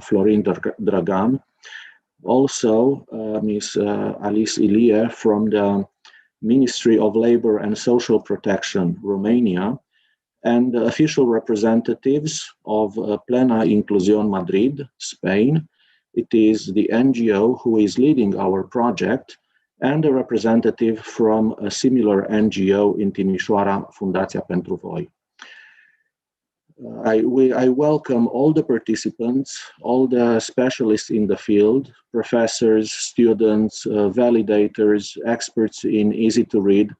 Florin Dragan, also Ms. Alice Ilie from the Ministry of Labor and Social Protection, Romania, and official representatives of Plena Inclusión Madrid, Spain. It is the NGO who is leading our project, and a representative from a similar NGO in Timișoara, Fundația pentru Voi. I welcome all the participants, all the specialists in the field, professors, students, validators, experts in easy to read.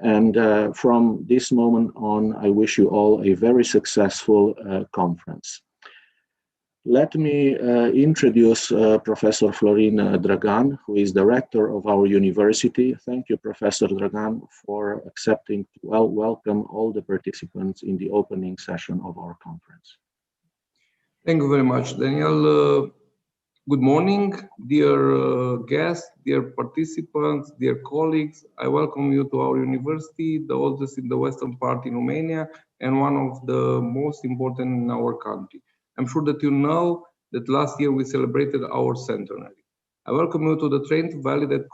And from this moment on, I wish you all a very successful conference. Let me introduce Professor Florin Dragan, who is director of our university. Thank you, Professor Dragan, for accepting to welcome all the participants in the opening session of our conference. Thank you very much, Daniel. Good morning, dear guests, dear participants, dear colleagues. I welcome you to our university, the oldest in the western part in Romania, and one of the most important in our country. I'm sure that you know that last year we celebrated our centenary. I welcome you to the TRAIN2VALIDATE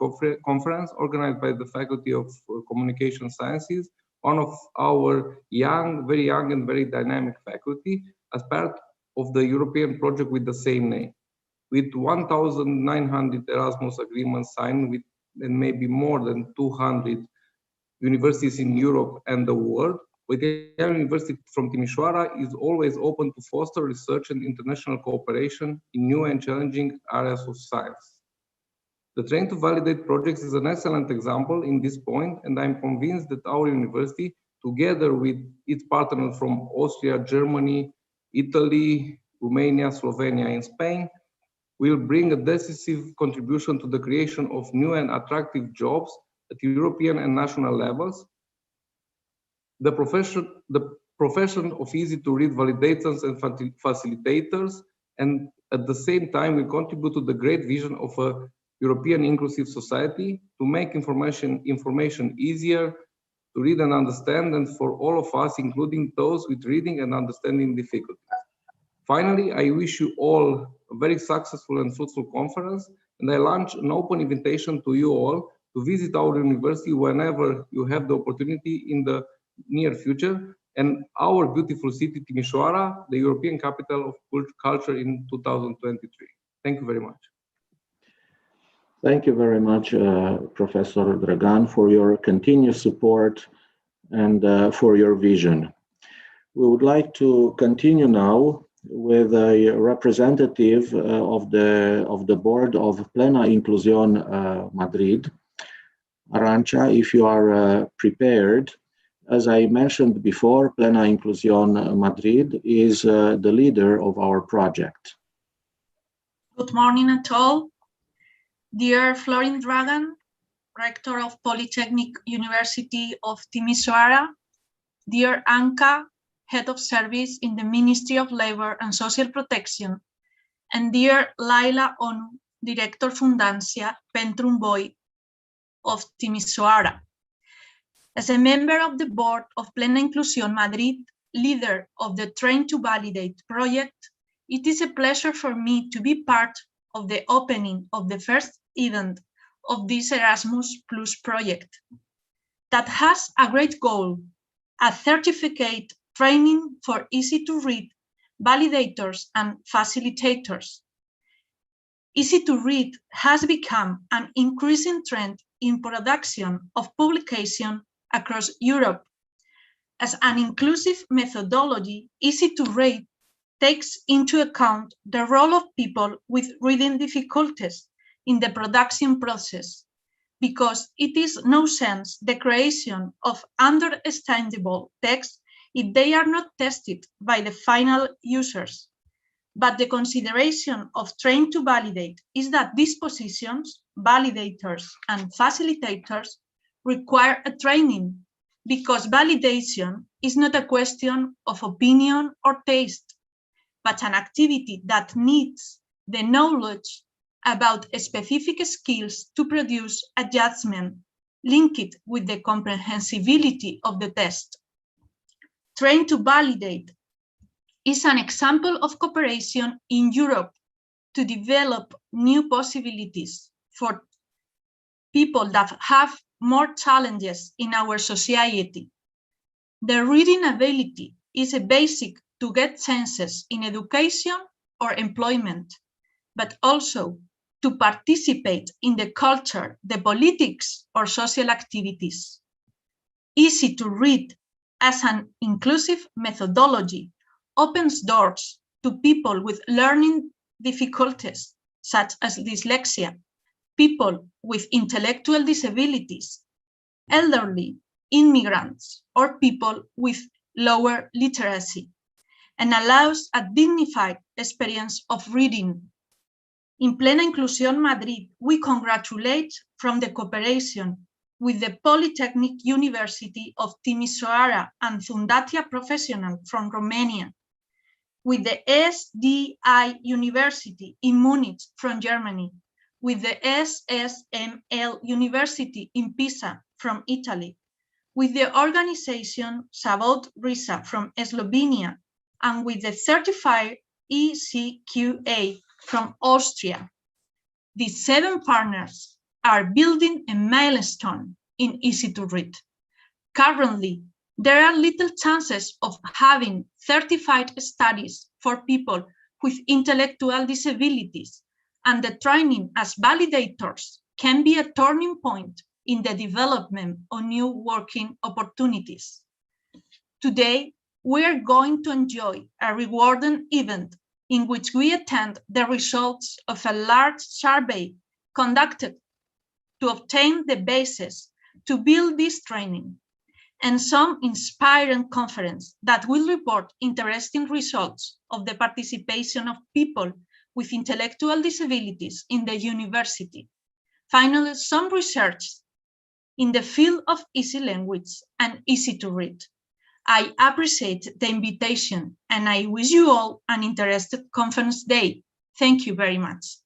conference organized by the Faculty of Communication Sciences, one of our very young and very dynamic faculty, as part of the European project with the same name. With 1,900 Erasmus agreements signed with and maybe more than 200 universities in Europe and the world, Validators University from Timișoara is always open to foster research and international cooperation in new and challenging areas of science. The TRAIN2VALIDATE project is an excellent example in this point, and I'm convinced that our university, together with its partners from Austria, Germany, Italy, Romania, Slovenia, and Spain, will bring a decisive contribution to the creation of new and attractive jobs at European and national levels. The profession of easy-to-read validators and facilitators, and at the same time will contribute to the great vision of a European inclusive society to make information easier to read and understand, and for all of us, including those with reading and understanding difficulties. Finally, I wish you all a very successful and fruitful conference, and I launch an open invitation to you all to visit our university whenever you have the opportunity in the near future, and our beautiful city, Timișoara, the European capital of culture in 2023. Thank you very much. Thank you very much, Professor Dragan, for your continuous support and for your vision. We would like to continue now with a representative of the board of Plena Inclusión Madrid. Arantxa, if you are prepared. As I mentioned before, Plena Inclusión Madrid is the leader of our project. Good morning at all. Dear Florin Dragan, Rector of Polytechnic University of Timișoara, dear Anca, Head of Service in the Ministry of Labor and Social Protection, and dear Laila Onu, Director Fundația pentru Voi of Timișoara. As a member of the board of Plena Inclusión Madrid, leader of the TRAIN2VALIDATE project, it is a pleasure for me to be part of the opening of the first event of this Erasmus Plus project that has a great goal, a certificate training for easy-to-read validators and facilitators. Easy-to-read has become an increasing trend in production of publication across Europe. As an inclusive methodology, easy-to-read takes into account the role of people with reading difficulties in the production process, because it is no sense the creation of understandable text if they are not tested by the final users. But the consideration of TRAIN2VALIDATE is that these positions, validators and facilitators, require a training, because validation is not a question of opinion or taste, but an activity that needs the knowledge about specific skills to produce a judgment linked with the comprehensibility of the test. TRAIN2VALIDATE is an example of cooperation in Europe to develop new possibilities for people that have more challenges in our society. The reading ability is a basic to get chances in education or employment, but also to participate in the culture, the politics, or social activities. Easy to read as an inclusive methodology opens doors to people with learning difficulties, such as dyslexia, people with intellectual disabilities, elderly, immigrants, or people with lower literacy, and allows a dignified experience of reading. In Plena Inclusión Madrid, we congratulate from the cooperation with the Polytechnic University of Timisoara and Fundația Profesional from Romania, with the SDI University in Munich from Germany, with the SSML University in Pisa from Italy, with the organization Savod Risa from Slovenia, and with the certified ECQA from Austria. These 7 partners are building a milestone in Easy to Read. Currently, there are little chances of having certified studies for people with intellectual disabilities, and the training as validators can be a turning point in the development of new working opportunities. Today, we are going to enjoy a rewarding event in which we attend the results of a large survey conducted to obtain the basis to build this training, and some inspiring conference that will report interesting results of the participation of people with intellectual disabilities in the university. Finally, some research in the field of easy language and easy to read. I appreciate the invitation, and I wish you all an interesting conference day. Thank you very much.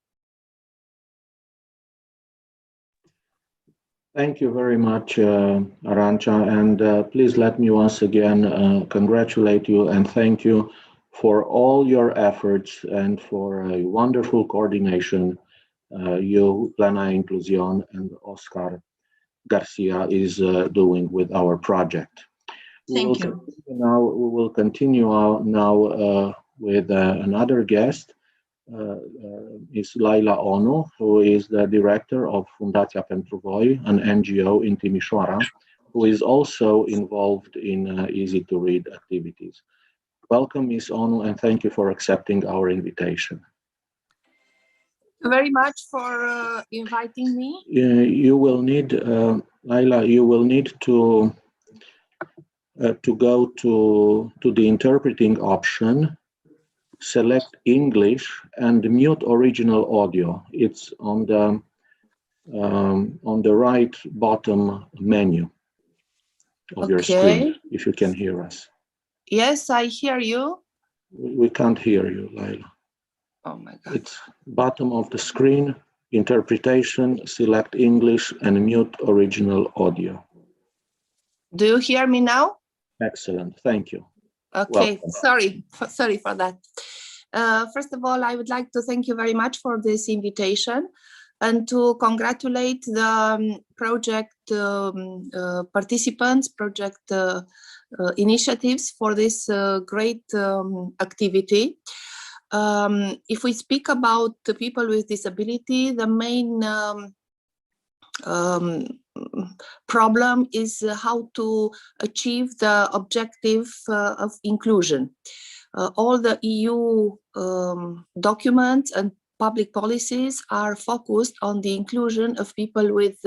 Thank you very much, Arantxa, and please let me once again congratulate you and thank you for all your efforts and for a wonderful coordination you, Plena Inclusión, and Oscar Garcia is doing with our project. Thank you. We will continue now with another guest. Is Laila Onu, who is the director of Fundația pentru Voi, an NGO in Timișoara, who is also involved in easy-to-read activities. Welcome, Ms. Onu, and thank you for accepting our invitation. Very much for inviting me. You will need, Laila, you will need to go to the interpreting option, select English, and mute original audio. It's on the right bottom menu of your screen, if you can hear us. Yes, I hear you. We can't hear you, Laila. Oh my God. It's bottom of the screen, interpretation, select English, and mute original audio. Do you hear me now? Excellent, thank you. Okay, welcome. sorry for that. First of all, I would like to thank you very much for this invitation and to congratulate the project participants, project initiatives for this great activity. If we speak about the people with disability, the main problem is how to achieve the objective of inclusion. All the EU documents and public policies are focused on the inclusion of people with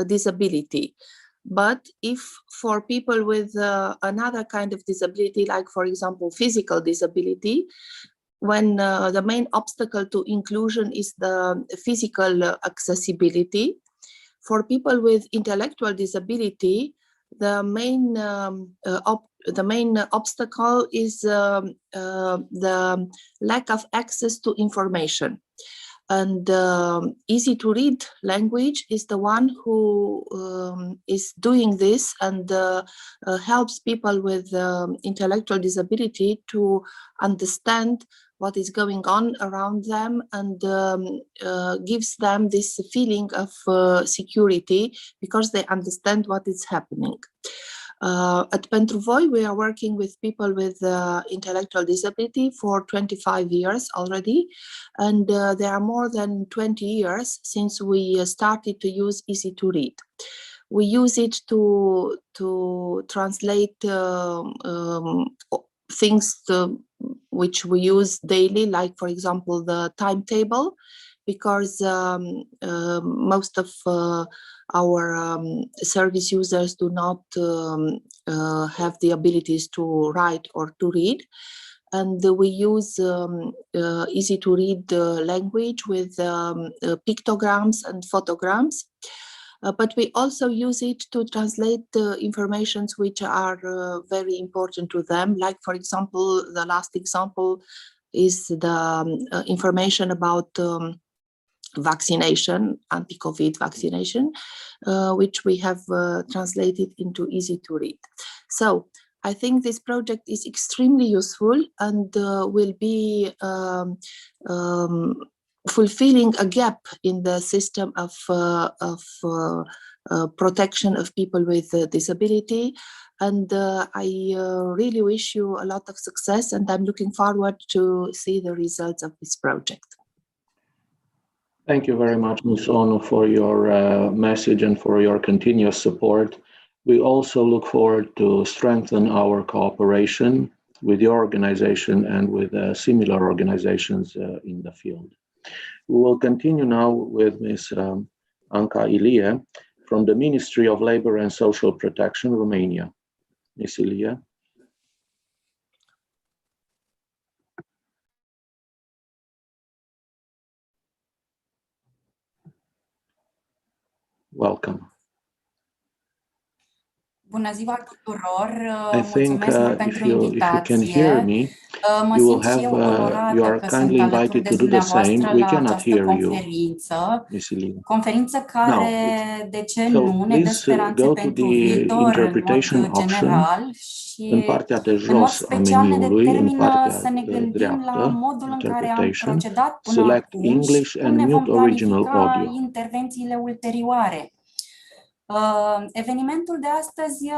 disability. But if for people with another kind of disability, like for example, physical disability, when the main obstacle to inclusion is the physical accessibility, for people with intellectual disability, the main obstacle is the lack of access to information. And easy to read language is the one who is doing this and helps people with intellectual disability to understand what is going on around them, and gives them this feeling of security because they understand what is happening. At Pentru Voi, we are working with people with intellectual disability for 25 years already, and there are more than 20 years since we started to use Easy to Read. We use it to translate things which we use daily, like, for example, the timetable, because most of our service users do not have the abilities to write or to read. And we use easy to read language with pictograms and photograms. But we also use it to translate informations which are very important to them. Like, for example, the last example is the information about vaccination, anti-COVID vaccination, which we have translated into easy to read. So I think this project is extremely useful and will be fulfilling a gap in the system of protection of people with disability. And I really wish you a lot of success, and I'm looking forward to see the results of this project. Thank you very much, Ms. Ono, for your message and for your continuous support. We also look forward to strengthen our cooperation with your organization and with similar organizations in the field. We will continue now with Ms. Anca Ilie from the Ministry of Labor and Social Protection, Romania. Ms. Ilie. Welcome. Bună ziua tuturor. I think Mulțumesc mult if pentru you can hear invitație. me, Mă you will simt și eu onorată you are că kindly sunt alături invited de to do the same. dumneavoastră We la cannot această hear you, conferință. Ms. Ilie. Conferință care, de ce So nu, ne dă speranțe go to pentru the viitor interpretation în mod option general și în partea de în mod jos a special ne meniului, în determină partea să ne gândim la dreaptă, modul în care am interpretation, procedat până select acum English și cum and ne vom mute original planifica audio. intervențiile ulterioare. Evenimentul de astăzi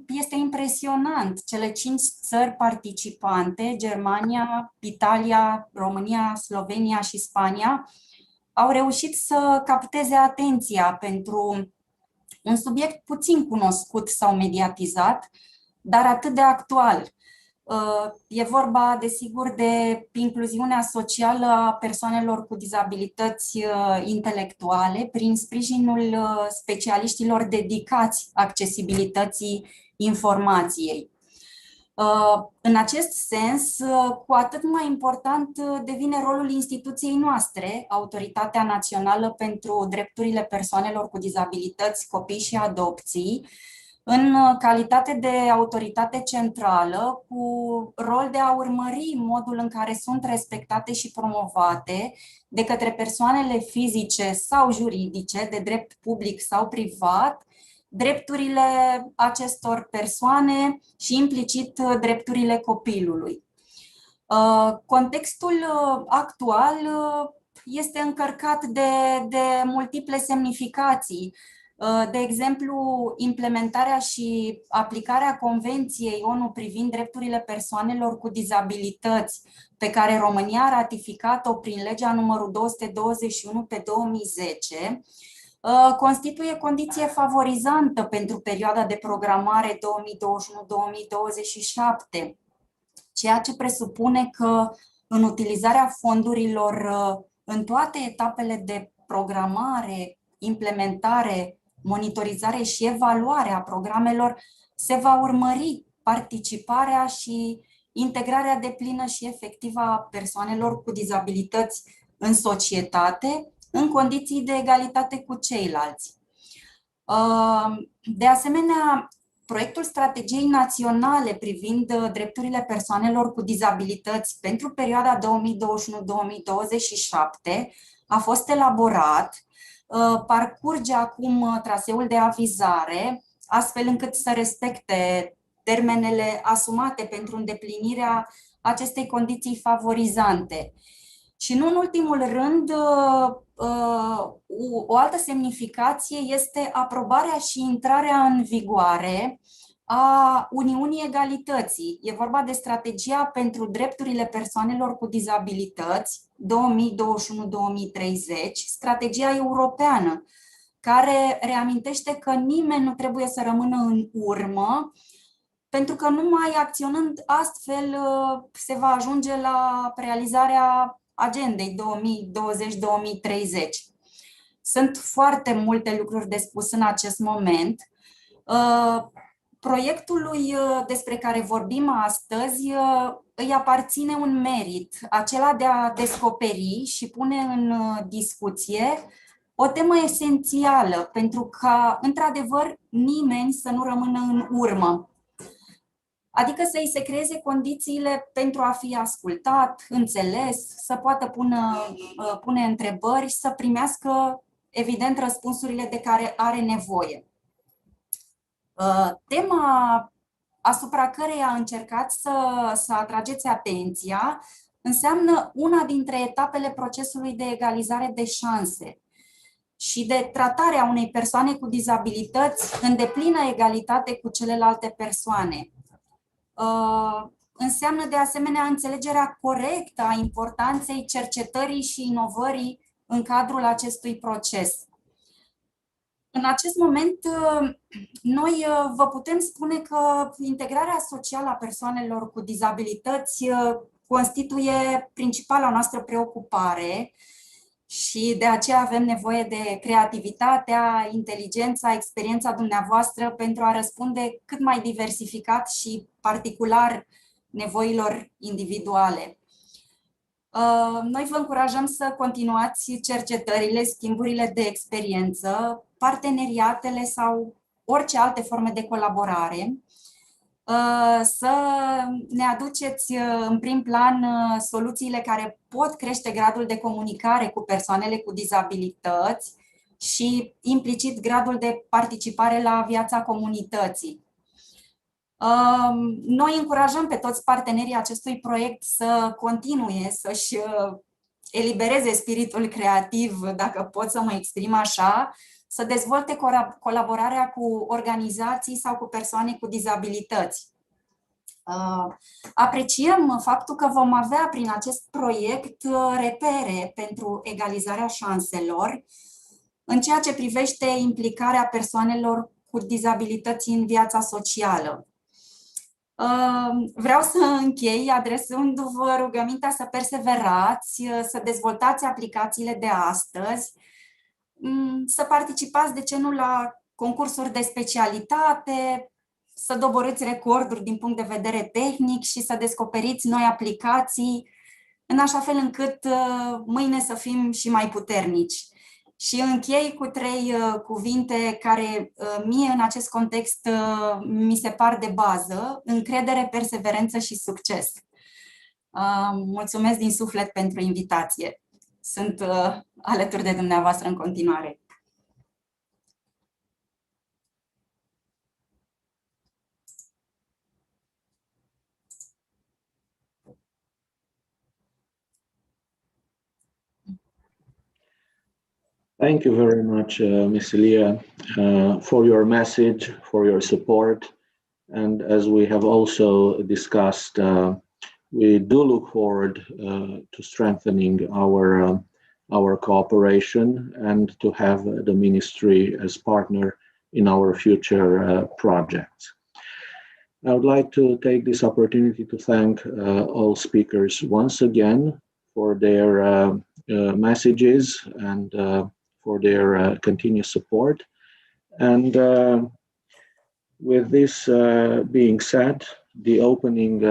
este impresionant. Cele 5 țări participante, Germania, Italia, România, Slovenia și Spania, au reușit să capteze atenția pentru un subiect puțin cunoscut sau mediatizat, dar atât de actual. E vorba, desigur, de incluziunea socială a persoanelor cu dizabilități intelectuale prin sprijinul specialiștilor dedicați accesibilității informației. În acest sens, cu atât mai important devine rolul instituției noastre, Autoritatea Națională pentru Drepturile Persoanelor cu Dizabilități, Copii și Adopții, în calitate de autoritate centrală, cu rol de a urmări modul în care sunt respectate și promovate de către persoanele fizice sau juridice, de drept public sau privat, drepturile acestor persoane și implicit drepturile copilului. Contextul actual este încărcat de multiple semnificații. De exemplu, implementarea și aplicarea Convenției ONU privind drepturile persoanelor cu dizabilități, pe care România a ratificat-o prin legea numărul 221 pe 2010, constituie condiție favorizantă pentru perioada de programare 2021-2027, ceea ce presupune că în utilizarea fondurilor în toate etapele de programare, implementare, monitorizare și evaluare a programelor se va urmări participarea și integrarea deplină și efectivă a persoanelor cu dizabilități în societate, în condiții de egalitate cu ceilalți. De asemenea, proiectul strategiei naționale privind drepturile persoanelor cu dizabilități pentru perioada 2021-2027 a fost elaborat, parcurge acum traseul de avizare, astfel încât să respecte termenele asumate pentru îndeplinirea acestei condiții favorizante. Și nu în ultimul rând, o altă semnificație este aprobarea și intrarea în vigoare a Uniunii Egalității. E vorba de strategia pentru drepturile persoanelor cu dizabilități 2021-2030, strategia europeană, care reamintește că nimeni nu trebuie să rămână în urmă, pentru că numai acționând astfel se va ajunge la realizarea agendei 2020-2030. Sunt foarte multe lucruri de spus în acest moment. Proiectului despre care vorbim astăzi îi aparține un merit, acela de a descoperi și pune în discuție o temă esențială, pentru ca, într-adevăr, nimeni să nu rămână în urmă. Adică să îi se creeze condițiile pentru a fi ascultat, înțeles, să poată pune întrebări, să primească, evident, răspunsurile de care are nevoie. Tema asupra căreia încercați să atrageți atenția înseamnă una dintre etapele procesului de egalizare de șanse și de tratarea unei persoane cu dizabilități în deplină egalitate cu celelalte persoane. Înseamnă de asemenea înțelegerea corectă a importanței cercetării și inovării în cadrul acestui proces. În acest moment, noi vă putem spune că integrarea socială a persoanelor cu dizabilități constituie principala noastră preocupare și de aceea avem nevoie de creativitatea, inteligența, experiența dumneavoastră pentru a răspunde cât mai diversificat și particular nevoilor individuale. Noi vă încurajăm să continuați cercetările, schimburile de experiență, parteneriatele sau orice alte forme de colaborare, să ne aduceți în prim plan soluțiile care pot crește gradul de comunicare cu persoanele cu dizabilități și implicit gradul de participare la viața comunității. Noi încurajăm pe toți partenerii acestui proiect să continue să-și elibereze spiritul creativ, dacă pot să mă exprim așa, să dezvolte colaborarea cu organizații sau cu persoane cu dizabilități. Apreciem faptul că vom avea prin acest proiect repere pentru egalizarea șanselor în ceea ce privește implicarea persoanelor cu dizabilități în viața socială. Vreau să închei adresându-vă rugămintea să perseverați, să dezvoltați aplicațiile de astăzi, să participați, de ce nu, la concursuri de specialitate, să doborâți recorduri din punct de vedere tehnic și să descoperiți noi aplicații, în așa fel încât mâine să fim și mai puternici. Și închei cu 3 cuvinte care mie în acest context mi se par de bază: încredere, perseverență și succes. Mulțumesc din suflet pentru invitație. Sunt alături de dumneavoastră în continuare. Thank you very much, Ms. Elia, for your message, for your support. And as we have also discussed, we do look forward to strengthening our cooperation and to have the ministry as partner in our future projects. I would like to take this opportunity to thank all speakers once again for their messages and for their continuous support. And with this being said, the opening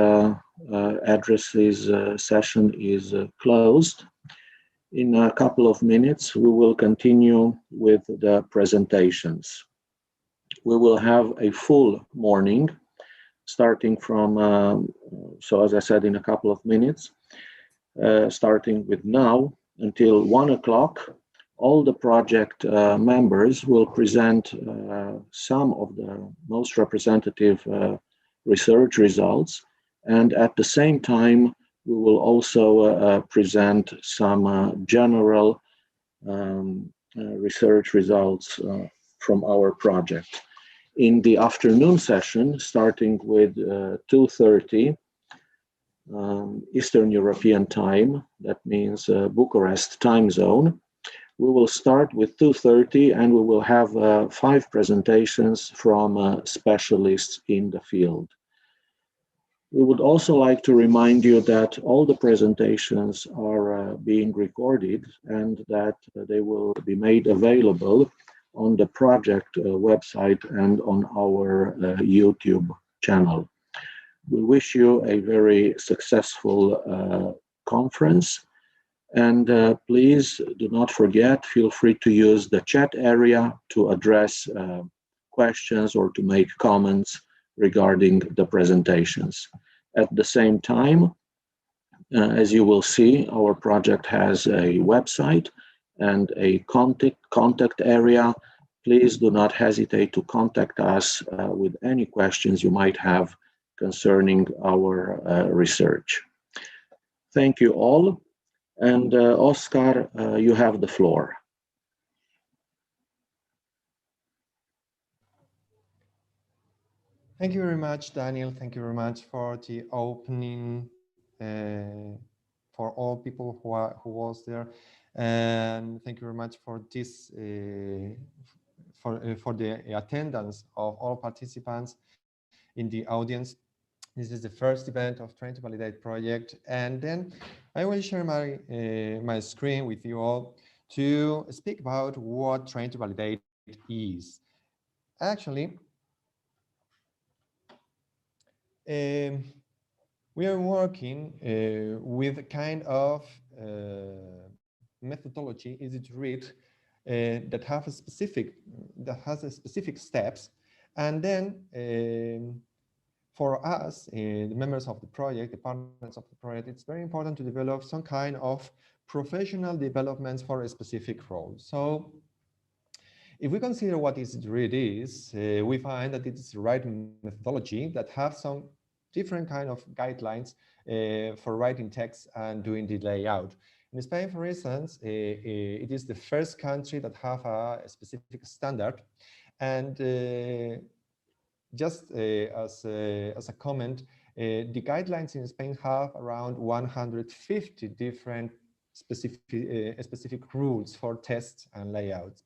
addresses session is closed. In a couple of minutes, we will continue with the presentations. We will have a full morning starting from, so as I said, in a couple of minutes, starting with now until 1 o'clock. All the project members will present some of the most representative research results. And at the same time, we will also present some general research results from our project. In the afternoon session, starting with 2:30 Eastern European time, that means Bucharest time zone, we will start with 2:30 and we will have 5 presentations from specialists in the field. We would also like to remind you that all the presentations are being recorded and that they will be made available on the project website and on our YouTube channel. We wish you a very successful conference, and please do not forget, feel free to use the chat area to address questions or to make comments regarding the presentations. At the same time, as you will see, our project has a website and a contact area. Please do not hesitate to contact us with any questions you might have concerning our research. Thank you all. And Oscar, you have the floor. Thank you very much, Daniel. Thank you very much for the opening for all people who was there, and thank you very much for this for the attendance of all participants in the audience. This is the first event of TRAIN2VALIDATE project, and then I will share my my screen with you all to speak about what TRAIN2VALIDATE is. Actually, we are working with a kind of methodology, easy to read, that has a specific steps, and then for us, the members of the project, the partners of the project, it's very important to develop some kind of professional developments for a specific role. So if we consider what it really is, we find that it is the right methodology that have some different kind of guidelines for writing text and doing the layout. In Spain, for instance, it is the first country that have a specific standard, and just as a comment, the guidelines in Spain have around 150 different specific rules for tests and layouts.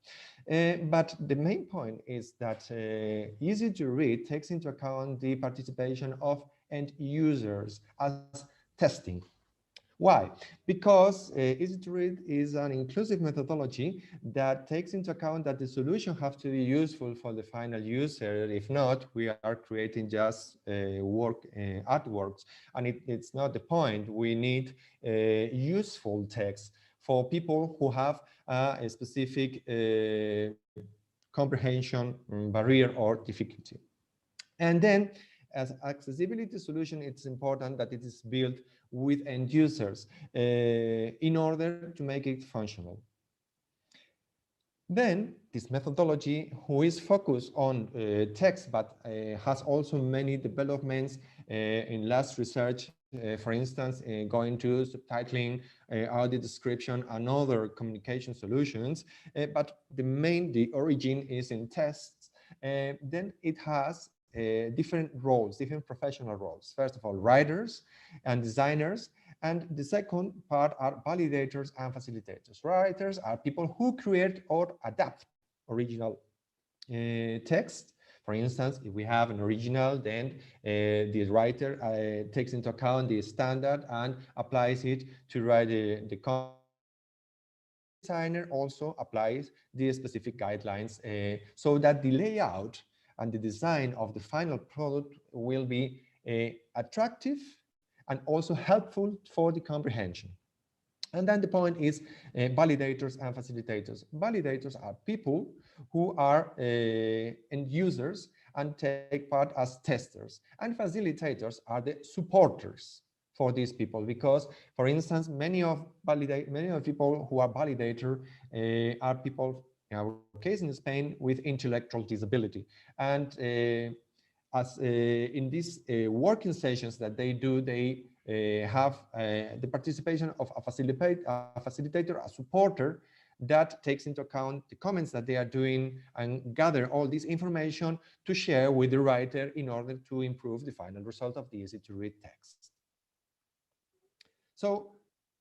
But the main point is that easy to read takes into account the participation of end users as testing. Why? Because easy to read is an inclusive methodology that takes into account that the solution has to be useful for the final user. If not, we are creating just artworks, and it's not the point. We need useful text for people who have a specific comprehension barrier or difficulty. And then, as accessibility solution, it's important that it is built with end users in order to make it functional. Then this methodology, who is focused on text, but has also many developments in last research, for instance, going to subtitling, audio description, and other communication solutions. But the origin is in tests. Then it has different roles, different professional roles. First of all, writers and designers. And the second part are validators and facilitators. Writers are people who create or adapt original text. For instance, if we have an original, then the writer takes into account the standard and applies it to write the content. The designer also applies the specific guidelines so that the layout and the design of the final product will be attractive and also helpful for the comprehension. And then the point is validators and facilitators. Validators are people who are end users and take part as testers. And facilitators are the supporters for these people, because, for instance, many of people who are validator are people, in our case in Spain, with intellectual disability. And as in these working sessions that they do, they have the participation of a facilitator, a supporter, that takes into account the comments that they are doing and gather all this information to share with the writer in order to improve the final result of the easy-to-read text. So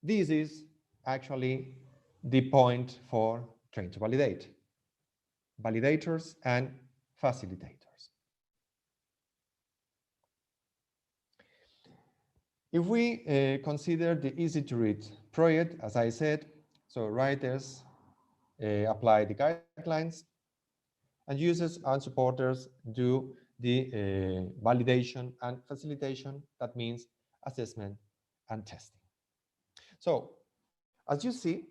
this is actually the point for Train2Validate: validators and facilitators. If we consider the easy-to-read project, as I said, so writers apply the guidelines, and users and supporters do the validation and facilitation. That means assessment and testing. So, as you see,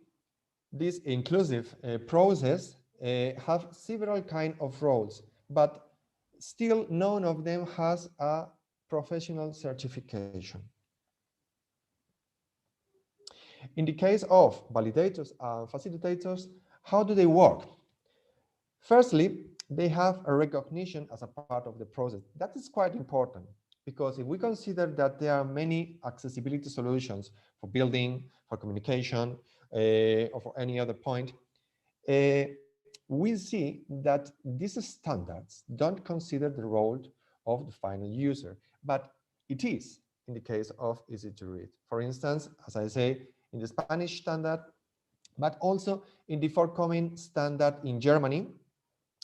this inclusive process have several kinds of roles, but still none of them has a professional certification. In the case of validators and facilitators, how do they work? Firstly, they have a recognition as a part of the process. That is quite important, because if we consider that there are many accessibility solutions for building, for communication, or for any other point, we see that these standards don't consider the role of the final user, but it is in the case of easy to read. For instance, as I say, in the Spanish standard, but also in the forthcoming standard in Germany,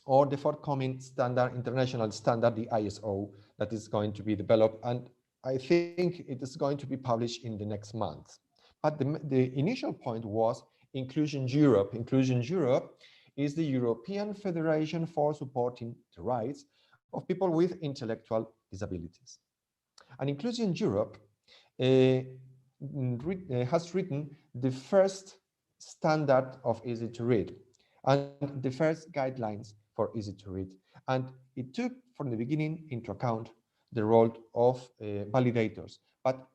or the forthcoming standard, international standard, the ISO, that is going to be developed, and I think it is going to be published in the next month. But the initial point was Inclusion Europe. Inclusion Europe is the European Federation for supporting the rights of people with intellectual disabilities. And Inclusion Europe has written the first standard of easy to read and the first guidelines for easy to read. And it took from the beginning into account the role of validators. But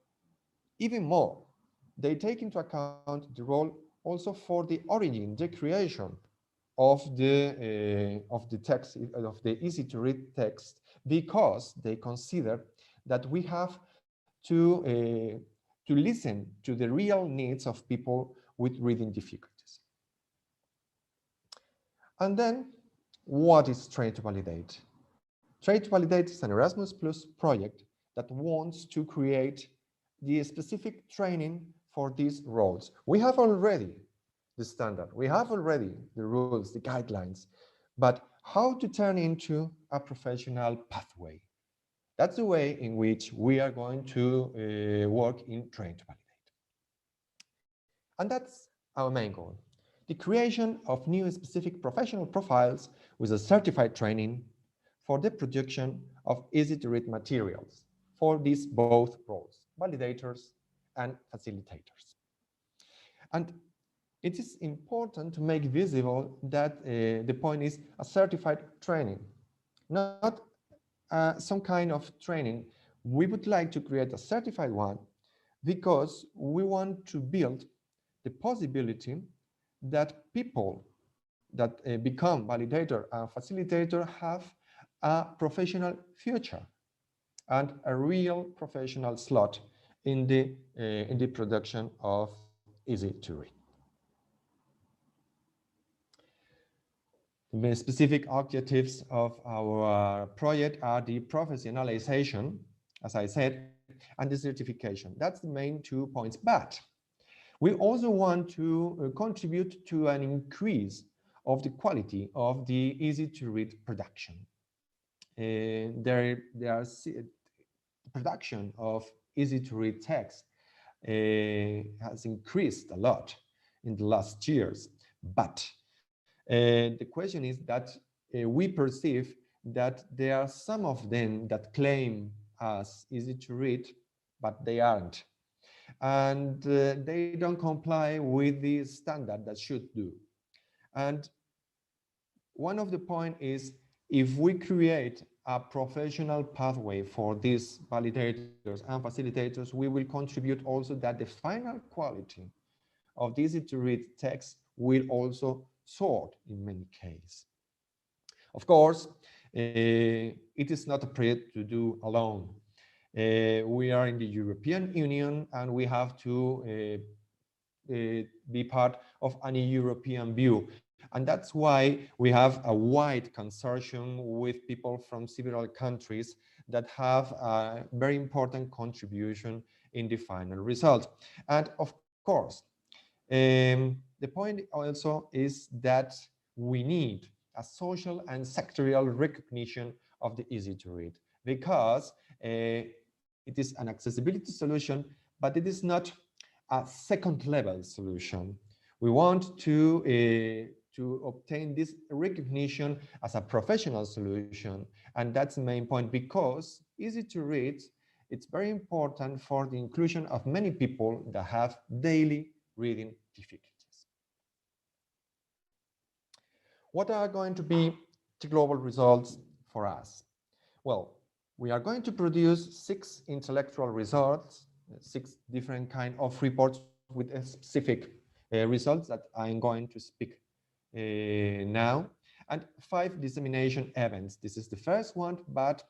even more, they take into account the role also for the origin, the creation of the text, of the easy to read text, because they consider that we have to listen to the real needs of people with reading difficulties. And then, what is Train2Validate? Train2Validate is an Erasmus Plus project that wants to create the specific training for these roles. We have already the standard, we have already the rules, the guidelines, but how to turn into a professional pathway? That's the way in which we are going to work in Train2Validate. And that's our main goal: the creation of new specific professional profiles with a certified training for the production of easy-to-read materials for these both roles, validators and facilitators. And it is important to make visible that the point is a certified training, not some kind of training. We would like to create a certified one because we want to build the possibility that people that become validator and facilitator have a professional future and a real professional slot in the production of easy to read. The specific objectives of our project are the professionalization, as I said, and the certification. That's the main 2 points. But we also want to contribute to an increase of the quality of the easy-to-read production. The production of easy-to-read text has increased a lot in the last years, but the question is that we perceive that there are some of them that claim as easy to read, but they aren't. and they don't comply with the standard that should do. And one of the point is, if we create a professional pathway for these validators and facilitators, we will contribute also that the final quality of the easy-to-read text will also soar in many cases. Of course, it is not a project to do alone. We are in the European Union, and we have to be part of any European view. And that's why we have a wide consortium with people from several countries that have a very important contribution in the final result. And of course, the point also is that we need a social and sectorial recognition of the easy to read, because it is an accessibility solution, but it is not a second level solution. We want to obtain this recognition as a professional solution. And that's the main point, because easy to read, it's very important for the inclusion of many people that have daily reading difficulties. What are going to be the global results for us? Well, we are going to produce 6 intellectual results, 6 different kind of reports with specific results that I'm going to speak now, and 5 dissemination events. This is the first one, but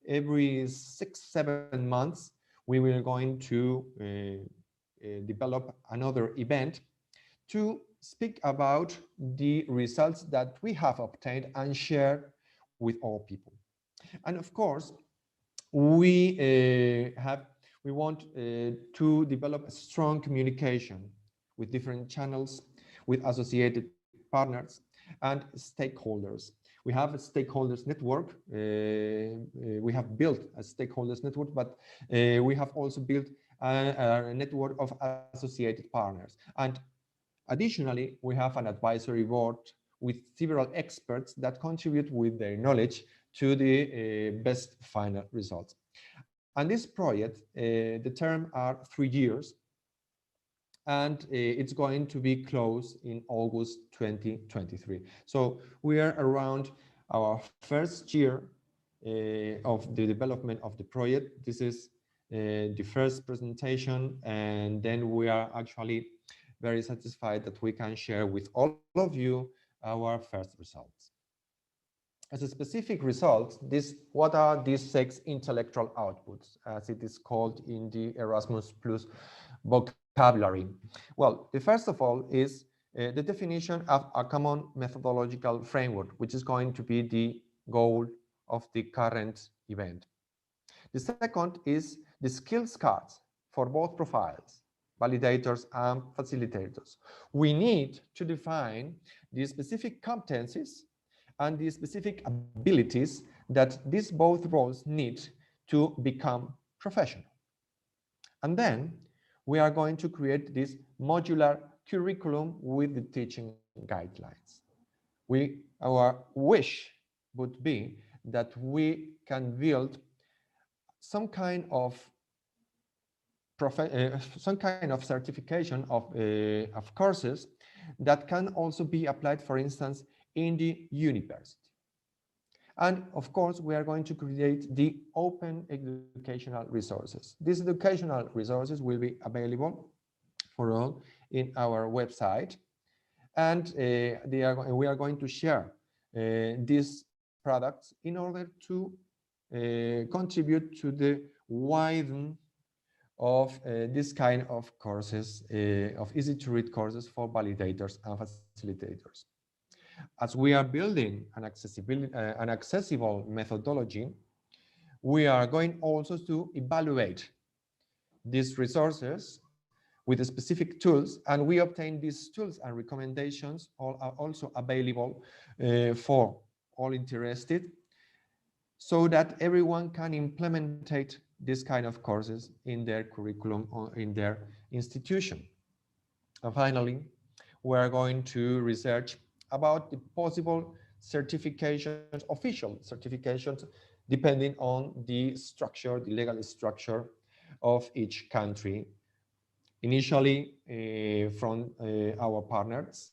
every 6-7 months we will going to develop another event to speak about the results that we have obtained and share with all people. And of course, we want to develop a strong communication with different channels, with associated partners and stakeholders. We have a stakeholders network. We have built a stakeholders network, but we have also built a network of associated partners. And additionally, we have an advisory board with several experts that contribute with their knowledge to the best final results. And this project, the term are 3 years, and it's going to be closed in August 2023. So we are around our first year of the development of the project. This is the first presentation, and then we are actually very satisfied that we can share with all of you our first results. As a specific result, what are these 6 intellectual outputs, as it is called in the Erasmus Plus vocabulary? Well, the first of all is the definition of a common methodological framework, which is going to be the goal of the current event. The second is the skills cards for both profiles, validators and facilitators. We need to define the specific competencies and the specific abilities that these both roles need to become professional. And then we are going to create this modular curriculum with the teaching guidelines. Our wish would be that we can build some kind of certification of courses that can also be applied, for instance, in the university. And of course, we are going to create the open educational resources. These educational resources will be available for all in our website. And we are going to share these products in order to contribute to the widen of this kind of courses, of easy to read courses for validators and facilitators. As we are building an accessible methodology, we are going also to evaluate these resources with specific tools, and we obtain these tools and recommendations are also available for all interested, so that everyone can implement this kind of courses in their curriculum or in their institution. And finally, we are going to research about the possible certifications, official certifications, depending on the structure, the legal structure of each country. initially from our partners,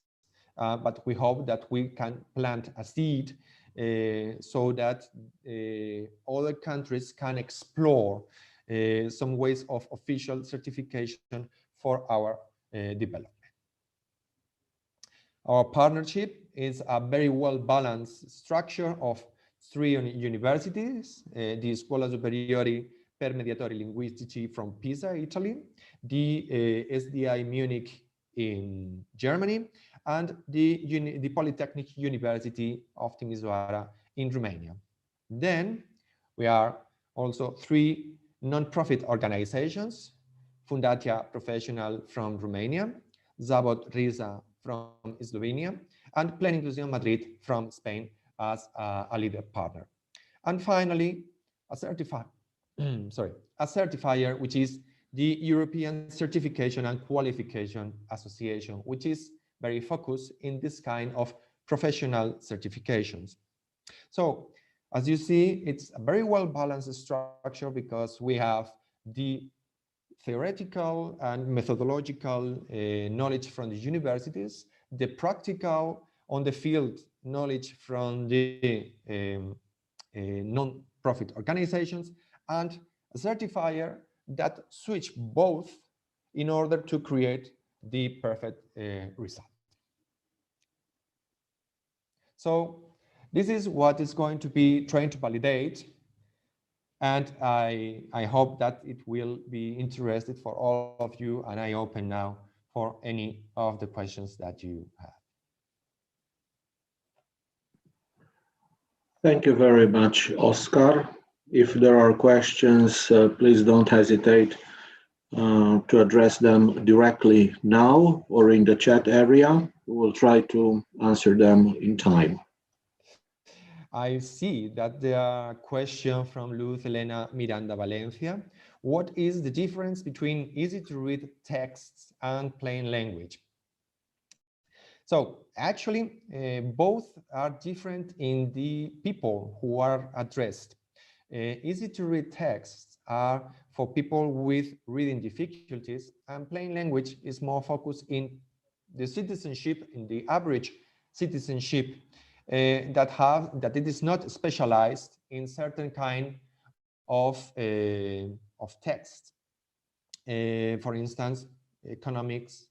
but we hope that we can plant a seed so that other countries can explore some ways of official certification for our development. Our partnership is a very well-balanced structure of 3 universities, the Scuola Superiori per Mediatori Linguistici from Pisa, Italy, the SDI Munich in Germany, and the Polytechnic University of Timisoara in Romania. Then we are also 3 non-profit organizations, Fundația Profesional from Romania, Zavod Riza from Slovenia, and Plan Inclusión Madrid from Spain as a leader partner. And finally, a certifier, which is the European Certification and Qualification Association, which is very focused in this kind of professional certifications. So, as you see, it's a very well-balanced structure because we have the theoretical and methodological knowledge from the universities, the practical on the field knowledge from the non-profit organizations, and a certifier that switch both in order to create the perfect result. So this is what is going to be TRAIN2VALIDATE. And I hope that it will be interesting for all of you, and I open now for any of the questions that you have. Thank you very much, Oscar. If there are questions, please don't hesitate to address them directly now or in the chat area. We will try to answer them in time. I see that there are questions from Luz Elena Miranda Valencia. What is the difference between easy-to-read texts and plain language? So actually, both are different in the people who are addressed. Easy-to-read texts are for people with reading difficulties, and plain language is more focused in the citizenship, in the average citizenship, that it is not specialized in certain kind of text. For instance, economics,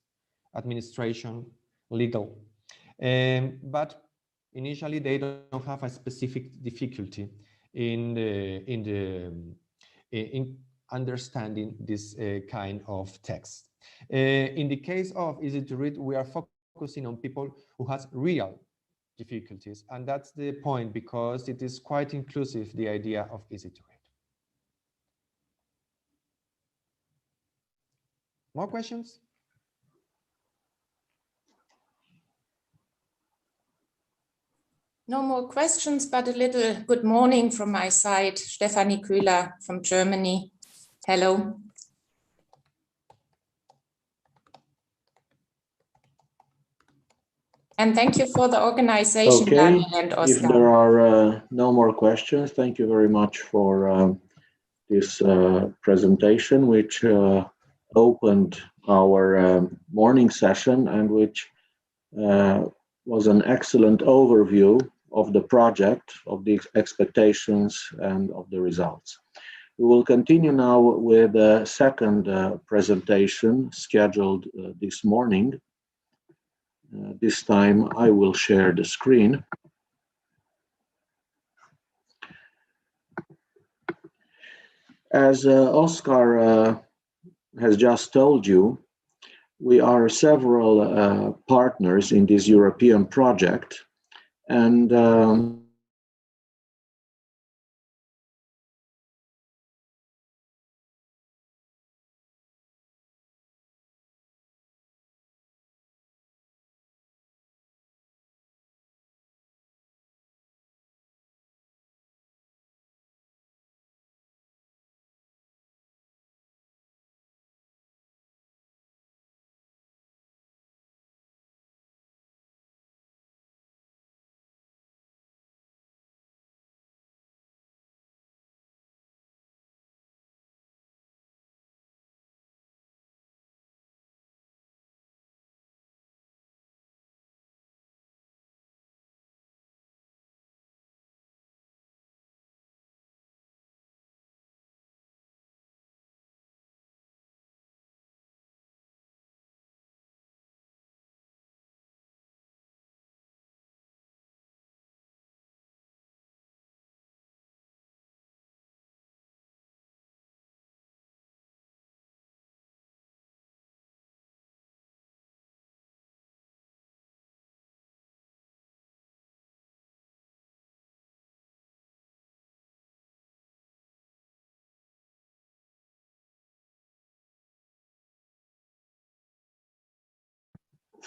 administration, legal. But initially they don't have a specific difficulty in understanding this kind of text. In the case of easy to read, we are focusing on people who has real difficulties, and that's the point, because it is quite inclusive, the idea of easy to read. More questions? No more questions, but a little good morning from my side. Stefanie Köhler from Germany. Hello. And thank you for the organization, Okay. Daniel and Oscar. If there are no more questions, thank you very much for this presentation, which opened our morning session and which was an excellent overview of the project, of the expectations, and of the results. We will continue now with the second presentation scheduled this morning. This time I will share the screen. As Oscar has just told you, we are several partners in this European project, and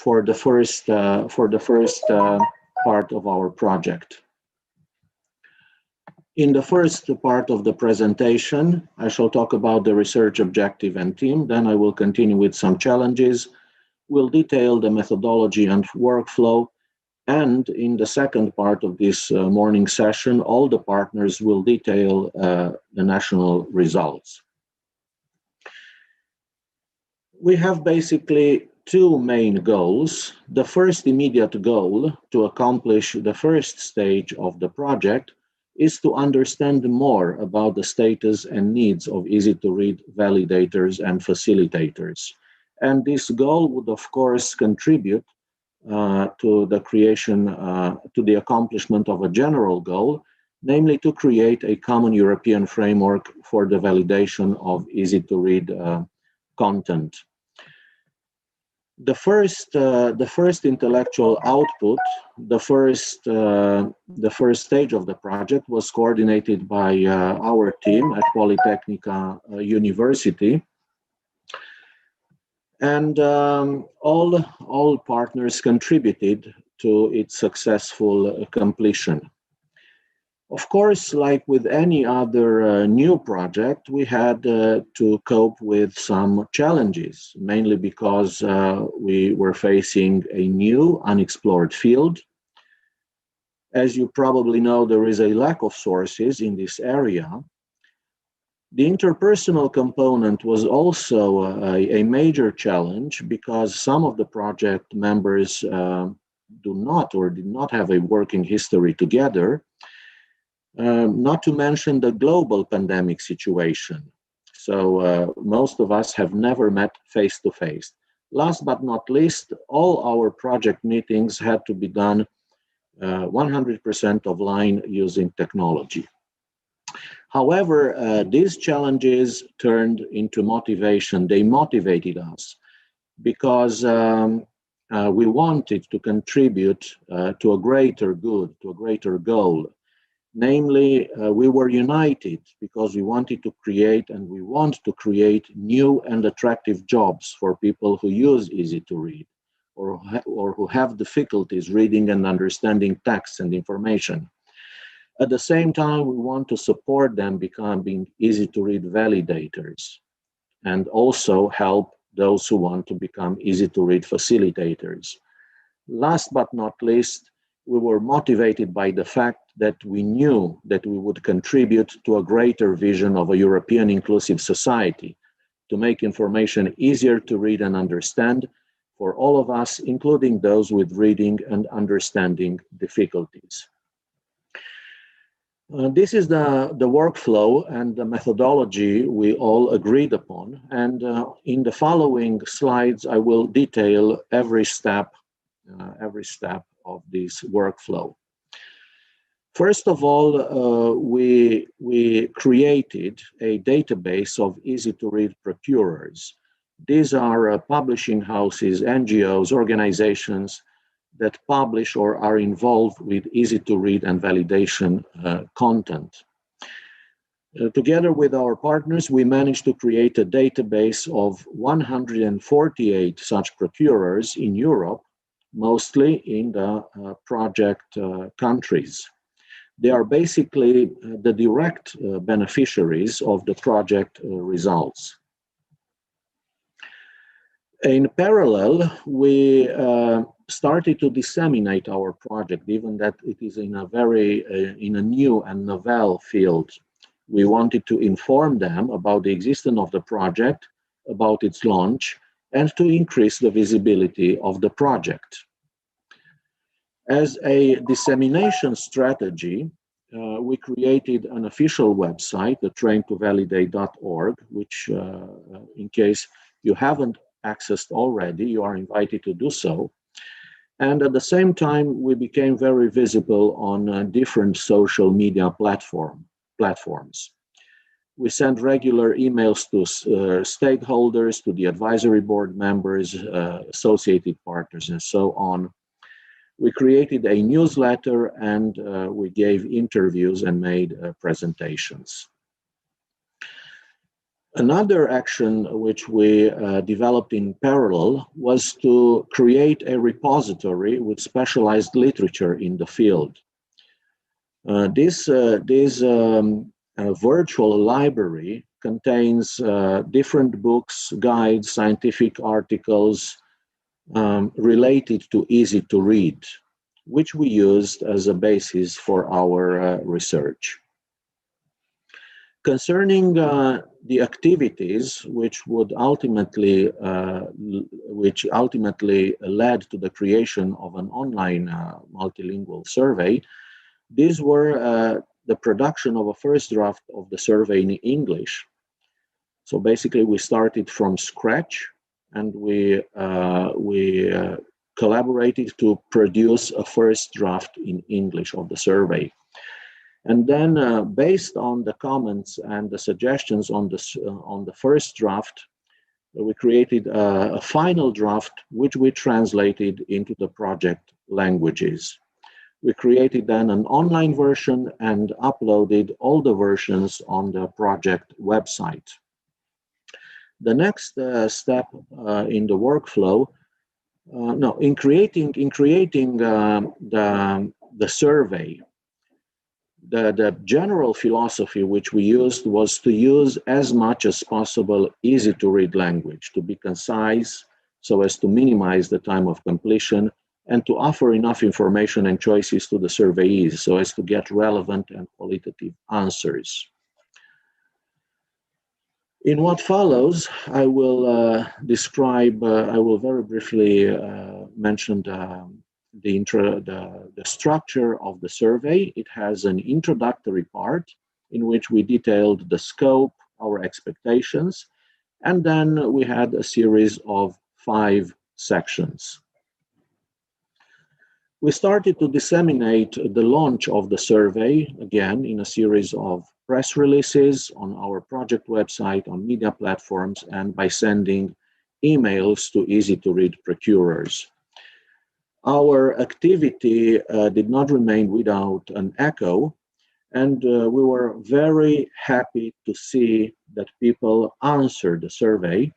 for the first part of our project. In the first part of the presentation, I shall talk about the research objective and team. Then I will continue with some challenges. We'll detail the methodology and workflow. And in the second part of this morning session, all the partners will detail the national results. We have basically two main goals. The first immediate goal, to accomplish the first stage of the project, is to understand more about the status and needs of easy-to-read validators and facilitators. And this goal would, of course, contribute to the creation, to the accomplishment of a general goal, namely to create a common European framework for the validation of easy-to-read content. The first intellectual output, the first stage of the project was coordinated by our team at Polytechnica University, and all partners contributed to its successful completion. Of course, like with any other new project, we had to cope with some challenges, mainly because we were facing a new, unexplored field. As you probably know, there is a lack of sources in this area. The interpersonal component was also a major challenge because some of the project members do not or did not have a working history together. Not to mention the global pandemic situation. So most of us have never met face-to-face. Last but not least, all our project meetings had to be done 100% offline using technology. However, these challenges turned into motivation. They motivated us because we wanted to contribute to a greater good, to a greater goal. Namely, we were united because we wanted to create and we want to create new and attractive jobs for people who use easy-to-read or who have difficulties reading and understanding text and information. At the same time, we want to support them becoming easy-to-read validators and also help those who want to become easy-to-read facilitators. Last but not least, we were motivated by the fact that we knew that we would contribute to a greater vision of a European inclusive society, to make information easier to read and understand for all of us, including those with reading and understanding difficulties. This is the workflow and the methodology we all agreed upon. And in the following slides, I will detail every step of this workflow. First of all, we created a database of easy-to-read procurers. These are publishing houses, NGOs, organizations that publish or are involved with easy-to-read and validation content. Together with our partners, we managed to create a database of 148 such procurers in Europe, mostly in the project countries. They are basically the direct beneficiaries of the project results. In parallel, we started to disseminate our project, given that it is in a new and novel field. We wanted to inform them about the existence of the project, about its launch, and to increase the visibility of the project. As a dissemination strategy, we created an official website, the TRAIN2VALIDATE.org, which in case you haven't accessed already, you are invited to do so. And at the same time, we became very visible on different social media platforms. We sent regular emails to stakeholders, to the advisory board members, associated partners, and so on. We created a newsletter and we gave interviews and made presentations. Another action which we developed in parallel was to create a repository with specialized literature in the field. This virtual library contains different books, guides, scientific articles related to easy to read, which we used as a basis for our research. Concerning the activities which ultimately led to the creation of an online multilingual survey, these were the production of a first draft of the survey in English. So basically, we started from scratch, and we collaborated to produce a first draft in English of the survey. And then, based on the comments and the suggestions on the first draft, we created a final draft, which we translated into the project languages. We created then an online version and uploaded all the versions on the project website. The next step in the workflow, in creating the survey, the general philosophy which we used was to use as much as possible easy to read language, to be concise so as to minimize the time of completion, and to offer enough information and choices to the surveyees so as to get relevant and qualitative answers. In what follows, I will very briefly mention the structure of the survey. It has an introductory part in which we detailed the scope, our expectations, and then we had a series of 5 sections. We started to disseminate the launch of the survey, again, in a series of press releases on our project website, on media platforms, and by sending emails to easy-to-read procurers. Our activity did not remain without an echo, and we were very happy to see that people answered the survey,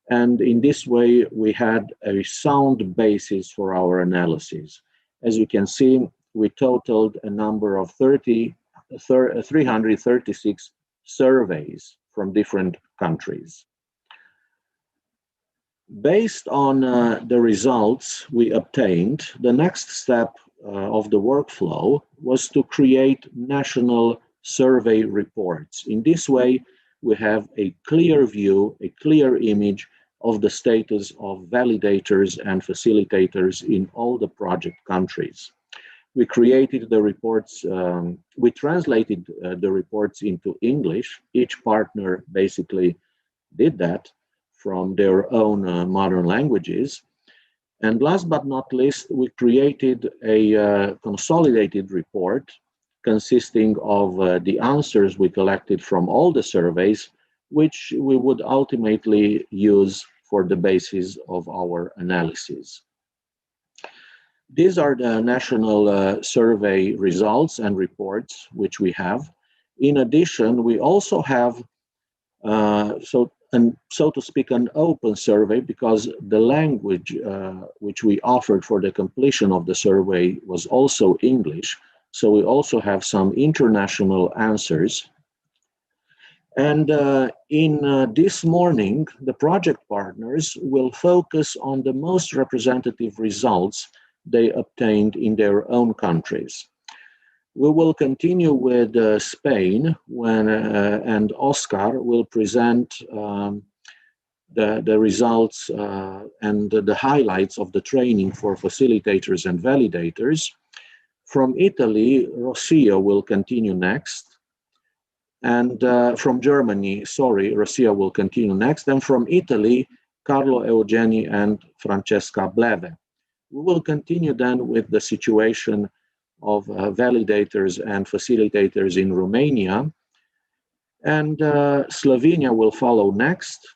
and in this way, we had a sound basis for our analysis. As you can see, we totaled a number of 336 surveys from different countries. Based on the results we obtained, the next step of the workflow was to create national survey reports. In this way, we have a clear view, a clear image of the status of validators and facilitators in all the project countries. We created the reports, we translated the reports into English. Each partner basically did that from their own modern languages. And last but not least, we created a consolidated report consisting of the answers we collected from all the surveys, which we would ultimately use for the basis of our analysis. These are the national survey results and reports which we have. In addition, we also have, so to speak, an open survey, because the language which we offered for the completion of the survey was also English. So we also have some international answers. And this morning, the project partners will focus on the most representative results they obtained in their own countries. We will continue with Spain and Oscar will present the results and the highlights of the training for facilitators and validators. From Italy, Rosia will continue next. And from Germany, Rosia will continue next. And from Italy, Carlo Eugeni and Francesca Bleve. We will continue then with the situation of validators and facilitators in Romania. And Slovenia will follow next.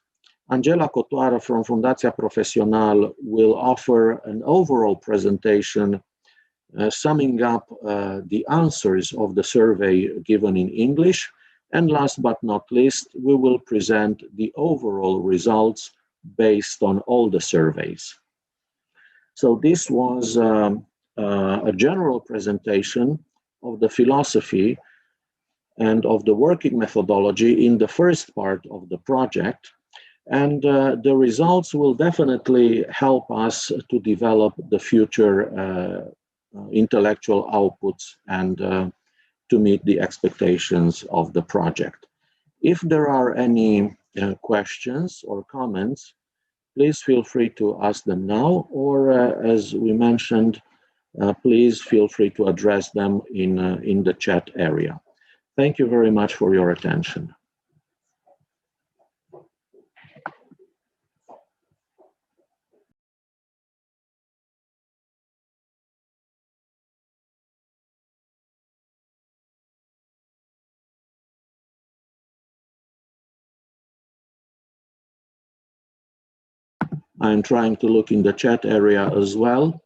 Angela Cotoară from Fundația Profesional will offer an overall presentation summing up the answers of the survey given in English, And last but not least, we will present the overall results based on all the surveys. So this was a general presentation of the philosophy and of the working methodology in the first part of the project. And the results will definitely help us to develop the future intellectual outputs and to meet the expectations of the project. If there are any questions or comments, please feel free to ask them now, or as we mentioned, please feel free to address them in the chat area. Thank you very much for your attention. I'm trying to look in the chat area as well.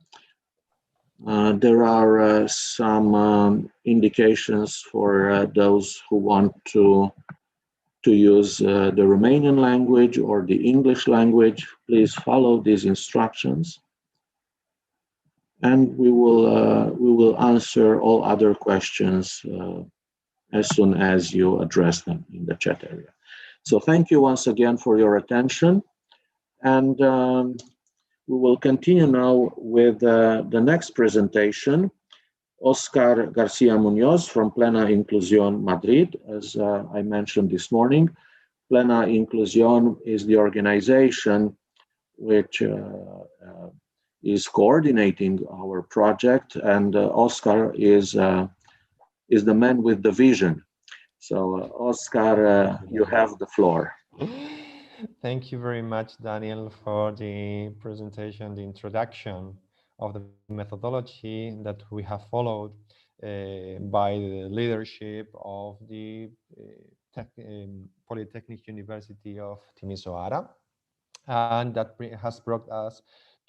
There are some indications for those who want to use the Romanian language or the English language. Please follow these instructions, and we will answer all other questions as soon as you address them in the chat area. So thank you once again for your attention, and we will continue now with the next presentation. Oscar Garcia Munoz from Plena Inclusión Madrid. As I mentioned this morning, Plena Inclusión is the organization which is coordinating our project, and Oscar is the man with the vision. So Oscar, you have the floor. Thank you very much, Daniel, for the presentation, the introduction of the methodology that we have followed by the leadership of the Polytechnic University of Timisoara, and that has brought us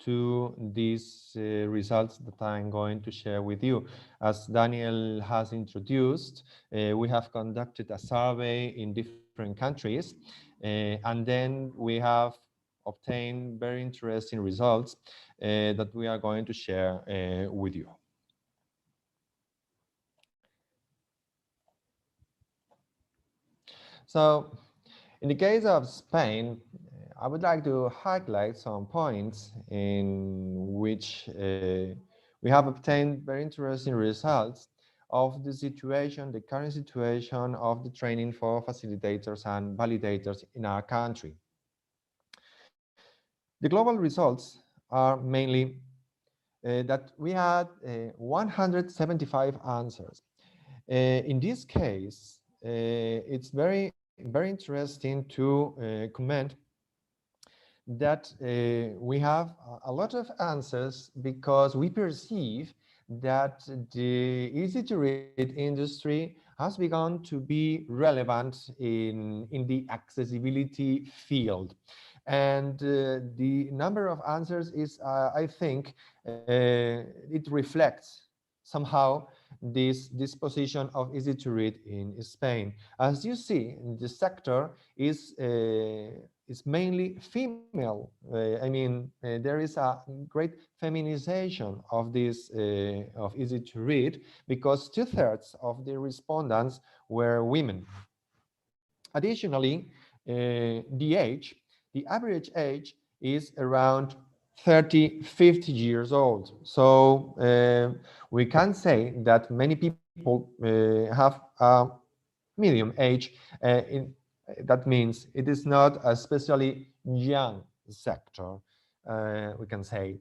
to these results that I'm going to share with you. As Daniel has introduced, we have conducted a survey in different countries, and then we have obtained very interesting results that we are going to share with you. So, in the case of Spain, I would like to highlight some points in which we have obtained very interesting results of the situation, the current situation of the training for facilitators and validators in our country. The global results are mainly that we had 175 answers. In this case, it's very interesting to comment that we have a lot of answers because we perceive that the easy-to-read industry has begun to be relevant in the accessibility field. And the number of answers is, I think, it reflects somehow this position of easy to read in Spain. As you see, the sector is mainly female. I mean, there is a great feminization of this of easy to read because 2/3 of the respondents were women. Additionally, the average age is around 30-50 years old. So we can say that many people have a medium age. That means it is not a especially young sector, we can say.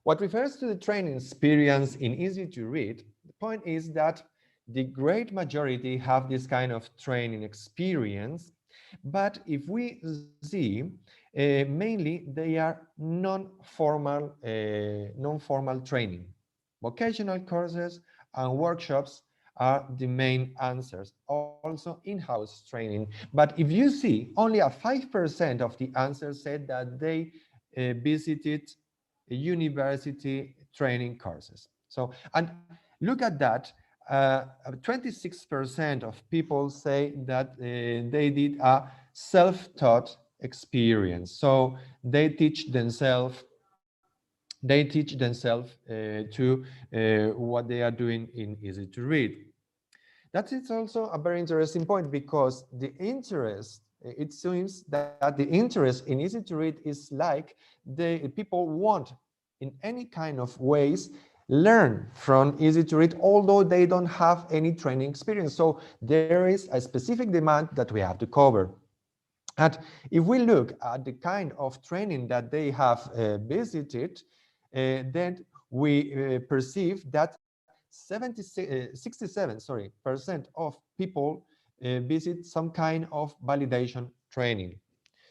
What refers to the training experience in easy to read, the point is that the great majority have this kind of training experience. But if we see, mainly they are non-formal training. Vocational courses and workshops are the main answers, also in-house training. But if you see, only a 5% of the answers said that they visited university training courses. So, and look at that, 26% of people say that they did a self-taught experience. So they teach themselves. To what they are doing in Easy to Read. That is also a very interesting point, because the interest, it seems that the interest in Easy to Read is like the people want in any kind of ways learn from Easy to Read, although they don't have any training experience. So there is a specific demand that we have to cover. And if we look at the kind of training that they have visited, then we perceive that 67% of people visit some kind of validation training.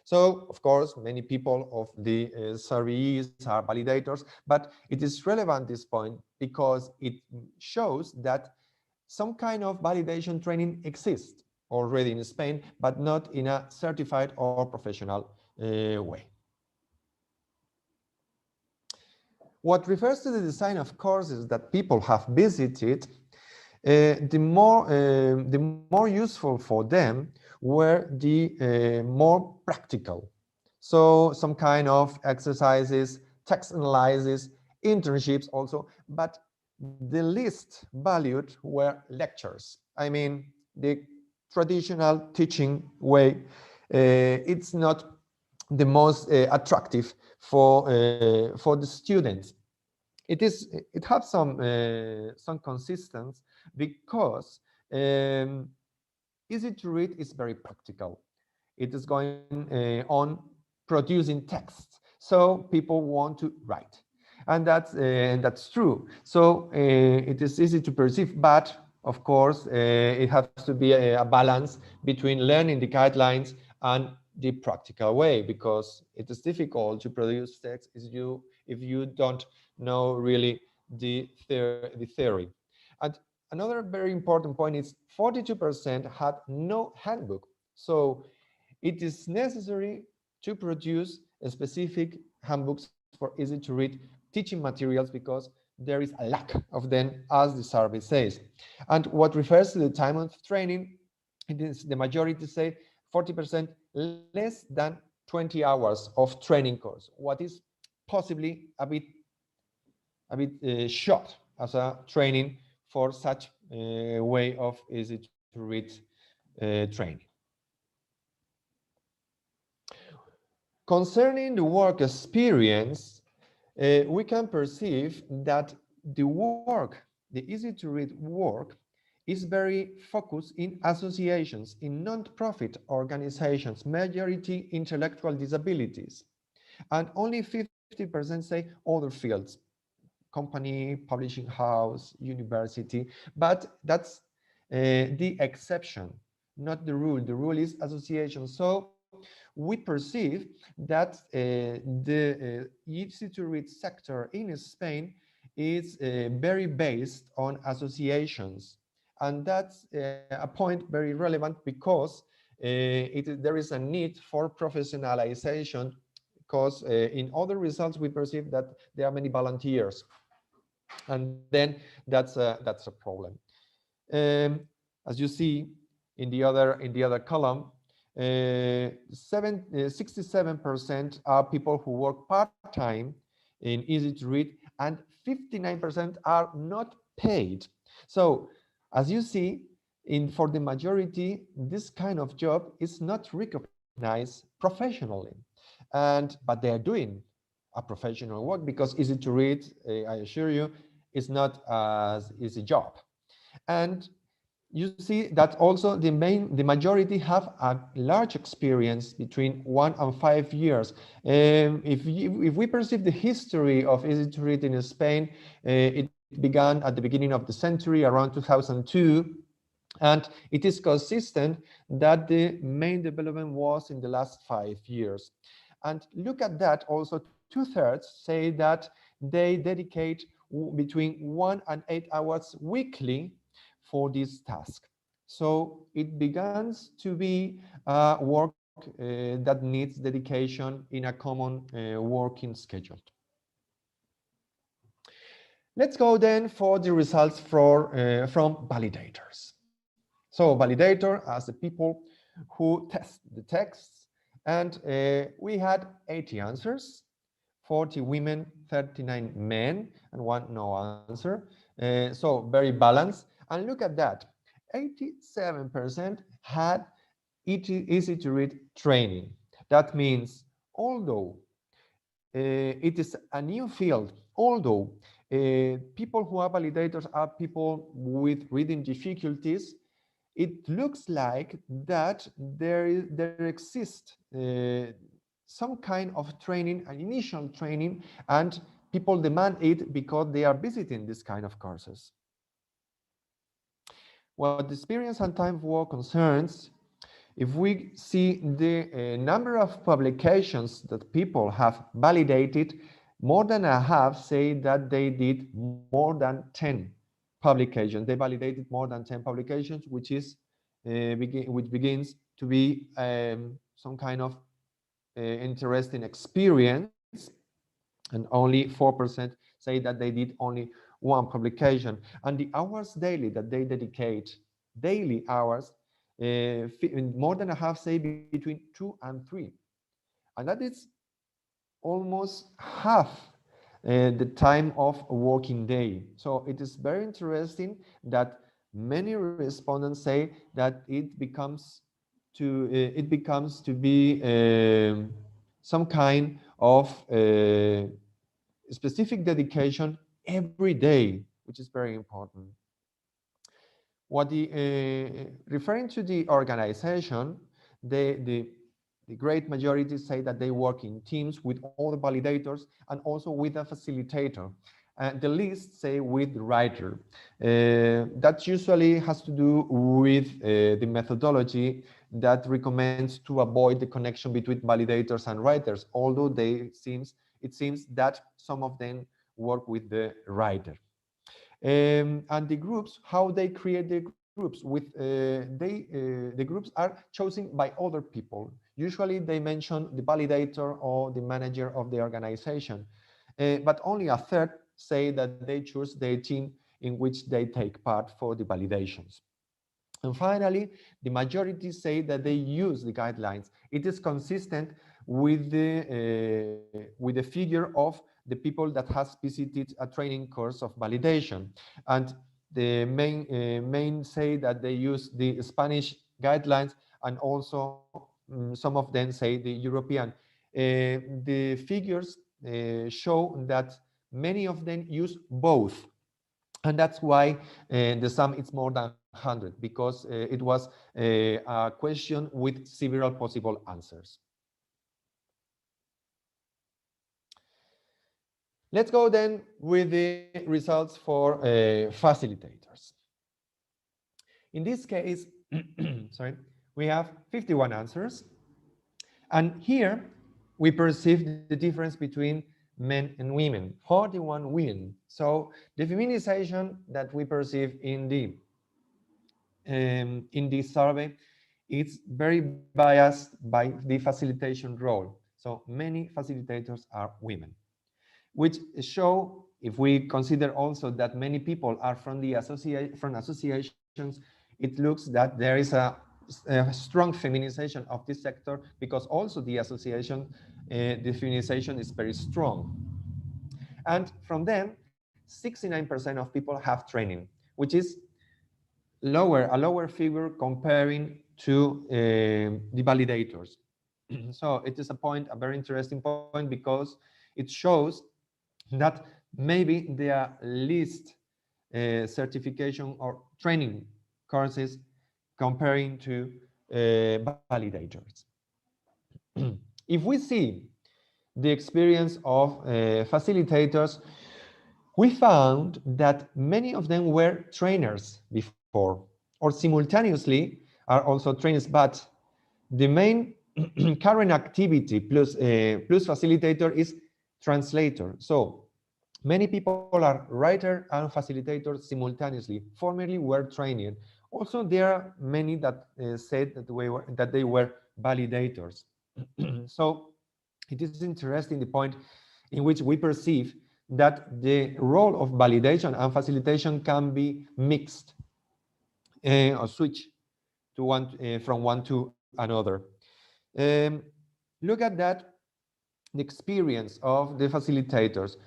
So, of course, many people of the surveyees are validators, but it is relevant this point because it shows that some kind of validation training exists already in Spain, but not in a certified or professional way. What refers to the design of courses that people have visited, the more useful for them were the more practical. So some kind of exercises, text analysis, internships also, but the least valued were lectures. I mean, the traditional teaching way, it's not the most attractive for the students. It has some consistency because Easy to Read is very practical. It is going on producing text, so people want to write, and that's true. So it is easy to perceive, but of course it has to be a balance between learning the guidelines and the practical way, because it is difficult to produce text if you don't know really the theory. And another very important point is 42% had no handbook. So it is necessary to produce a specific handbooks for Easy to Read teaching materials, because there is a lack of them, as the survey says. And what refers to the time of training, it is the majority say 40% less than 20 hours of training course, what is possibly a bit short as a training for such a way of Easy to Read training. Concerning the work experience, we can perceive that the Easy to Read work is very focused in associations, in non-profit organizations, majority intellectual disabilities, and only 50% say other fields, company, publishing house, university, but that's the exception, not the rule. The rule is association. So we perceive that the Easy to Read sector in Spain is very based on associations. And that's a point very relevant because there is a need for professionalization, because in other results we perceive that there are many volunteers, and then that's a problem. As you see in the other column, 67% are people who work part-time in Easy to Read, and 59% are not paid. So as you see, for the majority, this kind of job is not recognized professionally, but they are doing a professional work, because Easy to Read, I assure you, is not as easy job. And you see that also the majority have a large experience between 1 and 5 years. If we perceive the history of Easy to Read in Spain, it began at the beginning of the century, around 2002, and it is consistent that the main development was in the last 5 years. And look at that, also 2/3 say that they dedicate between 1 and 8 hours weekly for this task. So it begins to be work that needs dedication in a common working schedule. Let's go then for the results from validators. So validator as the people who test the texts, and we had 80 answers, 40 women, 39 men, and 1 no answer. So very balanced. And look at that, 87% had easy to read training. That means although it is a new field, although people who are validators are people with reading difficulties, it looks like that there exists some kind of training, an initial training, and people demand it because they are visiting this kind of courses. What experience and time of work concerns, if we see the number of publications that people have validated, more than a half say that they did more than 10 publications. They validated more than 10 publications, which is which begins to be some kind of interesting experience. And only 4% say that they did only 1 publication. And the hours daily that they dedicate, daily hours, more than a half say between 2 and 3. And that is almost half the time of a working day. So it is very interesting that many respondents say that it becomes to be some kind of specific dedication every day, which is very important. What referring to the organization, the great majority say that they work in teams with all the validators and also with a facilitator. And the least say with the writer. That usually has to do with the methodology that recommends to avoid the connection between validators and writers, although it seems that some of them work with the writer. And the groups, how they create the groups with the groups are chosen by other people. Usually they mention the validator or the manager of the organization, but only a third say that they choose the team in which they take part for the validations. And finally, the majority say that they use the guidelines. It is consistent with the figure of the people that has visited a training course of validation. And the main say that they use the Spanish guidelines, and also some of them say the European. The figures show that many of them use both. And that's why the sum is more than 100, because it was a question with several possible answers. Let's go then with the results for facilitators. In this case, sorry, we have 51 answers. And here we perceive the difference between men and women, 41 women. So the feminization that we perceive in this survey, it's very biased by the facilitation role. So many facilitators are women, which show, if we consider also that many people are from the associations, it looks that there is a strong feminization of this sector, because also the association, the feminization is very strong. And from them, 69% of people have training, which is a lower figure comparing to the validators. So it is a very interesting point, because it shows that maybe there are least certification or training courses comparing to validators. If we see the experience of facilitators, we found that many of them were trainers before, or simultaneously are also trainers, but the main current activity plus facilitator is translator. So many people are writer and facilitator simultaneously. Formerly were trained. Also, there are many that said that they were validators. So it is interesting the point in which we perceive that the role of validation and facilitation can be mixed or switch to from one to another. Look at that, the experience of the facilitators.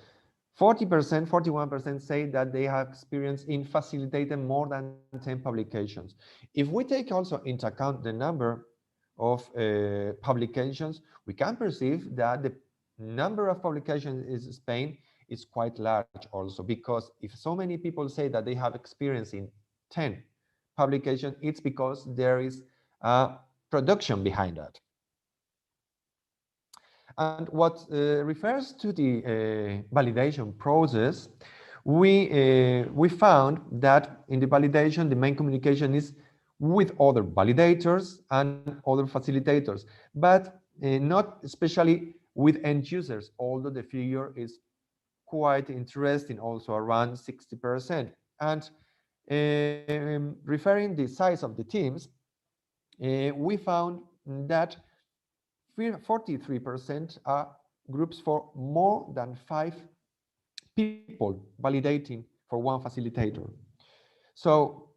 40%, 41% say that they have experience in facilitating more than 10 publications. If we take also into account the number of publications, we can perceive that the number of publications in Spain is quite large also, because if so many people say that they have experience in 10 publications, it's because there is a production behind that. And what refers to the validation process, we found that in the validation, the main communication is with other validators and other facilitators, but not especially with end users, although the figure is quite interesting, also around 60%. And referring the size of the teams, we found that 43% are groups for more than 5 people validating for one facilitator. So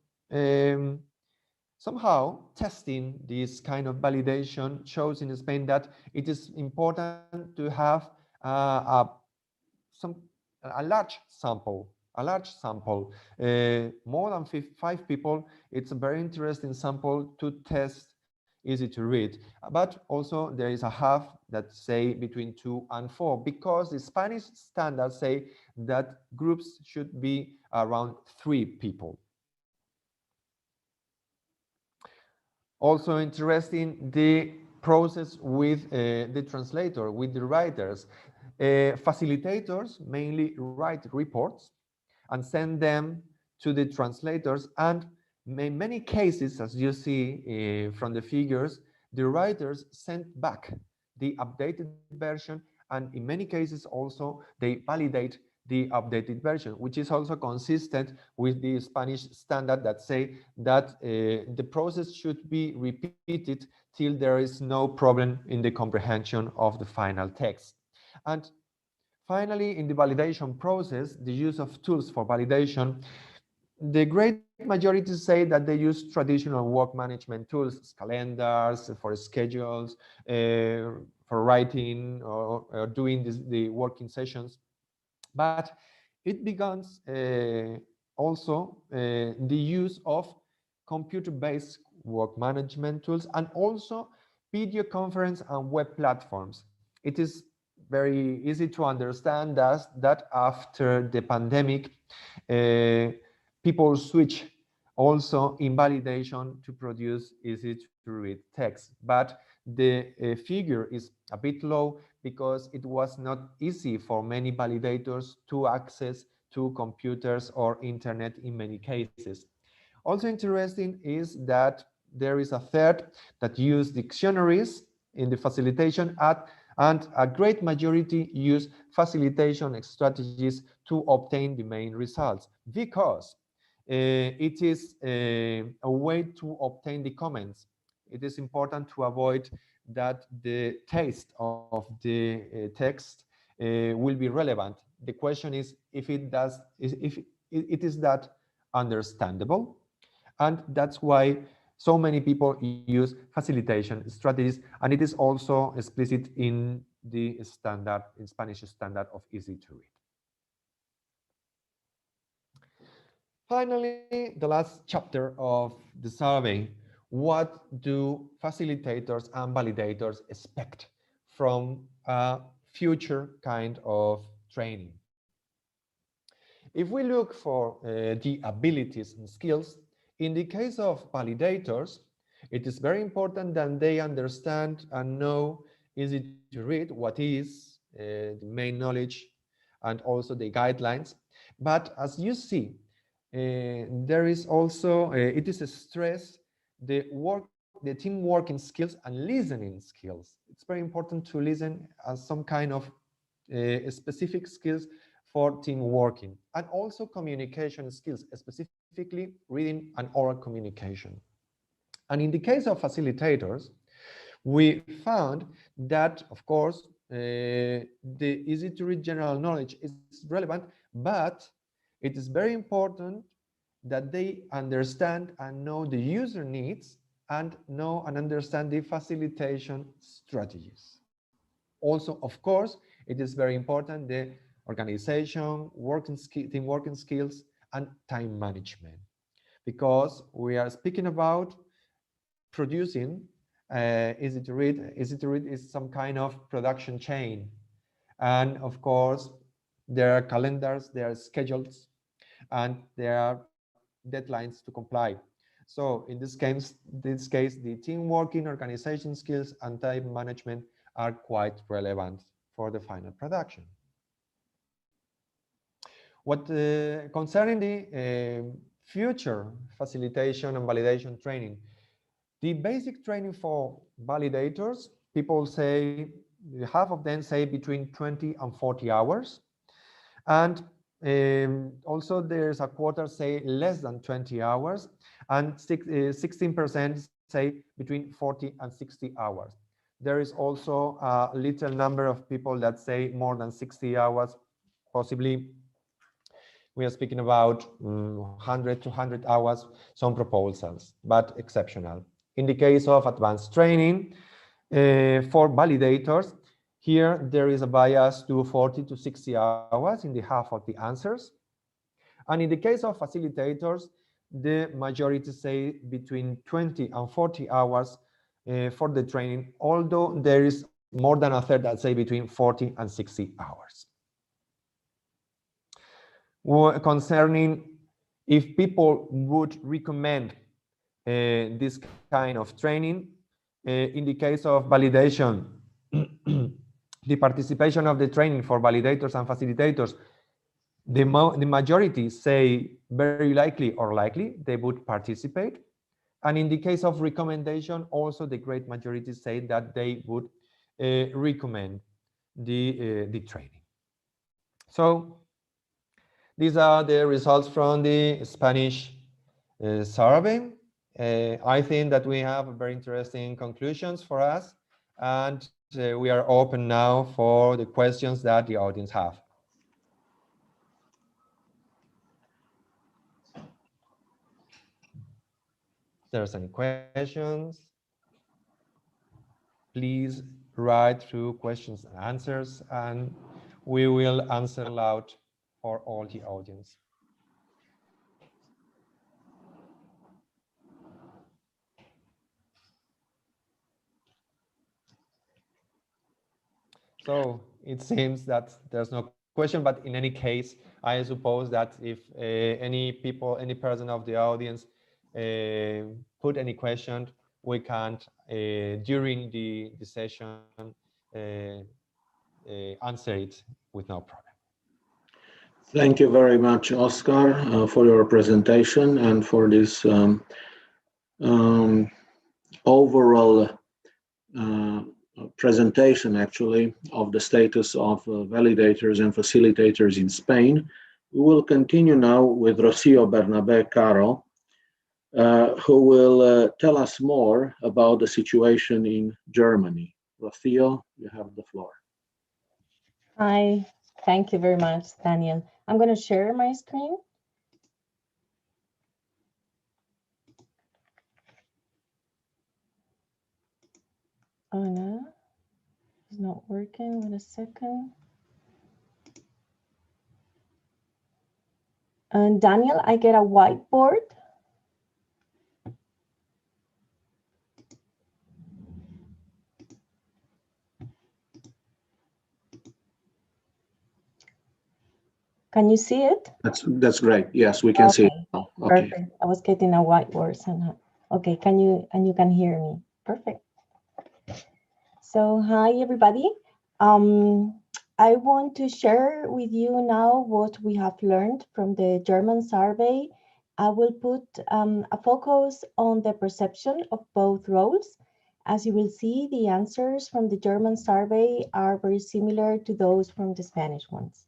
somehow testing this kind of validation shows in Spain that it is important to have a large sample. More than 5 people. It's a very interesting sample to test, easy to read, but also there is a half that say between 2 and 4, because the Spanish standards say that groups should be around 3 people. Also interesting, the process with the translator, with the writers. Facilitators mainly write reports and send them to the translators, and in many cases, as you see from the figures, the writers send back the updated version, and in many cases also they validate the updated version, which is also consistent with the Spanish standard that say that the process should be repeated till there is no problem in the comprehension of the final text. And finally, in the validation process, the use of tools for validation, the great majority say that they use traditional work management tools, calendars, for schedules, for writing or doing the working sessions. But it begins also the use of computer-based work management tools and also video conference and web platforms. It is very easy to understand that after the pandemic, people switch also in validation to produce easy to read text, but the figure is a bit low because it was not easy for many validators to access to computers or internet in many cases. Also interesting is that there is a third that use dictionaries in the facilitation and a great majority use facilitation strategies to obtain the main results, because it is a way to obtain the comments. It is important to avoid that the taste of the text will be relevant. The question is if it is that understandable, and that's why so many people use facilitation strategies, and it is also explicit in the standard, in Spanish standard of easy to read. Finally, the last chapter of the survey: what do facilitators and validators expect from a future kind of training? If we look for the abilities and skills, in the case of validators, it is very important that they understand and know easy to read, what is the main knowledge, and also the guidelines. But as you see, there is also, it is a stress, the team working skills and listening skills. It's very important to listen as some kind of specific skills for team working, and also communication skills, specifically reading and oral communication. And in the case of facilitators, we found that, of course, the easy to read general knowledge is relevant, but it is very important that they understand and know the user needs and know and understand the facilitation strategies. Also, of course, it is very important the organization, team working skills, and time management, because we are speaking about producing easy to read. Easy to read is some kind of production chain, and of course there are calendars, there are schedules, and there are deadlines to comply. So in this case, the team working, organization skills, and time management are quite relevant for the final production. What concerning the future facilitation and validation training, the basic training for validators, people say, half of them say between 20 and 40 hours. And also there's a quarter say less than 20 hours, and 16% say between 40 and 60 hours. There is also a little number of people that say more than 60 hours, possibly we are speaking about 100 to 100 hours, some proposals, but exceptional. In the case of advanced training for validators, here there is a bias to 40 to 60 hours in the half of the answers. And in the case of facilitators, the majority say between 20 and 40 hours for the training, although there is more than a third that say between 40 and 60 hours. Concerning if people would recommend this kind of training, in the case of validation, the participation of the training for validators and facilitators, the majority say very likely or likely they would participate. And in the case of recommendation, also the great majority say that they would recommend the training. So these are the results from the Spanish survey. I think that we have very interesting conclusions for us, and we are open now for the questions that the audience have. If there's any questions, please write through questions and answers, and we will answer loud for all the audience. So it seems that there's no question, but in any case, I suppose that if any person of the audience put any question, we can during the session answer it with no problem. Thank you very much, Oscar, for your presentation and for this overall presentation, actually, of the status of validators and facilitators in Spain. We will continue now with Rocío Bernabé Caro, who will tell us more about the situation in Germany. Rocío, you have the floor. Hi, thank you very much, Daniel. I'm going to share my screen. Oh no, it's not working. Wait a second. And Daniel, I get a whiteboard. Can you see it? That's great. Yes, we can see it now. Okay. Perfect. I was getting a whiteboard somehow. Okay, you can hear me. Perfect. So hi everybody. I want to share with you now what we have learned from the German survey. I will put a focus on the perception of both roles. As you will see, the answers from the German survey are very similar to those from the Spanish ones.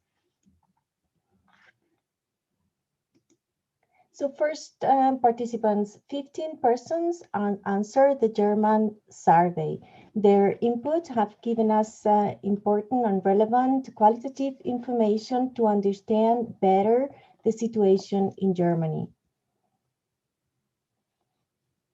So first, participants, 15 persons answered the German survey. Their input have given us important and relevant qualitative information to understand better the situation in Germany.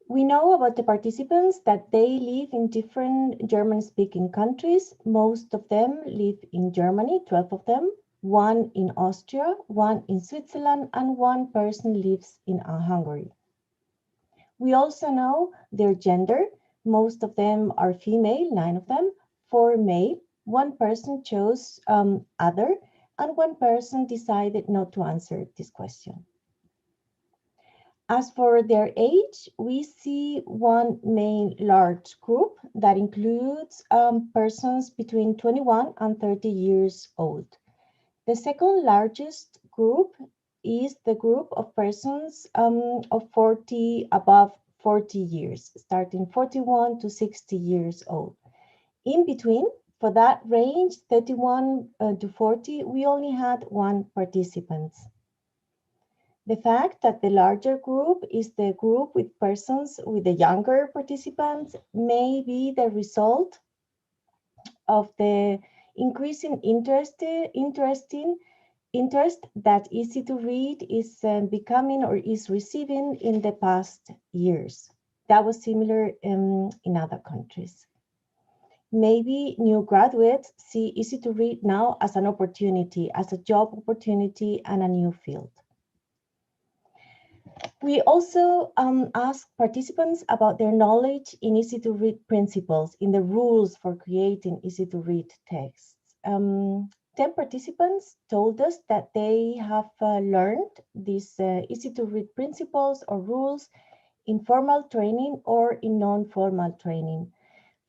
We know about the participants that they live in different German-speaking countries. Most of them live in Germany, 12 of them, one in Austria, one in Switzerland, and one person lives in Hungary. We also know their gender. Most of them are female, 9 of them, 4 male. One person chose other, and one person decided not to answer this question. As for their age, we see one main large group that includes persons between 21 and 30 years old. The second largest group is the group of persons of 40 above 40 years, starting 41 to 60 years old. In between, for that range, 31 to 40, we only had one participant. The fact that the larger group is the group with persons with the younger participants may be the result of the increasing interest that Easy to Read is becoming or is receiving in the past years. That was similar in other countries. Maybe new graduates see Easy to Read now as an opportunity, as a job opportunity and a new field. We also asked participants about their knowledge in easy-to-read principles, in the rules for creating easy-to-read texts. 10 participants told us that they have learned these easy-to-read principles or rules in formal training or in non-formal training.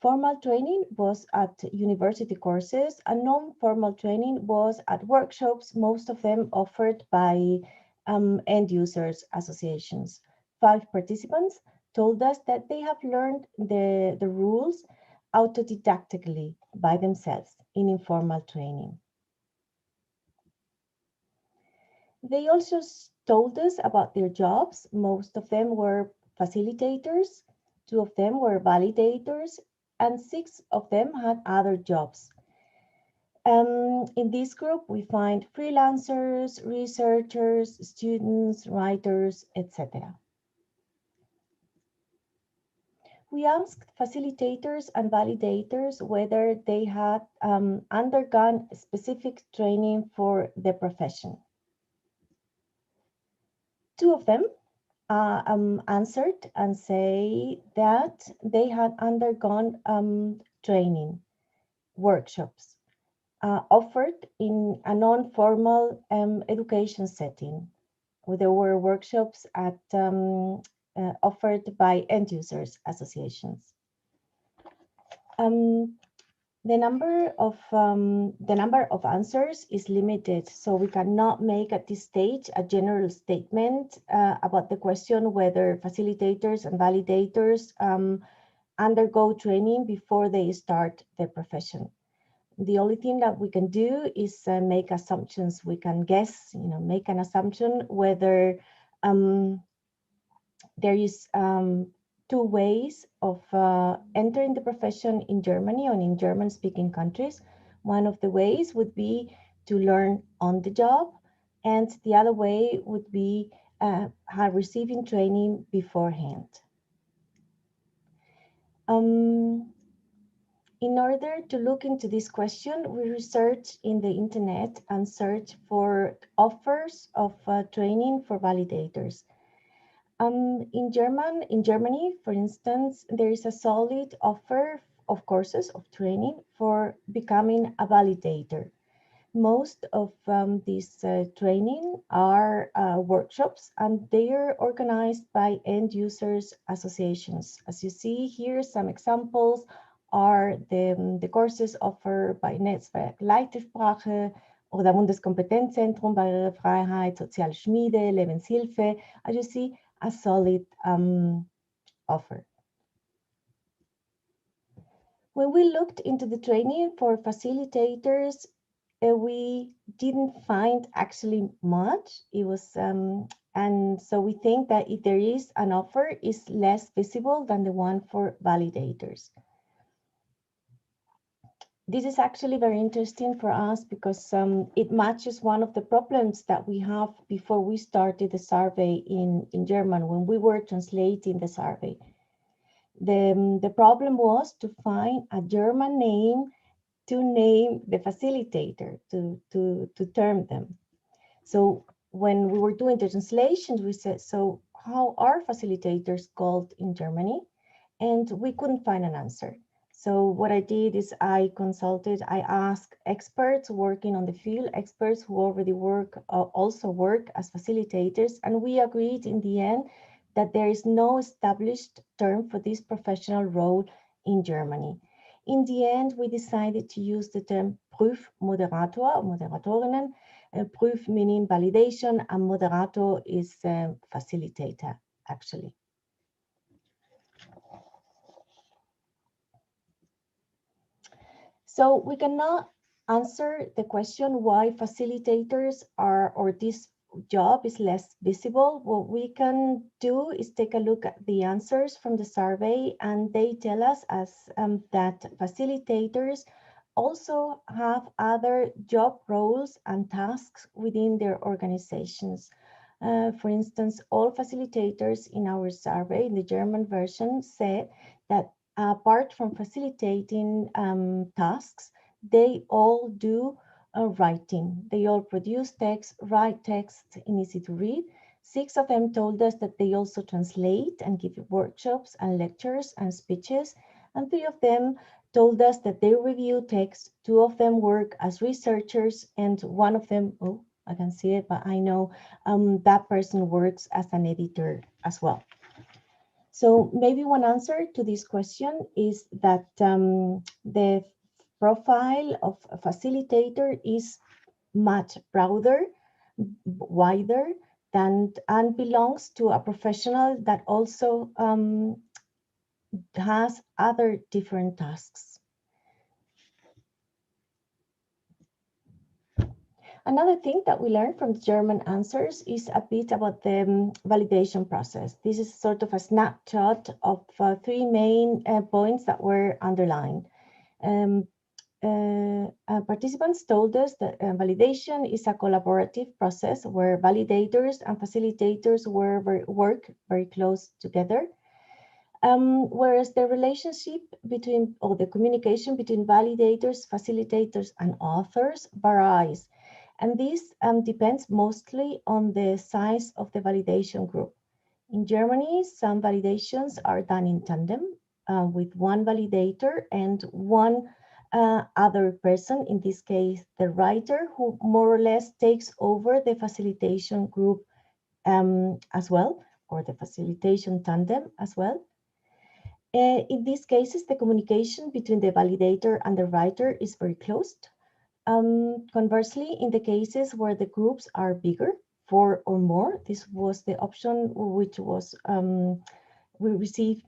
Formal training was at university courses, and non-formal training was at workshops, most of them offered by end users associations. 5 participants told us that they have learned the rules autodidactically by themselves in informal training. They also told us about their jobs. Most of them were facilitators, 2 of them were validators, and 6 of them had other jobs. In this group, we find freelancers, researchers, students, writers, etc. We asked facilitators and validators whether they had undergone specific training for the profession. 2 of them answered and say that they had undergone training workshops offered in a non-formal education setting. There were workshops at, offered by end users associations. The number of answers is limited, so we cannot make at this stage a general statement about the question whether facilitators and validators undergo training before they start their profession. The only thing that we can do is make assumptions. We can guess, make an assumption whether there is 2 ways of entering the profession in Germany or in German-speaking countries. One of the ways would be to learn on the job, and the other way would be receiving training beforehand. In order to look into this question, we researched in the internet and searched for offers of training for validators. In Germany, for instance, there is a solid offer of courses of training for becoming a validator. Most of these training are workshops, and they are organized by end users associations. As you see here, some examples are the courses offered by Netzwerk Leitersprache oder Bundeskompetenzzentrum, Barrierefreiheit, Soziale Schmiede, Lebenshilfe. As you see, a solid offer. When we looked into the training for facilitators, we didn't find actually much. It was, and so we think that if there is an offer, it's less visible than the one for validators. This is actually very interesting for us because it matches one of the problems that we have before we started the survey in German when we were translating the survey. The problem was to find a German name to name the facilitator, to term them. So when we were doing the translations, we said, so how are facilitators called in Germany? And we couldn't find an answer. So what I did is I asked experts working on the field, experts who already also work as facilitators, and we agreed in the end that there is no established term for this professional role in Germany. In the end, we decided to use the term Prüfmoderator, Moderatorinnen, Prüf meaning validation, and Moderator is facilitator, actually. So we cannot answer the question why facilitators are, or this job is less visible. What we can do is take a look at the answers from the survey, and they tell us that facilitators also have other job roles and tasks within their organizations. For instance, all facilitators in our survey, in the German version, said that apart from facilitating tasks, they all do writing. They all produce text, write text in easy to read. 6 of them told us that they also translate and give workshops and lectures and speeches. And 3 of them told us that they review text. 2 of them work as researchers, and 1 of them, oh, I can see it, but I know that person works as an editor as well. So maybe one answer to this question is that the profile of a facilitator is much broader, wider than, and belongs to a professional that also has other different tasks. Another thing that we learned from the German answers is a bit about the validation process. This is sort of a snapshot of 3 main points that were underlined. Participants told us that validation is a collaborative process where validators and facilitators work very close together. Whereas the relationship between, or the communication between validators, facilitators, and authors varies. And this depends mostly on the size of the validation group. In Germany, some validations are done in tandem with one validator and one other person, in this case, the writer, who more or less takes over the facilitation group as well, or the facilitation tandem as well. In these cases, the communication between the validator and the writer is very close. Conversely, in the cases where the groups are bigger, 4 or more, this was the option which was we received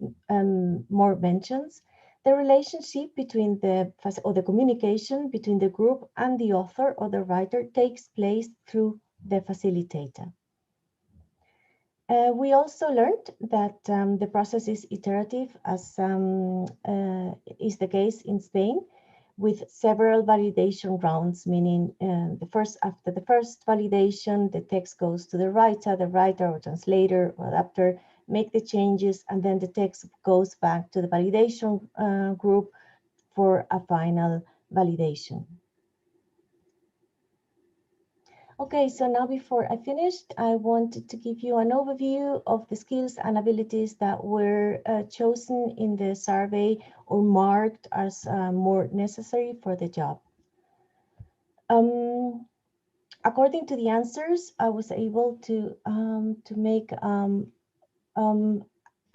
more mentions. The relationship between the communication between the group and the author or the writer takes place through the facilitator. We also learned that the process is iterative, as is the case in Spain, with several validation rounds, meaning after the first validation, the text goes to the writer or translator or adapter, make the changes, and then the text goes back to the validation group for a final validation. Okay, so now before I finished, I wanted to give you an overview of the skills and abilities that were chosen in the survey or marked as more necessary for the job. According to the answers, I was able to make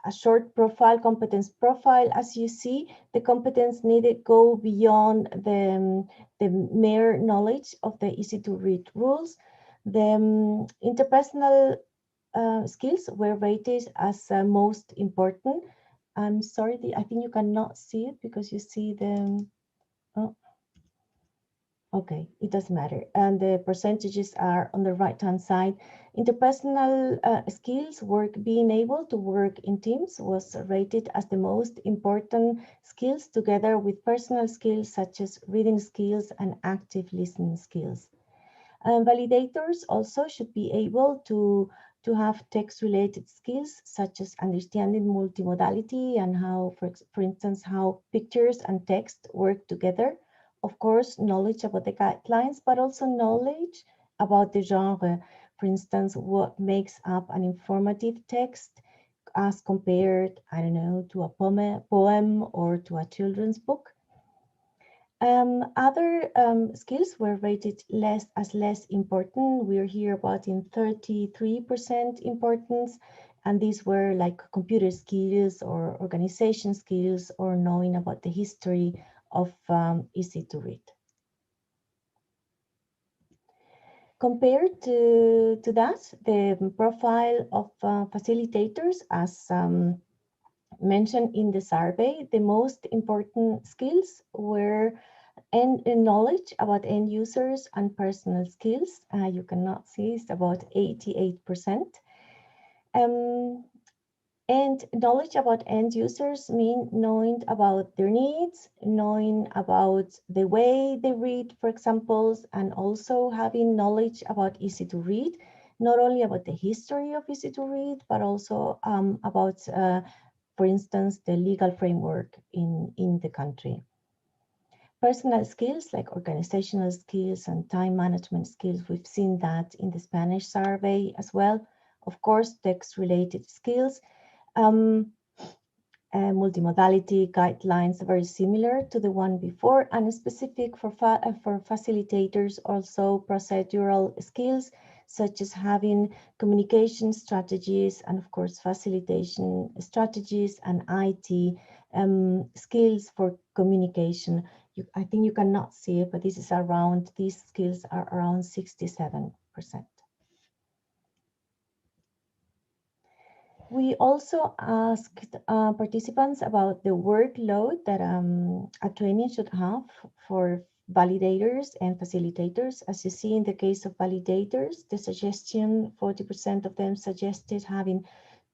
a short profile, competence profile. As you see, the competence needed go beyond the mere knowledge of the easy to read rules. The interpersonal skills were rated as most important. I'm sorry, I think you cannot see it because you see the, oh. Okay, it doesn't matter. And the percentages are on the right-hand side. Interpersonal skills, being able to work in teams was rated as the most important skills, together with personal skills such as reading skills and active listening skills. Validators also should be able to have text-related skills such as understanding multimodality and how, for instance, how pictures and text work together. Of course, knowledge about the guidelines, but also knowledge about the genre. For instance, what makes up an informative text as compared, I don't know, to a poem or to a children's book. Other skills were rated as less important. We're here about in 33% importance, and these were like computer skills or organization skills or knowing about the history of easy to read. Compared to that, the profile of facilitators, as mentioned in the survey, the most important skills were knowledge about end users and personal skills. You cannot see it's about 88%. And knowledge about end users mean knowing about their needs, knowing about the way they read, for example, and also having knowledge about easy to read, not only about the history of easy to read, but also about, for instance, the legal framework in the country. Personal skills like organizational skills and time management skills, we've seen that in the Spanish survey as well. Of course, text-related skills, multimodality guidelines, very similar to the one before, and specific for facilitators, also procedural skills, such as having communication strategies and of course facilitation strategies and IT skills for communication. I think you cannot see it, but these skills are around 67%. We also asked participants about the workload that a training should have for validators and facilitators. As you see in the case of validators, the suggestion, 40% of them suggested having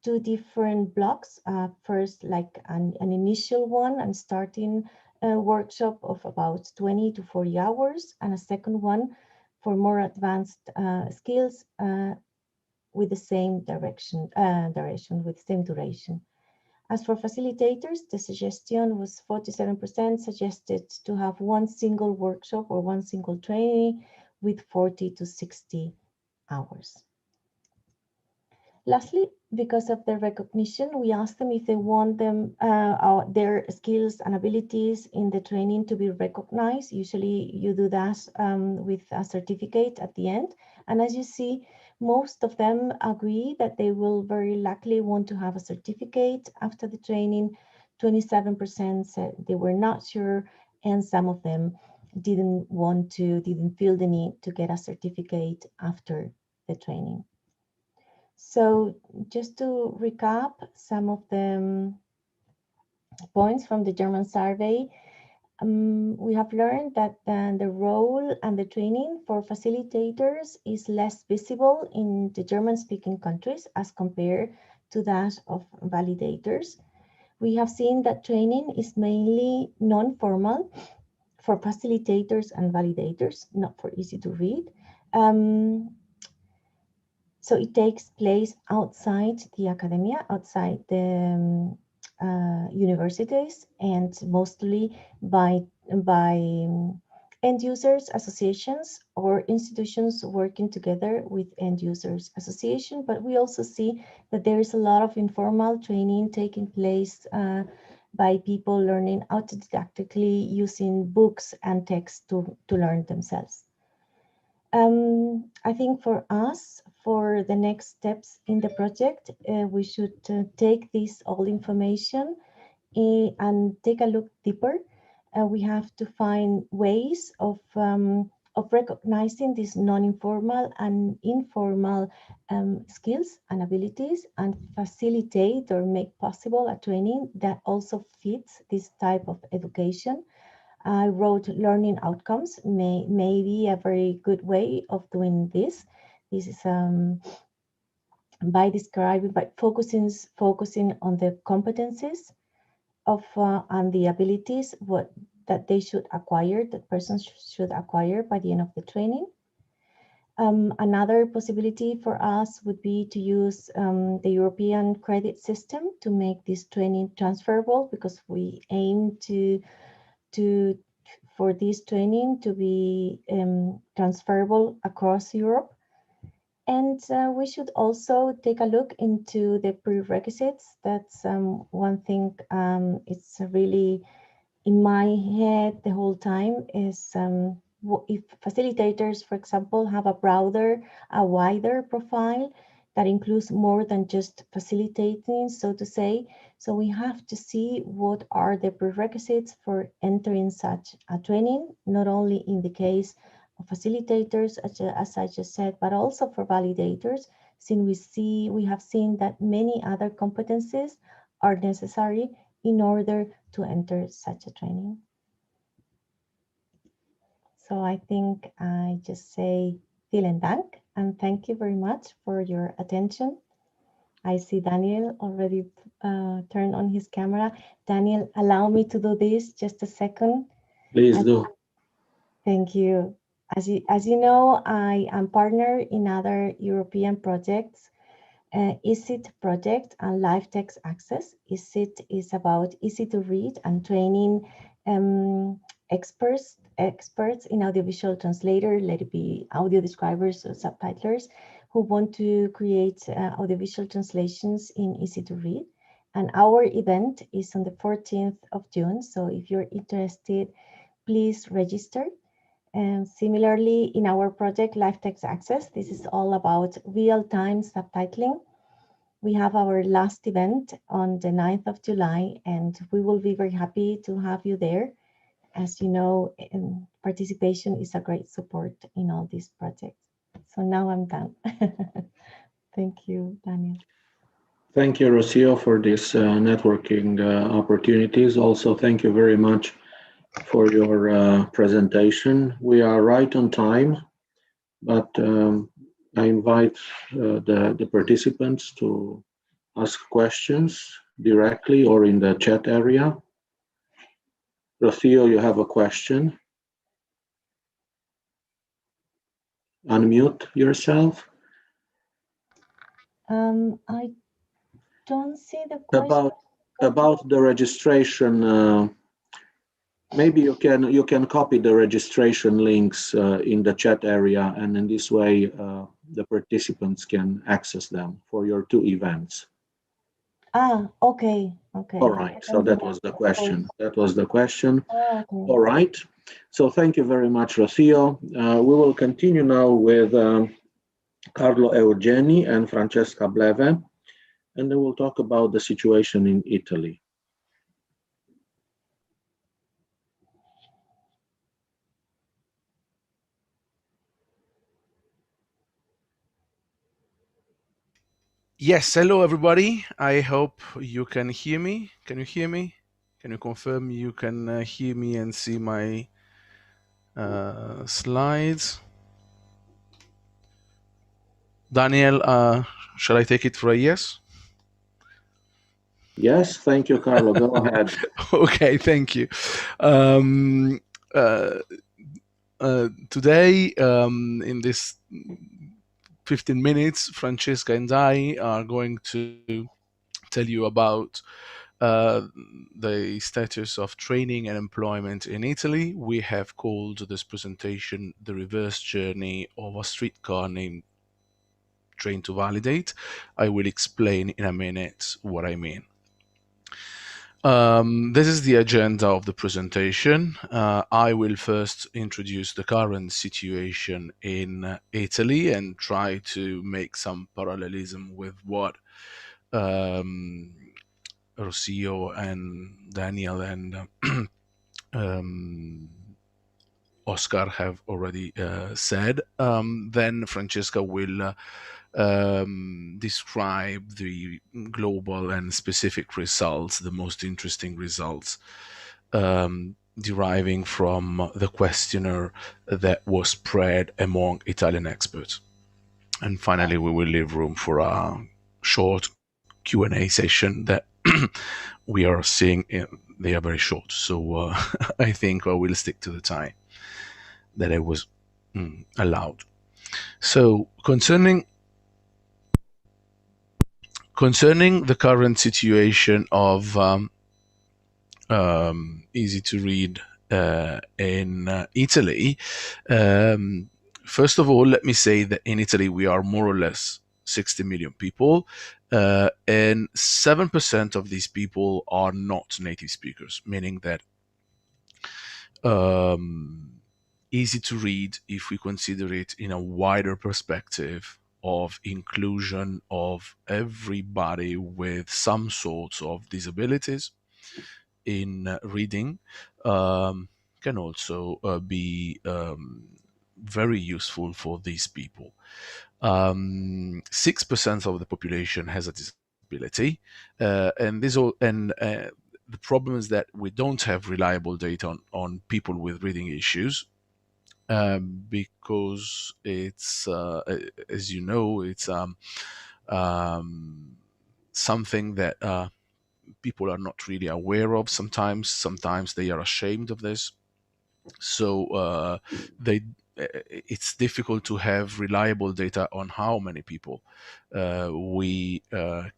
2 different blocks. First, like an initial one and starting a workshop of about 20 to 40 hours, and a second one for more advanced skills with the same duration. As for facilitators, the suggestion was 47% suggested to have 1 single workshop or 1 single training with 40 to 60 hours. Lastly, because of their recognition, we asked them if they want their skills and abilities in the training to be recognized. Usually you do that with a certificate at the end. And as you see, most of them agree that they will very likely want to have a certificate after the training. 27% said they were not sure, and some of them didn't feel the need to get a certificate after the training. So just to recap some of the points from the German survey, we have learned that the role and the training for facilitators is less visible in the German-speaking countries as compared to that of validators. We have seen that training is mainly non-formal for facilitators and validators, not for easy to read. So it takes place outside the academia, outside the universities, and mostly by end users associations or institutions working together with end users association. But we also see that there is a lot of informal training taking place by people learning autodidactically using books and text to learn themselves. I think for us, for the next steps in the project, we should take this all information and take a look deeper. We have to find ways of recognizing these non-informal and informal skills and abilities, and facilitate or make possible a training that also fits this type of education. I wrote learning outcomes may be a very good way of doing this. This is by focusing on the competencies of and the abilities that they should acquire, that persons should acquire by the end of the training. Another possibility for us would be to use the European credit system to make this training transferable, because we aim for this training to be transferable across Europe. And we should also take a look into the prerequisites. That's one thing it's really in my head the whole time is if facilitators, for example, have a wider profile that includes more than just facilitating, so to say. So we have to see what are the prerequisites for entering such a training, not only in the case of facilitators, as I just said, but also for validators, since we have seen that many other competencies are necessary in order to enter such a training. So I think I just say vielen Dank and thank you very much for your attention. I see Daniel already turned on his camera. Daniel, allow me to do this just a second. Please do. Thank you. As you know, I am partner in other European projects, EASIT project and Live Text Access. EASIT is about easy to read and training experts in audiovisual translator, let it be audio describers or subtitlers, who want to create audiovisual translations in easy to read. And our event is on the 14th of June. So if you're interested, please register. And similarly, in our project, Live Text Access, this is all about real-time subtitling. We have our last event on the 9th of July, and we will be very happy to have you there. As you know, participation is a great support in all these projects. So now I'm done. Thank you, Daniel. Thank you, Rocio, for these networking opportunities. Also, thank you very much for your presentation. We are right on time, but I invite the participants to ask questions directly or in the chat area. Rocio, you have a question. Unmute yourself. I don't see the question. About the registration. Maybe you can copy the registration links in the chat area, and in this way the participants can access them for your two events. Okay. All right. So that was the question. That was the question. Okay. All right. So thank you very much, Rocio. We will continue now with Carlo Eugeni and Francesca Bleve, and then we'll talk about the situation in Italy. Yes, hello everybody. I hope you can hear me. Can you hear me? Can you confirm you can hear me and see my slides? Daniel, shall I take it for a yes? Yes, thank you, Carlo. Go ahead. Okay, thank you. Today, in this 15 minutes, Francesca and I are going to tell you about the status of training and employment in Italy. We have called this presentation The Reverse Journey of a Streetcar Named TRAIN2VALIDATE. I will explain in a minute what I mean. This is the agenda of the presentation. I will first introduce the current situation in Italy and try to make some parallelism with what Rocio and Daniel and Oscar have already said. Then Francesca will describe the global and specific results, the most interesting results deriving from the questionnaire that was spread among Italian experts. And finally, we will leave room for a short Q&A session that we are seeing. They are very short, so I think I will stick to the time that I was allowed. So concerning the current situation of easy to read in Italy, first of all, let me say that in Italy we are more or less 60 million people, and 7% of these people are not native speakers, meaning that easy to read, if we consider it in a wider perspective of inclusion of everybody with some sorts of disabilities in reading, can also be very useful for these people. 6% of the population has a disability, and the problem is that we don't have reliable data on people with reading issues, because it's, as you know, it's something that people are not really aware of. Sometimes they are ashamed of this, so it's difficult to have reliable data on how many people we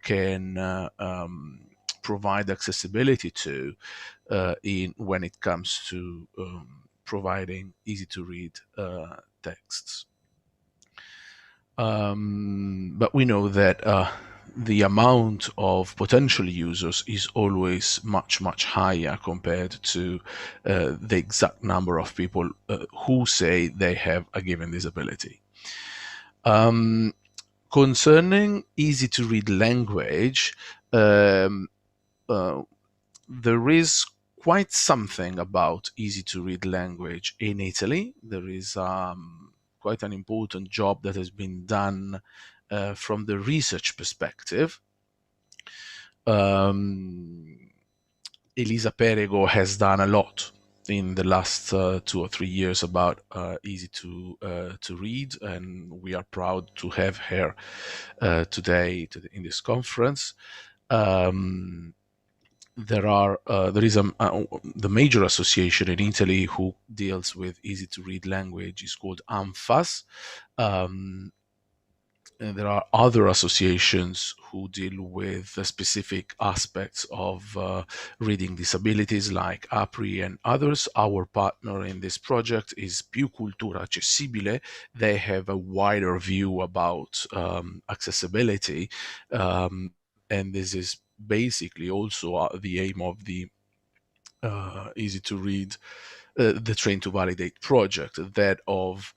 can provide accessibility to when it comes to providing easy to read texts. But we know that the amount of potential users is always much, much higher compared to the exact number of people who say they have a given disability. Concerning easy to read language, there is quite something about easy to read language in Italy. There is quite an important job that has been done from the research perspective. Elisa Perego has done a lot in the last 2 or 3 years about easy to read, and we are proud to have her today in this conference. There is the major association in Italy who deals with easy to read language is called ANFAS. And there are other associations who deal with specific aspects of reading disabilities like APRI and others. Our partner in this project is Più Cultura Accessibile. They have a wider view about accessibility, and this is basically also the aim of the easy to read, the TRAIN2VALIDATE project, that of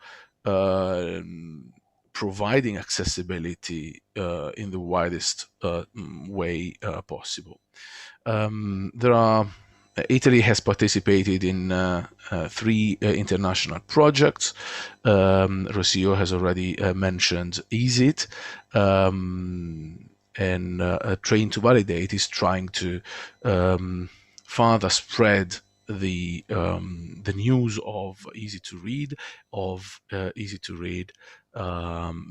providing accessibility in the widest way possible. Italy has participated in 3 international projects. Rocio has already mentioned EASIT, and TRAIN2VALIDATE is trying to further spread the news of easy to read,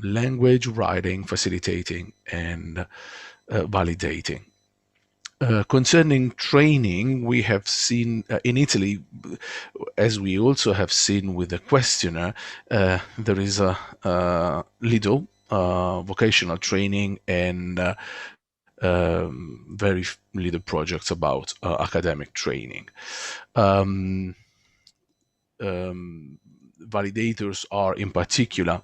language, writing, facilitating, and validating. Concerning training, we have seen in Italy, as we also have seen with the questionnaire, there is a little vocational training and very little projects about academic training. Validators are in particular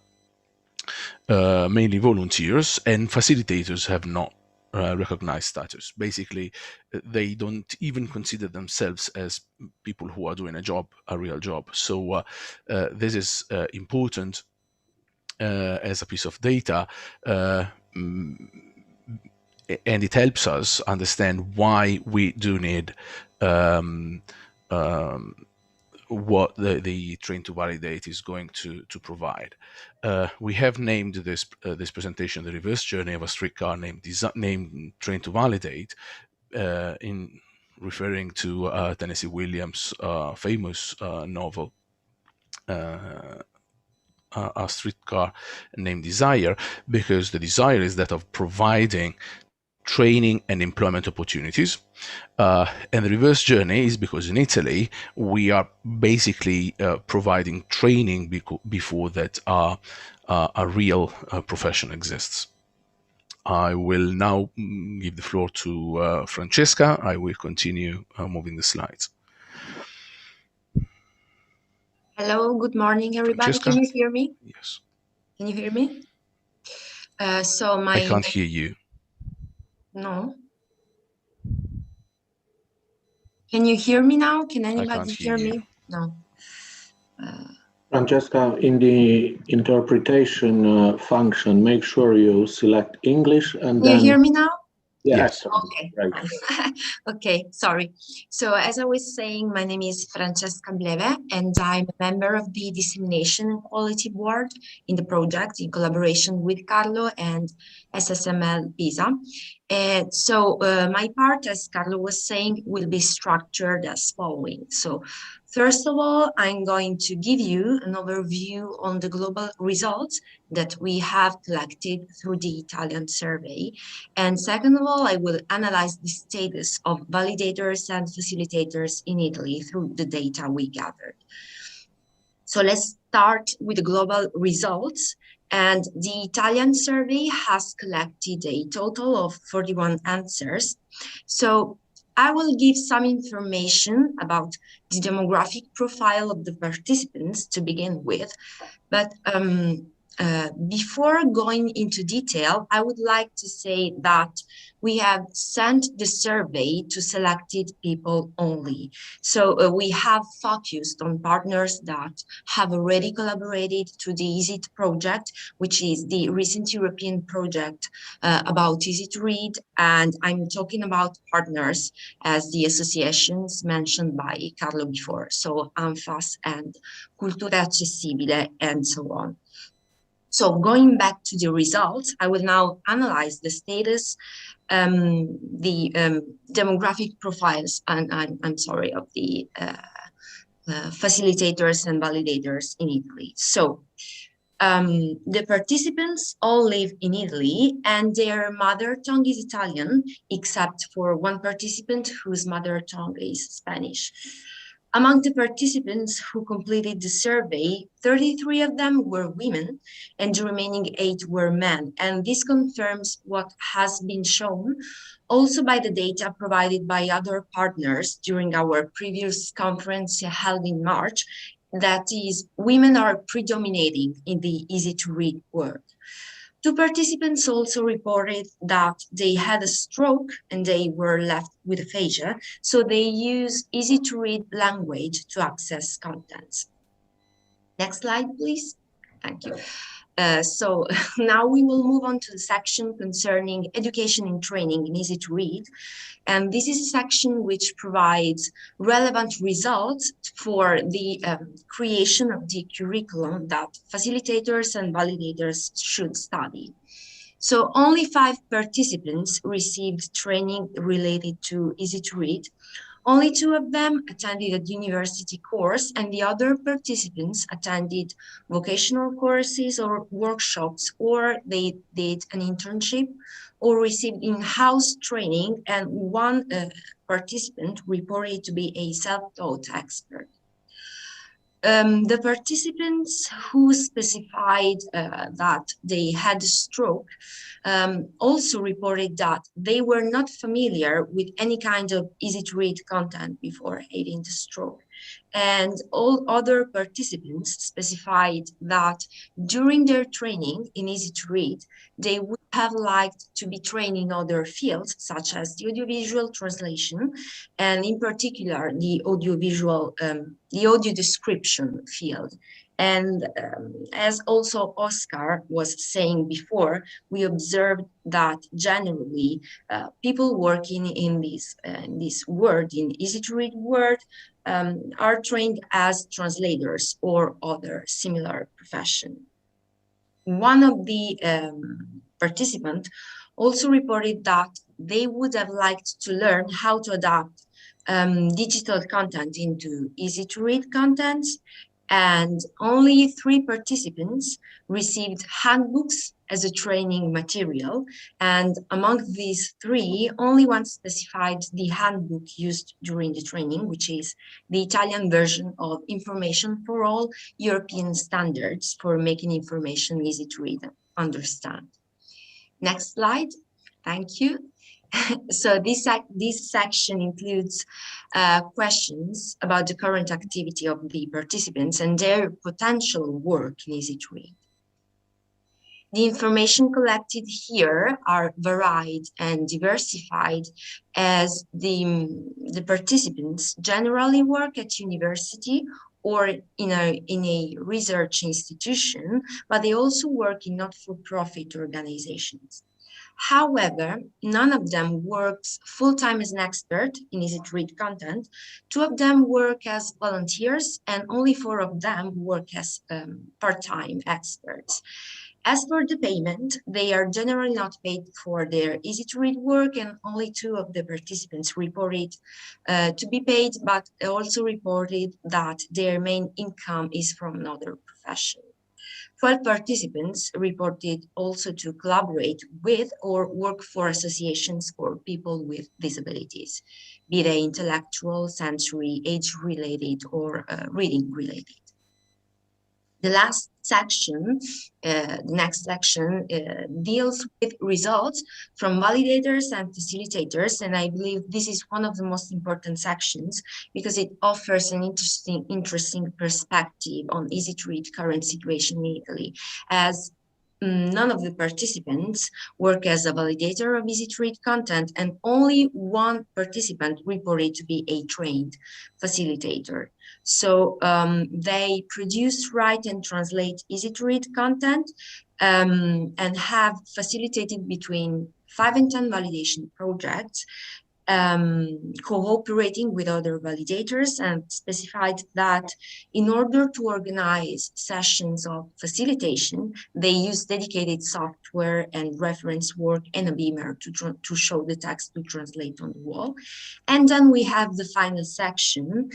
mainly volunteers, and facilitators have not recognized status. Basically, they don't even consider themselves as people who are doing a real job. So this is important as a piece of data, and it helps us understand why we do need what the TRAIN2VALIDATE is going to provide. We have named this presentation the reverse journey of a streetcar named TRAIN2VALIDATE. referring to Tennessee Williams' famous novel, A Streetcar Named Desire, because the desire is that of providing training and employment opportunities. And the reverse journey is because in Italy, we are basically providing training before that a real profession exists. I will now give the floor to Francesca. I will continue moving the slides. Hello, good morning, everybody. Francesca? Can you hear me? Yes. Can you hear me? I can't hear you. No. Can you hear me now? Can anybody can't hear hear you. me? No. Francesca, in the interpretation function, make sure you select English and Can then... you hear me now? Yes. Okay. Right. Okay, sorry. So as I was saying, my name is Francesca Bleve, and I'm a member of the Dissemination and Quality Board in the project in collaboration with Carlo and SSML Pisa. So my part, as Carlo was saying, will be structured as following. So first of all, I'm going to give you an overview on the global results that we have collected through the Italian survey. And second of all, I will analyze the status of validators and facilitators in Italy through the data we gathered. So let's start with the global results. And the Italian survey has collected a total of 41 answers. So I will give some information about the demographic profile of the participants to begin with, but before going into detail, I would like to say that we have sent the survey to selected people only. So we have focused on partners that have already collaborated to the EasyT project, which is the recent European project about Easy to Read. And I'm talking about partners as the associations mentioned by Carlo before. So ANFAS and Cultura Accessibile and so on. So going back to the results, I will now analyze the status, the demographic profiles, and I'm sorry, of the facilitators and validators in Italy. So the participants all live in Italy and their mother tongue is Italian, except for one participant whose mother tongue is Spanish. Among the participants who completed the survey, 33 of them were women and the remaining 8 were men. And this confirms what has been shown also by the data provided by other partners during our previous conference held in March, that is, women are predominating in the easy to read world. 2 participants also reported that they had a stroke and they were left with aphasia, so they use easy to read language to access contents. Next slide, please. Thank you. So now we will move on to the section concerning education and training in easy to read. And this is a section which provides relevant results for the creation of the curriculum that facilitators and validators should study. So only 5 participants received training related to easy to read. Only 2 of them attended a university course, and the other participants attended vocational courses or workshops, or they did an internship or received in-house training, and 1 participant reported to be a self-taught expert. The participants who specified that they had a stroke also reported that they were not familiar with any kind of easy-to-read content before having the stroke. And all other participants specified that during their training in easy to read, they would have liked to be trained in other fields, such as the audiovisual translation, and in particular, the audiovisual, the audio description field. And as also Oscar was saying before, we observed that generally people working in this word, in easy to read word, are trained as translators or other similar profession. One of the participants also reported that they would have liked to learn how to adapt digital content into easy-to-read contents, and only 3 participants received handbooks as a training material. And among these 3, only one specified the handbook used during the training, which is the Italian version of Information for All, European standards for making information easy to read and understand. Next slide. Thank you. So this section includes questions about the current activity of the participants and their potential work in easy to read. The information collected here are varied and diversified, as the participants generally work at university or in a research institution, but they also work in not-for-profit organizations. However, none of them works full-time as an expert in easy-to-read content. 2 of them work as volunteers, and only 4 of them work as part-time experts. As for the payment, they are generally not paid for their easy-to-read work, and only 2 of the participants reported to be paid, but also reported that their main income is from another profession. 12 participants reported also to collaborate with or work for associations for people with disabilities, be they intellectual, sensory, age-related, or reading-related. The last section, the next section, deals with results from validators and facilitators, and I believe this is one of the most important sections because it offers an interesting perspective on easy-to-read current situation in Italy, as none of the participants work as a validator of easy-to-read content, and only 1 participant reported to be a trained facilitator. So they produce, write, and translate easy-to-read content and have facilitated between 5 and 10 validation projects, cooperating with other validators, and specified that in order to organize sessions of facilitation, they use dedicated software and reference work and a beamer to show the text to translate on the wall. And then we have the final section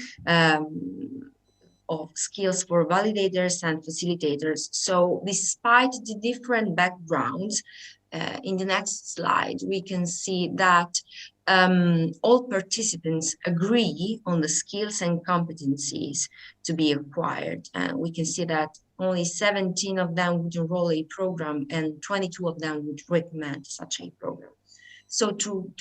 of skills for validators and facilitators. So despite the different backgrounds, in the next slide, we can see that all participants agree on the skills and competencies to be acquired. And we can see that only 17 of them would enroll a program and 22 of them would recommend such a program. So to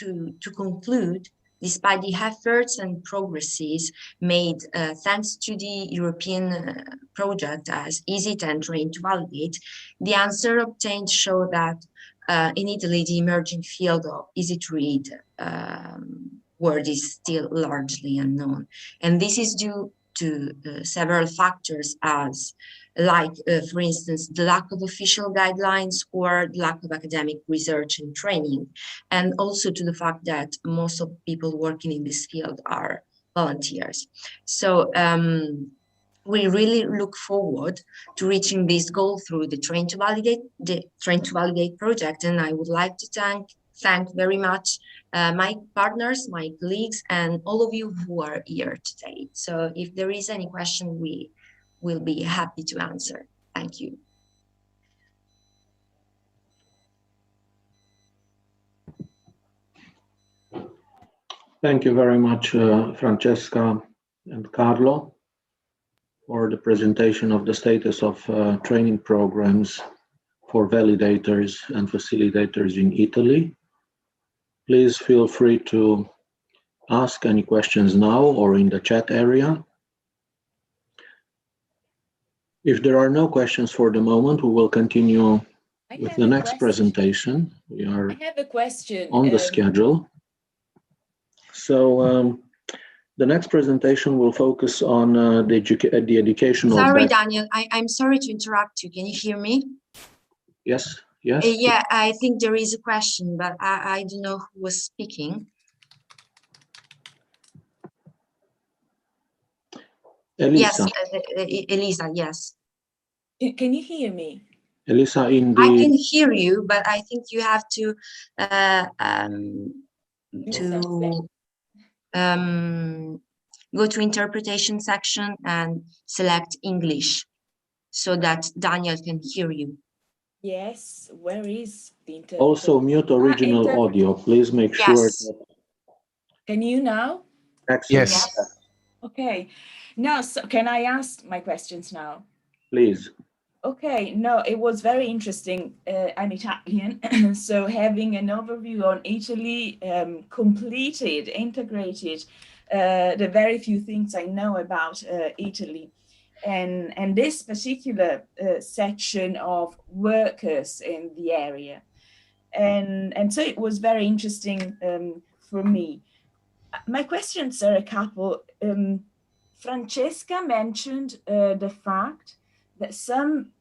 conclude, despite the efforts and progresses made thanks to the European project as EASIT and TRAIN2VALIDATE, the answer obtained show that in Italy, the emerging field of easy-to-read word is still largely unknown. And this is due to several factors for instance, the lack of official guidelines or the lack of academic research and training, and also to the fact that most of people working in this field are volunteers. So we really look forward to reaching this goal through the TRAIN2VALIDATE project, and I would like to thank very much my partners, my colleagues, and all of you who are here today. So if there is any question, we will be happy to answer. Thank you. Thank you very much, Francesca and Carlo, for the presentation of the status of training programs for validators and facilitators in Italy. Please feel free to ask any questions now or in the chat area. If there are no questions for the moment, we will continue with the next presentation. We are I have a question on the schedule. So the next presentation will focus on the educational. Sorry, Daniel, I'm sorry to interrupt you. Can you hear me? Yes, yes. Yeah, I think there is a question, but I don't know who was speaking. Elisa. Yes, Elisa, yes. Can you hear me? Elisa, I can hear you, but I think you have to go to interpretation section and select English so that Daniel can hear you. Yes, where is the interpreter? Also mute original audio. Please make sure Yes. that. Can you now? Excellent. Yes. Okay. Now, so can I ask my questions now? Please. Okay, no, it was very interesting. I'm Italian, so having an overview on Italy completed, integrated the very few things I know about Italy. And this particular section of workers in the area. And so it was very interesting for me. My questions are a couple. Francesca mentioned the fact that some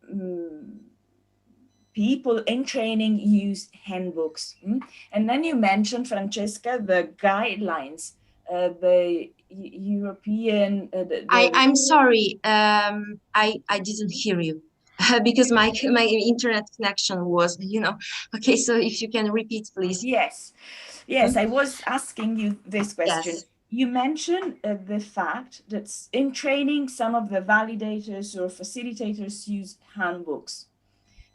people in training use handbooks. And then you mentioned, Francesca, the guidelines, the European... I'm sorry, I didn't hear you because my internet connection was, okay, so if you can repeat, please. Yes, I was asking you this question. Yes. You mentioned the fact that in training, some of the validators or facilitators use handbooks.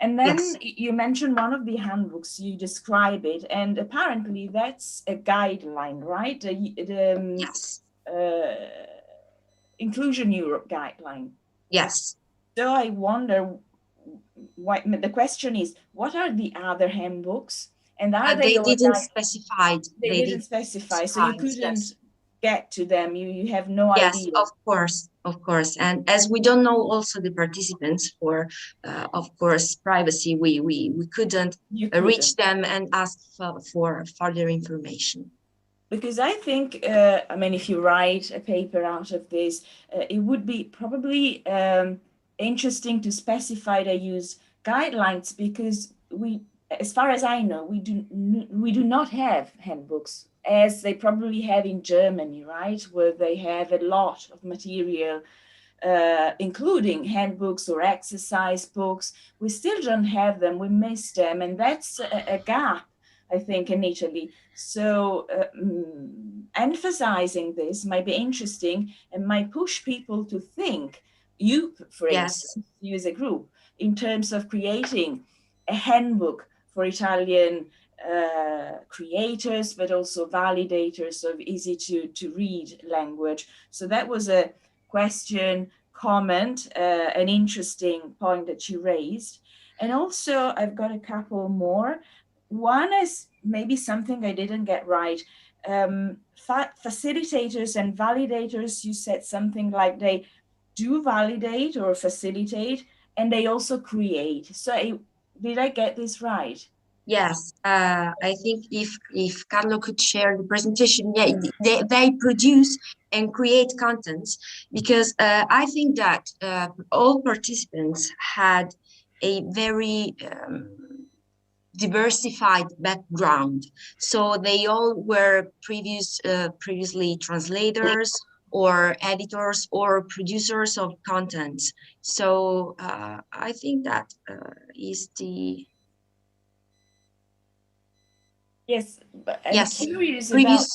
And then Yes. you mentioned one of the handbooks, you describe it, and apparently that's a guideline, right? Yes. Inclusion Europe guideline. Yes. So I wonder, the question is, what are the other handbooks? And are they didn't specify. They didn't specify, so you couldn't get to them. You have no idea. Yes, of course. And as we don't know also the participants for, of course, privacy, we couldn't reach them and ask for further information. Because I think, I mean, if you write a paper out of this, it would be probably interesting to specify they use guidelines, because we, as far as I know, we do not have handbooks, as they probably have in Germany, right? Where they have a lot of material, including handbooks or exercise books. We still don't have them, we miss them, and that's a gap, I think, in Italy. So emphasizing this might be interesting and might push people to think, you, for instance, you as a group, in terms of creating a handbook for Italian creators, but also validators of easy to read language. So that was a question, comment, an interesting point that you raised. And also I've got a couple more. One is maybe something I didn't get right. Facilitators and validators, you said something like they do validate or facilitate, and they also create. So did I get this right? Yes, I think if Carlo could share the presentation, yeah, they produce and create contents, because I think that all participants had a very diversified background. So they all were previously translators or editors or producers of content. So I think that is the... Yes, but I'm curious about...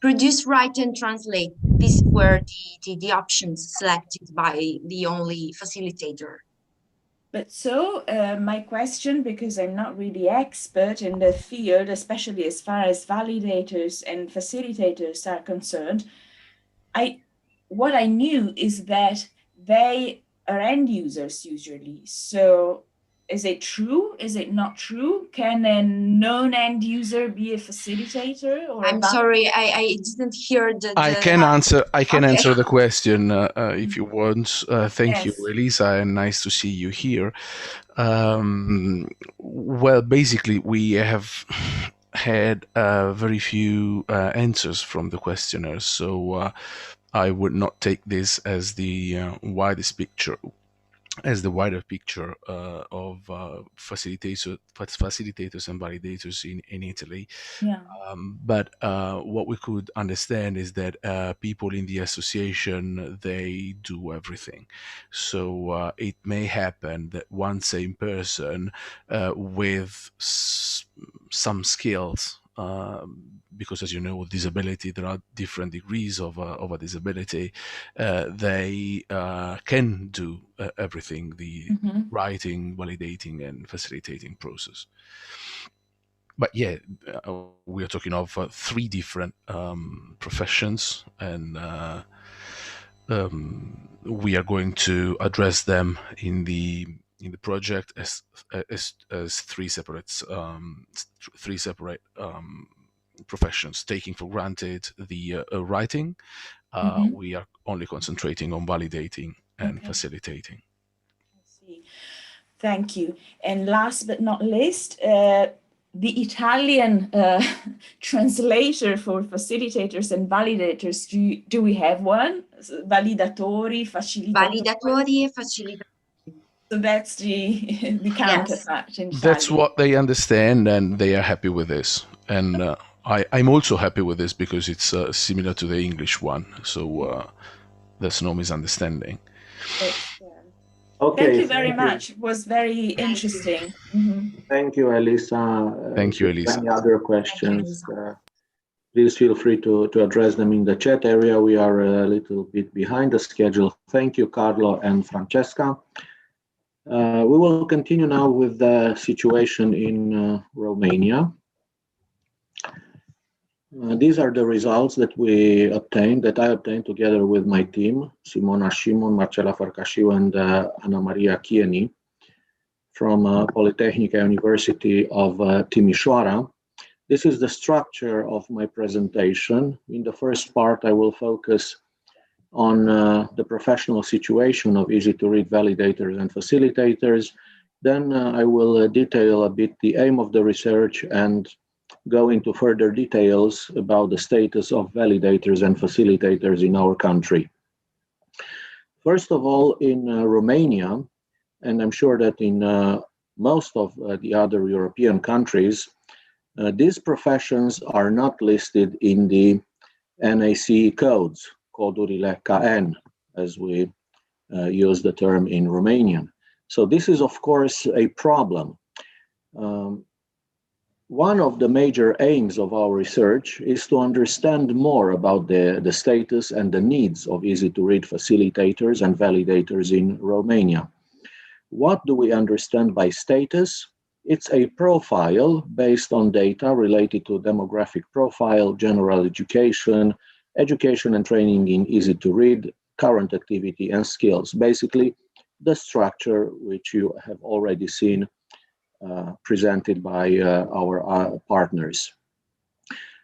Produce, write, and translate. These were the options selected by the only facilitator. But so my question, because I'm not really expert in the field, especially as far as validators and facilitators are concerned, what I knew is that they are end users usually. So is it true? Is it not true? Can a known end user be a facilitator? Or I'm sorry, I didn't hear the... I can answer the question if you want. Thank you, Elisa, and nice to see you here. Well, basically, we have had very few answers from the questioners, so I would not take this as the widest picture, as the wider picture of facilitators and validators in Italy. Yeah. But what we could understand is that people in the association, they do everything. So it may happen that one same person with some skills because, as you know, with disability, there are different degrees of a disability. They can do everything, the writing, validating, and facilitating process. But yeah, we are talking of 3 different professions, and we are going to address them in the project as 3 separate professions, taking for granted the writing. We are only concentrating on validating and facilitating. I see. Thank you. And last but not least, the Italian translator for facilitators and validators, do we have one? Validatori, facilitatori. Validatori e facilitatori. So that's the counterpart in Italian. That's what they understand, and they are happy with this. And I'm also happy with this because it's similar to the English one. So there's no misunderstanding. Okay, thank you very much. It was very interesting. Thank you, Elisa. Thank you, Elisa. Any other questions? Please feel free to address them in the chat area. We are a little bit behind the schedule. Thank you, Carlo and Francesca. We will continue now with the situation in Romania. These are the results that I obtained together with my team, Simona Shimon, Marcela Farcasciu, and Ana Maria Chieni from Politehnica University of Timișoara. This is the structure of my presentation. In the first part, I will focus on the professional situation of easy-to-read validators and facilitators. Then I will detail a bit the aim of the research and go into further details about the status of validators and facilitators in our country. First of all, in Romania, and I'm sure that in most of the other European countries, these professions are not listed in the NAC codes, codurile KN, as we use the term in Romanian. So this is, of course, a problem. One of the major aims of our research is to understand more about the status and the needs of easy-to-read facilitators and validators in Romania. What do we understand by status? It's a profile based on data related to demographic profile, general education, education and training in easy-to-read, current activity, and skills. Basically, the structure which you have already seen presented by our partners.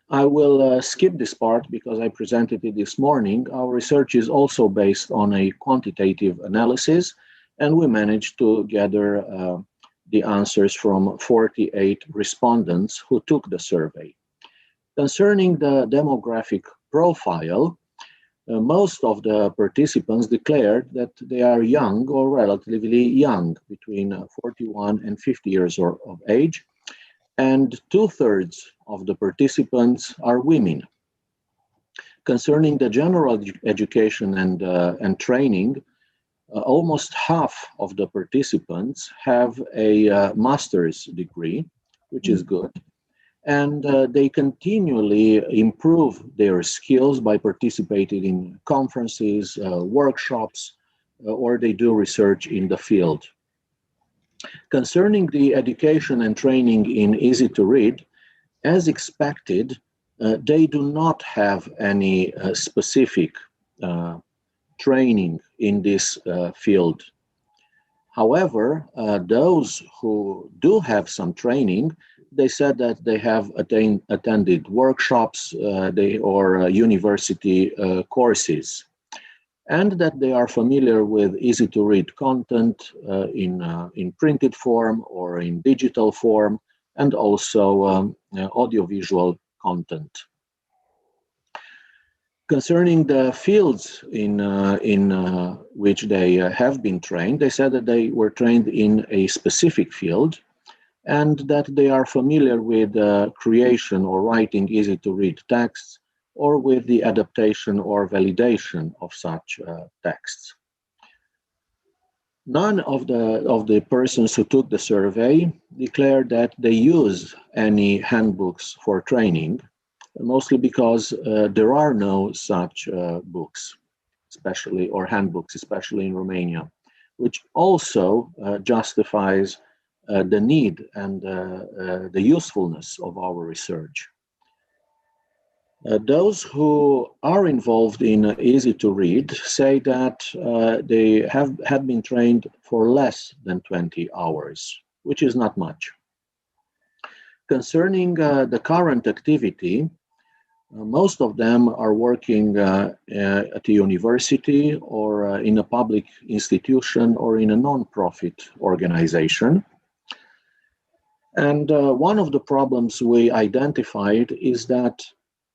I will skip this part because I presented it this morning. Our research is also based on a quantitative analysis, and we managed to gather the answers from 48 respondents who took the survey. Concerning the demographic profile, most of the participants declared that they are young or relatively young, between 41 and 50 years of age, and 2/3 of the participants are women. Concerning the general education and training, almost half of the participants have a master's degree, which is good. And they continually improve their skills by participating in conferences, workshops, or they do research in the field. Concerning the education and training in easy-to-read, as expected, they do not have any specific training in this field. However, those who do have some training, they said that they have attended workshops or university courses, and that they are familiar with easy-to-read content in printed form or in digital form, and also audiovisual content. Concerning the fields in which they have been trained, they said that they were trained in a specific field, and that they are familiar with creation or writing easy-to-read texts, or with the adaptation or validation of such texts. None of the persons who took the survey declared that they use any handbooks for training, mostly because there are no such books, especially, or handbooks, especially in Romania, which also justifies the need and the usefulness of our research. Those who are involved in Easy to Read say that they have been trained for less than 20 hours, which is not much. Concerning the current activity, most of them are working at a university or in a public institution or in a non-profit organization. And one of the problems we identified is that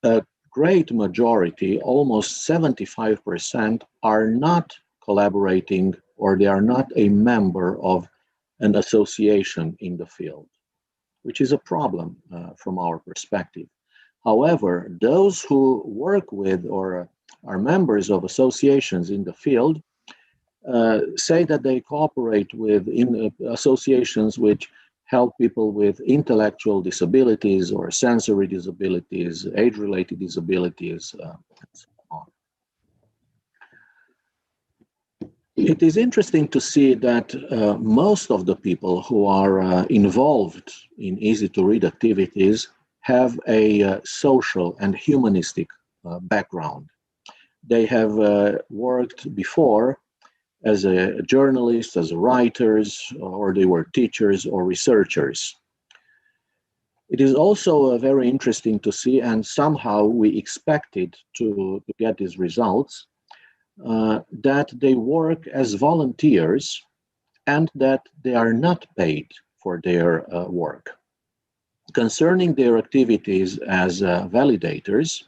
a great majority, almost 75%, are not collaborating, or they are not a member of an association in the field, which is a problem from our perspective. However, those who work with or are members of associations in the field say that they cooperate with associations which help people with intellectual disabilities or sensory disabilities, age-related disabilities, and so on. It is interesting to see that most of the people who are involved in easy-to-read activities have a social and humanistic background. They have worked before as a journalist, as writers, or they were teachers or researchers. It is also very interesting to see, and somehow we expected to get these results, that they work as volunteers and that they are not paid for their work. Concerning their activities as validators,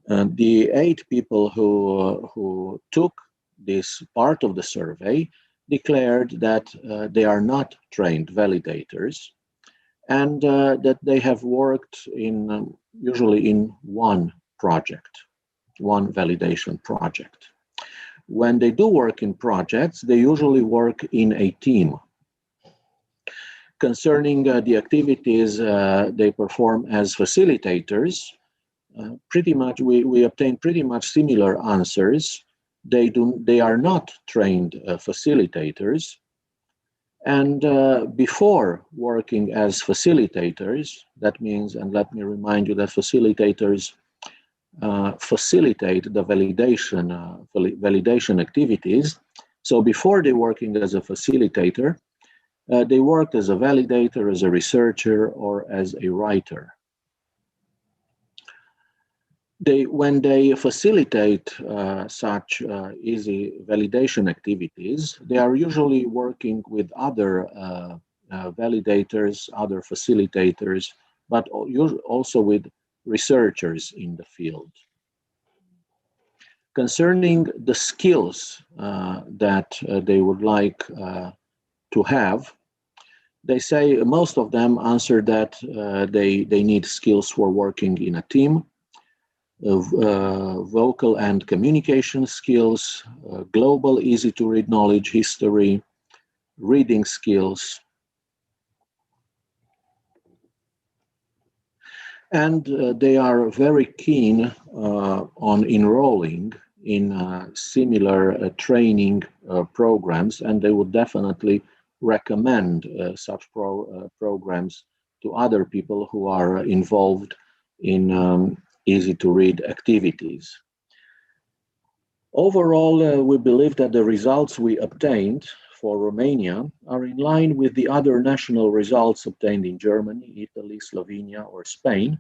the 8 people who took this part of the survey declared that they are not trained validators and that they have worked in usually in one project, one validation project. When they do work in projects, they usually work in a team. Concerning the activities they perform as facilitators, pretty much we obtain pretty much similar answers. They are not trained facilitators, and before working as facilitators, that means, and let me remind you that facilitators facilitate the validation activities. So before they working as a facilitator, they worked as a validator, as a researcher, or as a writer. When they facilitate such easy validation activities, they are usually working with other validators, other facilitators, but also with researchers in the field. Concerning the skills that they would like to have, they say most of them answer that they need skills for working in a team, vocal and communication skills, global easy-to-read knowledge, history, reading skills. And they are very keen on enrolling in similar training programs, and they would definitely recommend such programs to other people who are involved in easy-to-read activities. Overall, we believe that the results we obtained for Romania are in line with the other national results obtained in Germany, Italy, Slovenia, or Spain,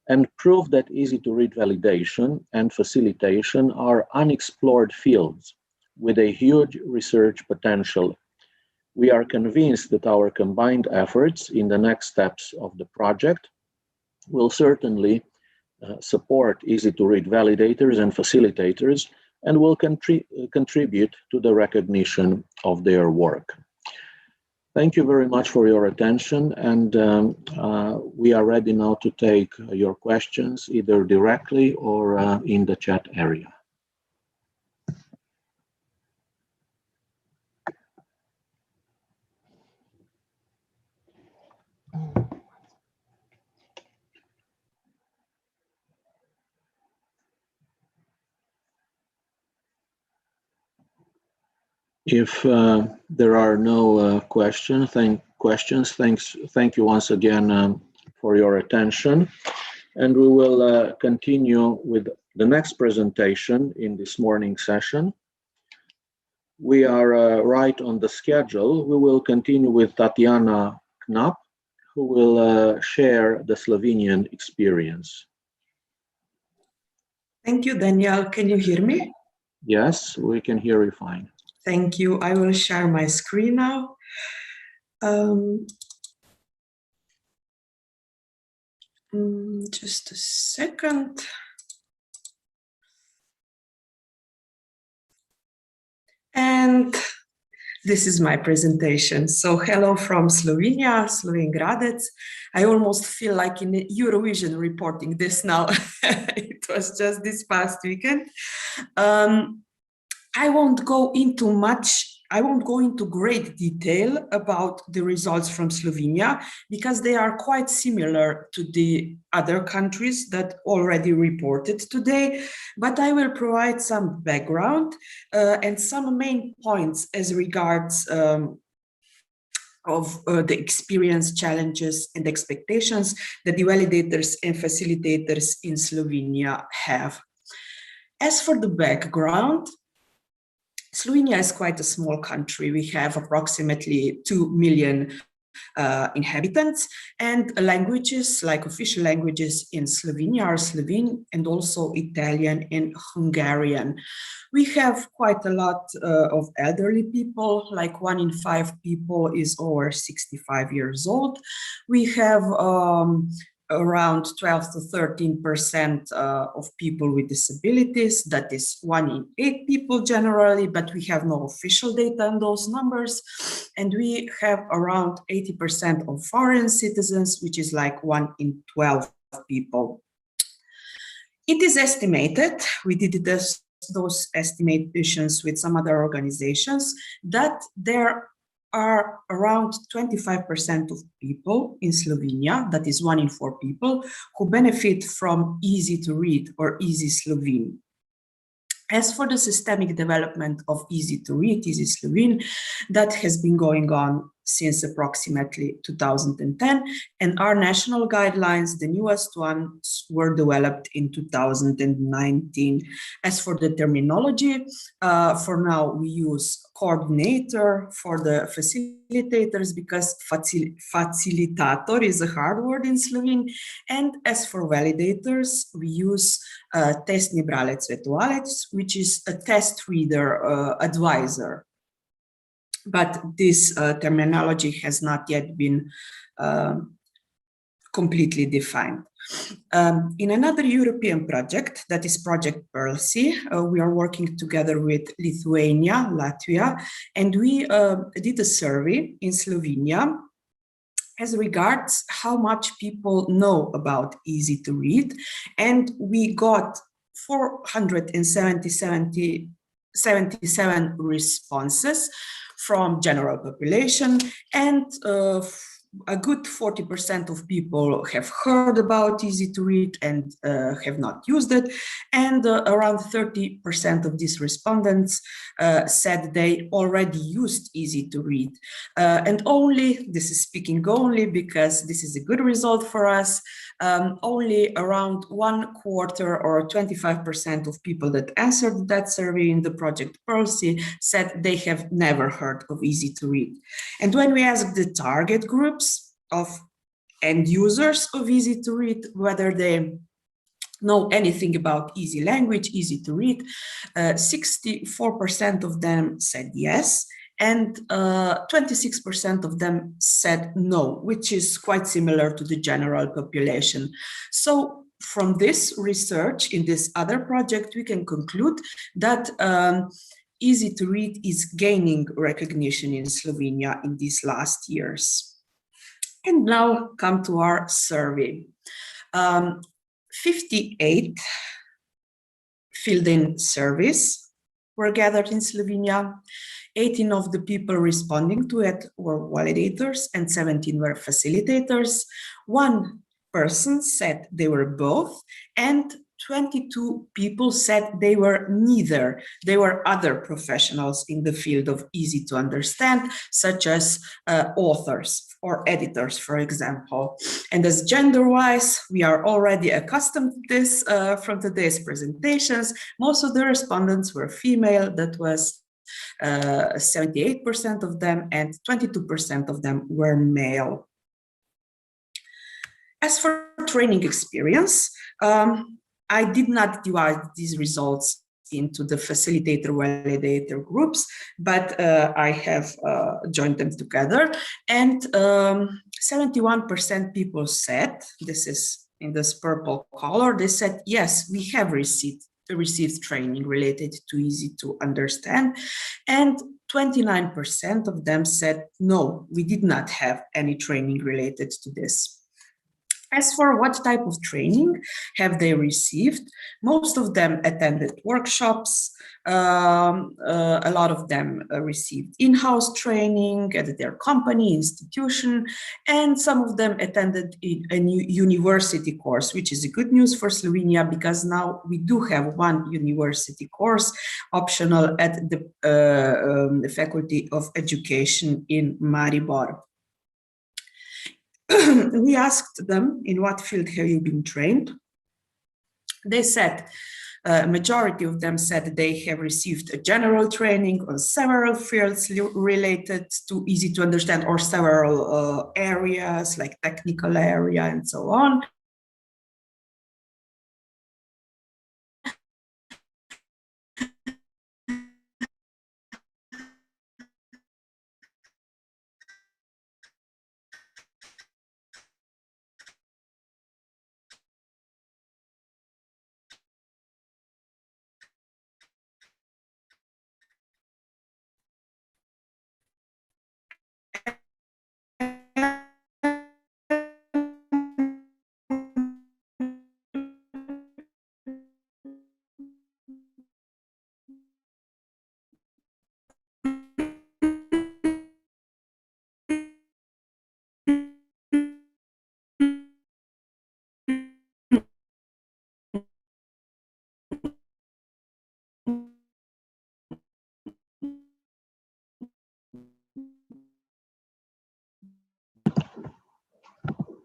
and prove that easy-to-read validation and facilitation are unexplored fields with a huge research potential. We are convinced that our combined efforts in the next steps of the project will certainly support easy-to-read validators and facilitators and will contribute to the recognition of their work. Thank you very much for your attention, and we are ready now to take your questions either directly or in the chat area. If there are no questions, thank you once again for your attention. And we will continue with the next presentation in this morning session. We are right on the schedule. We will continue with Tatiana Knap, who will share the Slovenian experience. Thank you, Daniel. Can you hear me? Yes, we can hear you fine. Thank you. I will share my screen now. Just a second. And this is my presentation. So hello from Slovenia, Sloven Gradec. I almost feel like in Eurovision reporting this now. It was just this past weekend. I won't go into great detail about the results from Slovenia because they are quite similar to the other countries that already reported today, but I will provide some background and some main points as regards of the experience, challenges, and expectations that the validators and facilitators in Slovenia have. As for the background, Slovenia is quite a small country. We have approximately 2 million inhabitants, and languages, like official languages in Slovenia, are Slovene and also Italian and Hungarian. We have quite a lot of elderly people, like 1 in 5 people is over 65 years old. We have around 12 to 13% of people with disabilities. That is 1 in 8 people generally, but we have no official data on those numbers. And we have around 80% of foreign citizens, which is like 1 in 12 people. It is estimated, we did those estimations with some other organizations, that there are around 25% of people in Slovenia, that is 1 in 4 people, who benefit from easy to read or easy Slovene. As for the systemic development of easy to read, easy Slovene, that has been going on since approximately 2010, and our national guidelines, the newest ones, were developed in 2019. As for the terminology, for now we use coordinator for the facilitators because facilitator is a hard word in Slovene, and as for validators, we use testni bralec svetovalec, which is a test reader advisor. But this terminology has not yet been completely defined. In another European project, that is Project PERLSI, we are working together with Lithuania, Latvia, and we did a survey in Slovenia as regards how much people know about easy to read, and we got 477 responses from general population, and a good 40% of people have heard about easy to read and have not used it, and around 30% of these respondents said they already used easy to read. And only, this is speaking only because this is a good result for us, only around 1/4 or 25% of people that answered that survey in the Project PERLSI said they have never heard of easy to read. And when we asked the target groups of end users of easy to read whether they know anything about easy language, easy to read, 64% of them said yes, and 26% of them said no, which is quite similar to the general population. So from this research in this other project, we can conclude that easy to read is gaining recognition in Slovenia in these last years. And now come to our survey. 58 filled-in surveys were gathered in Slovenia. 18 of the people responding to it were validators and 17 were facilitators. 1 person said they were both, and 22 people said they were neither. They were other professionals in the field of easy to understand, such as authors or editors, for example. And as gender-wise, we are already accustomed to this from today's presentations. Most of the respondents were female. That was 78% of them, and 22% of them were male. As for training experience, I did not divide these results into the facilitator validator groups, but I have joined them together. And 71% people said, this is in this purple color, they said, yes, we have received training related to easy to understand. And 29% of them said, no, we did not have any training related to this. As for what type of training have they received, most of them attended workshops, a lot of them received in-house training at their company, institution, and some of them attended a new university course, which is a good news for Slovenia, because now we do have one university course optional at the Faculty of Education in Maribor. We asked them, in what field have you been trained? They said, majority of them said they have received a general training on several fields related to easy to understand, or several areas like technical area and so on.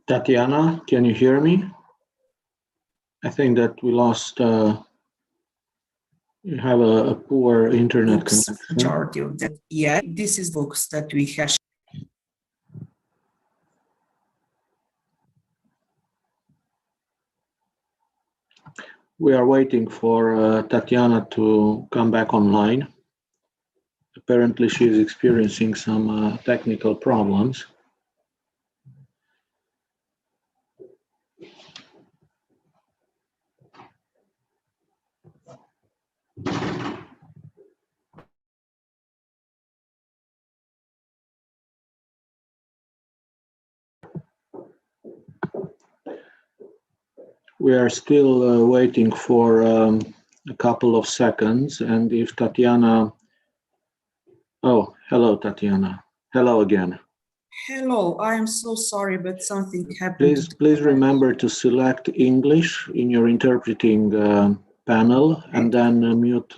Tatiana, can you hear me? I think that we lost, you have a poor internet connection. Majority of that, yeah, this is books that we have. We are waiting for Tatiana to come back online. Apparently she is experiencing some technical problems. We are still waiting for a couple of seconds, and if Tatiana, oh, hello Tatiana, hello again. Hello, I am so sorry, but something happened. Please remember to select English in your interpreting panel, and then mute.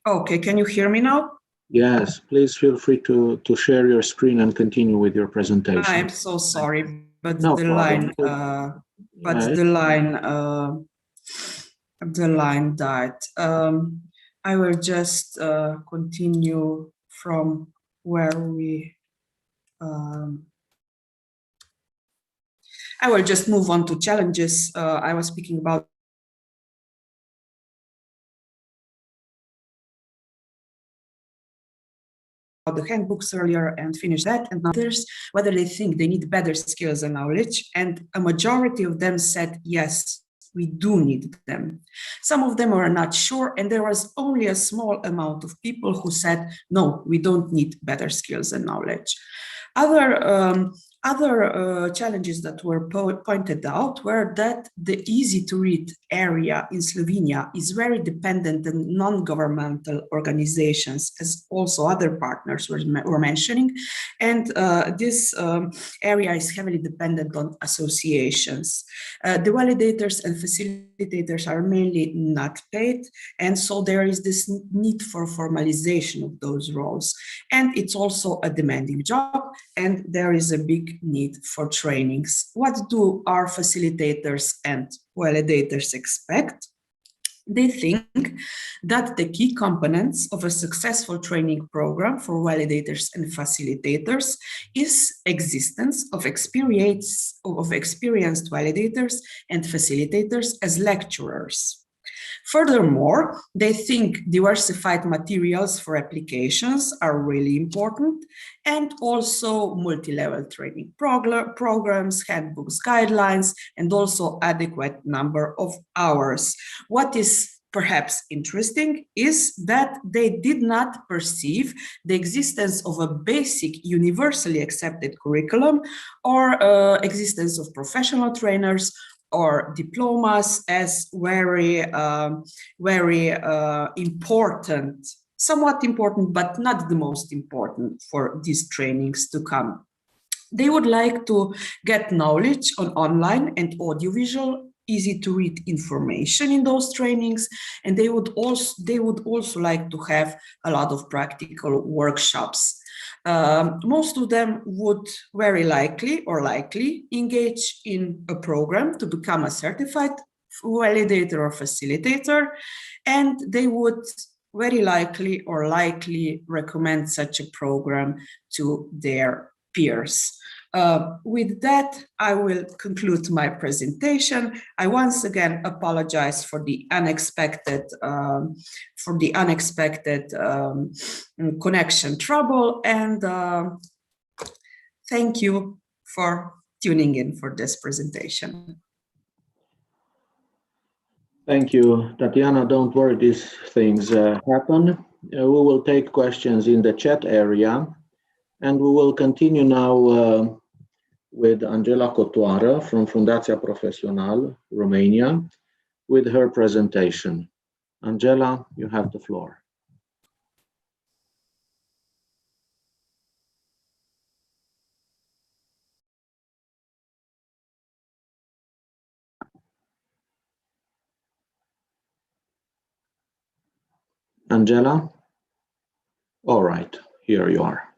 Okay, can you hear me now? Yes, please feel free to share your screen and continue with your presentation. I am so sorry, but No the problem. line, Yes. the line died. I will just continue from where we. I will just move on to challenges. I was speaking about the handbooks earlier and finish that, and others whether they think they need better skills and knowledge, and a majority of them said yes, we do need them. Some of them were not sure, and there was only a small amount of people who said no, we don't need better skills and knowledge. Other challenges that were pointed out were that the easy-to-read area in Slovenia is very dependent on non-governmental organizations, as also other partners were mentioning, and this area is heavily dependent on associations. The validators and facilitators are mainly not paid, and so there is this need for formalization of those roles. And it's also a demanding job, and there is a big need for trainings. What do our facilitators and validators expect? They think that the key components of a successful training program for validators and facilitators is existence of experienced validators and facilitators as lecturers. Furthermore, they think diversified materials for applications are really important, and also multi-level training programs, handbooks, guidelines, and also adequate number of hours. What is perhaps interesting is that they did not perceive the existence of a basic universally accepted curriculum or existence of professional trainers or diplomas as very important, somewhat important, but not the most important for these trainings to come. They would like to get knowledge on online and audiovisual, easy to read information in those trainings, and they would also like to have a lot of practical workshops. Most of them would very likely engage in a program to become a certified validator or facilitator, and they would very likely recommend such a program to their peers. With that, I will conclude my presentation. I once again apologize for the unexpected connection trouble, and thank you for tuning in for this presentation. Thank you, Tatiana. Don't worry, these things happen. We will take questions in the chat area, and we will continue now with Angela Cotoară from Fundația Profesional, Romania, with her presentation. Angela, you have the floor. Angela? All right, here you are.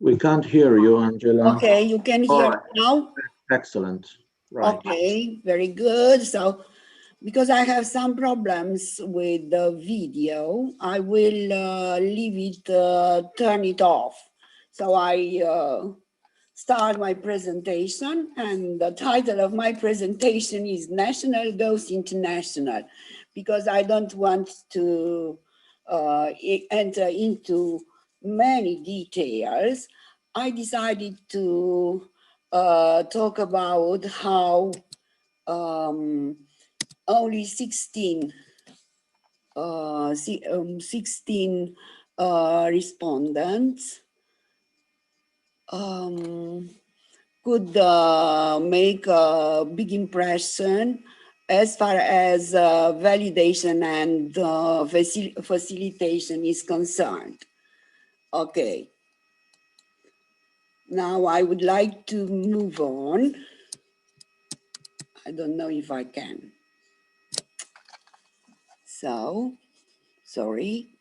We can't hear you, Angela. Okay, you can hear me now? Excellent. Right. Okay, very good. So, because I have some problems with the video, I will leave it, turn it off. So I start my presentation, and the title of my presentation is National Goes International, because I don't want to enter into many details. I decided to talk about how only 16 respondents could make a big impression as far as validation and facilitation is concerned. Okay. Now I would like to move on. I don't know if I can. So, sorry.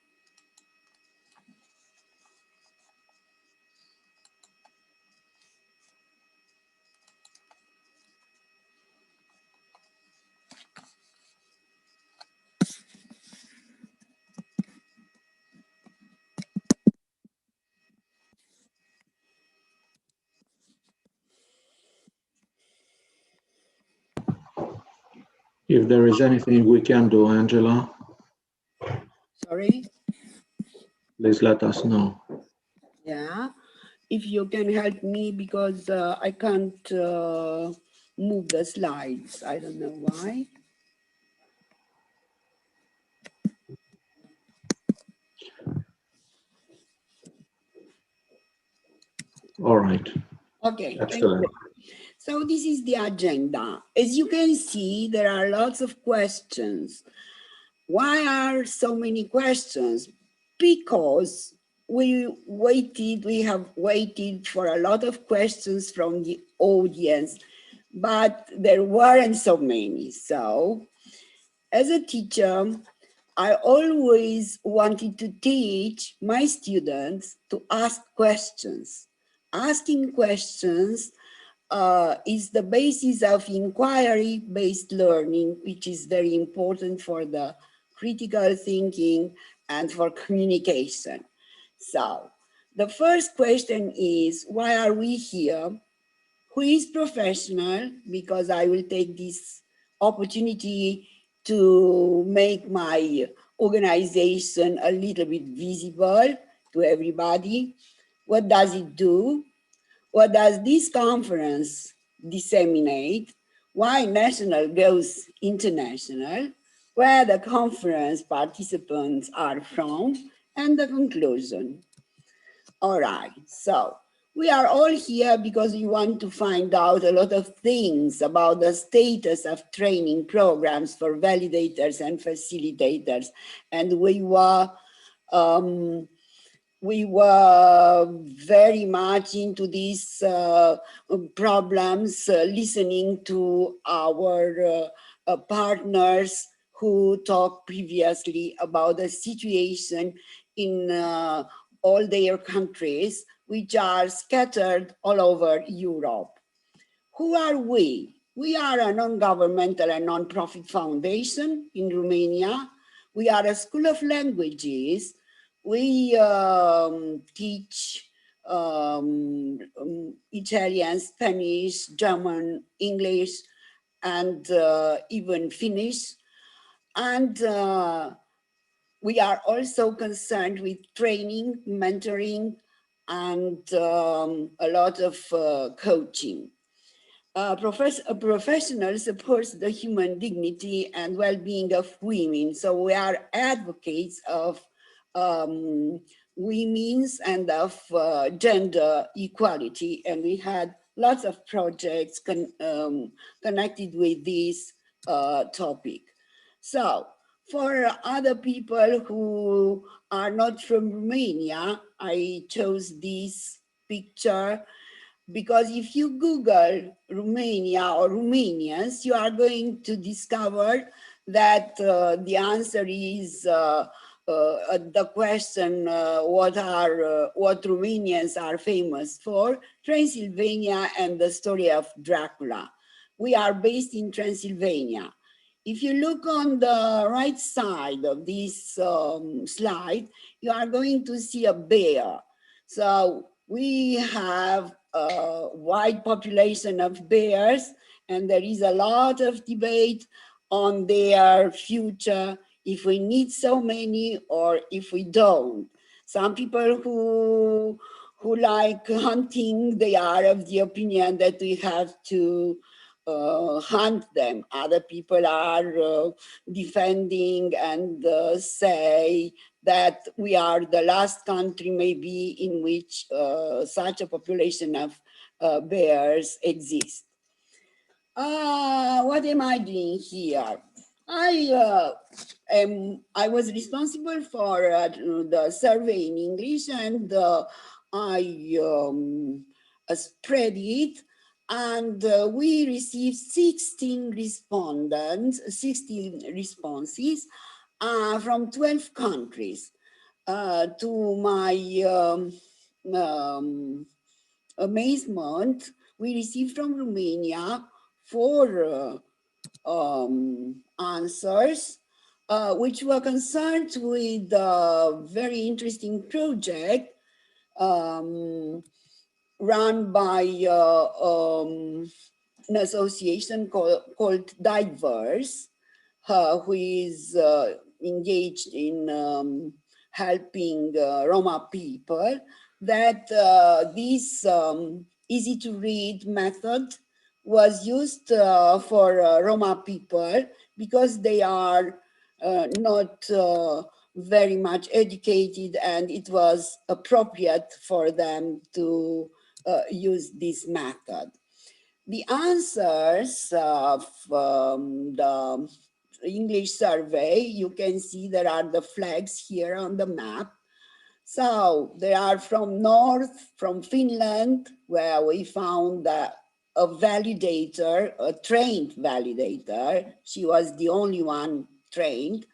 If there is anything we can do, Angela, Sorry? please let us know. Yeah, if you can help me, because I can't move the slides. I don't know why. All right. Okay, thank Excellent. you. So this is the agenda. As you can see, there are lots of questions. Why are so many questions? Because we have waited for a lot of questions from the audience, but there weren't so many. So as a teacher, I always wanted to teach my students to ask questions. Asking questions is the basis of inquiry-based learning, which is very important for the critical thinking and for communication. So the first question is, why are we here? Who is professional? Because I will take this opportunity to make my organization a little bit visible to everybody. What does it do? What does this conference disseminate? Why national goes international? Where the conference participants are from, and the conclusion. All right, so we are all here because we want to find out a lot of things about the status of training programs for validators and facilitators. And we were very much into these problems, listening to our partners who talked previously about the situation in all their countries, which are scattered all over Europe. Who are we? We are a non-governmental and non-profit foundation in Romania. We are a school of languages. We teach Italian, Spanish, German, English, and even Finnish. And we are also concerned with training, mentoring, and a lot of coaching. A professional supports the human dignity and well-being of women. So we are advocates of women's and of gender equality. And we had lots of projects connected with this topic. So for other people who are not from Romania, I chose this picture because if you Google Romania or Romanians, you are going to discover that the answer is the question, what Romanians are famous for, Transylvania and the story of Dracula. We are based in Transylvania. If you look on the right side of this slide, you are going to see a bear. So we have a wide population of bears, and there is a lot of debate on their future, if we need so many or if we don't. Some people who like hunting, they are of the opinion that we have to hunt them. Other people are defending and say that we are the last country maybe in which such a population of bears exist. What am I doing here? I was responsible for the survey in English, and I spread it, and we received 16 responses from 12 countries. To my amazement, we received from Romania 4 answers, which were concerned with a very interesting project run by an association called Diverse, who is engaged in helping Roma people, that this easy to read method was used for Roma people because they are not very much educated, and it was appropriate for them to use this method. The answers of the English survey, you can see there are the flags here on the map. So they are from north, from Finland, where we found a validator, a trained validator. She was the only one trained.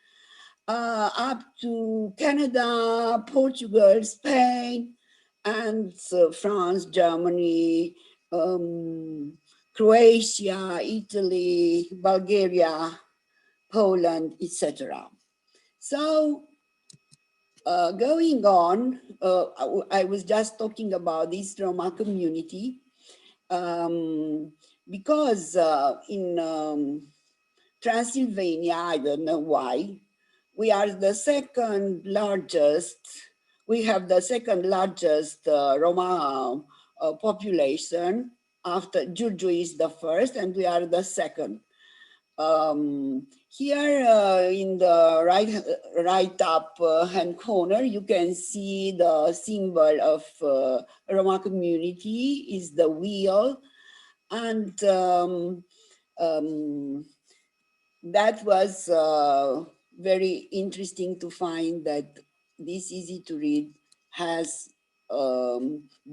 Up to Canada, Portugal, Spain, and France, Germany, Croatia, Italy, Bulgaria, Poland, etc. So going on, I was just talking about this Roma community because in Transylvania, I don't know why, we are the second largest, we have the second largest Roma population. After Giurgiu is the first and we are the second. Here in the right up hand corner, you can see the symbol of Roma community is the wheel. And that was very interesting to find that this easy to read has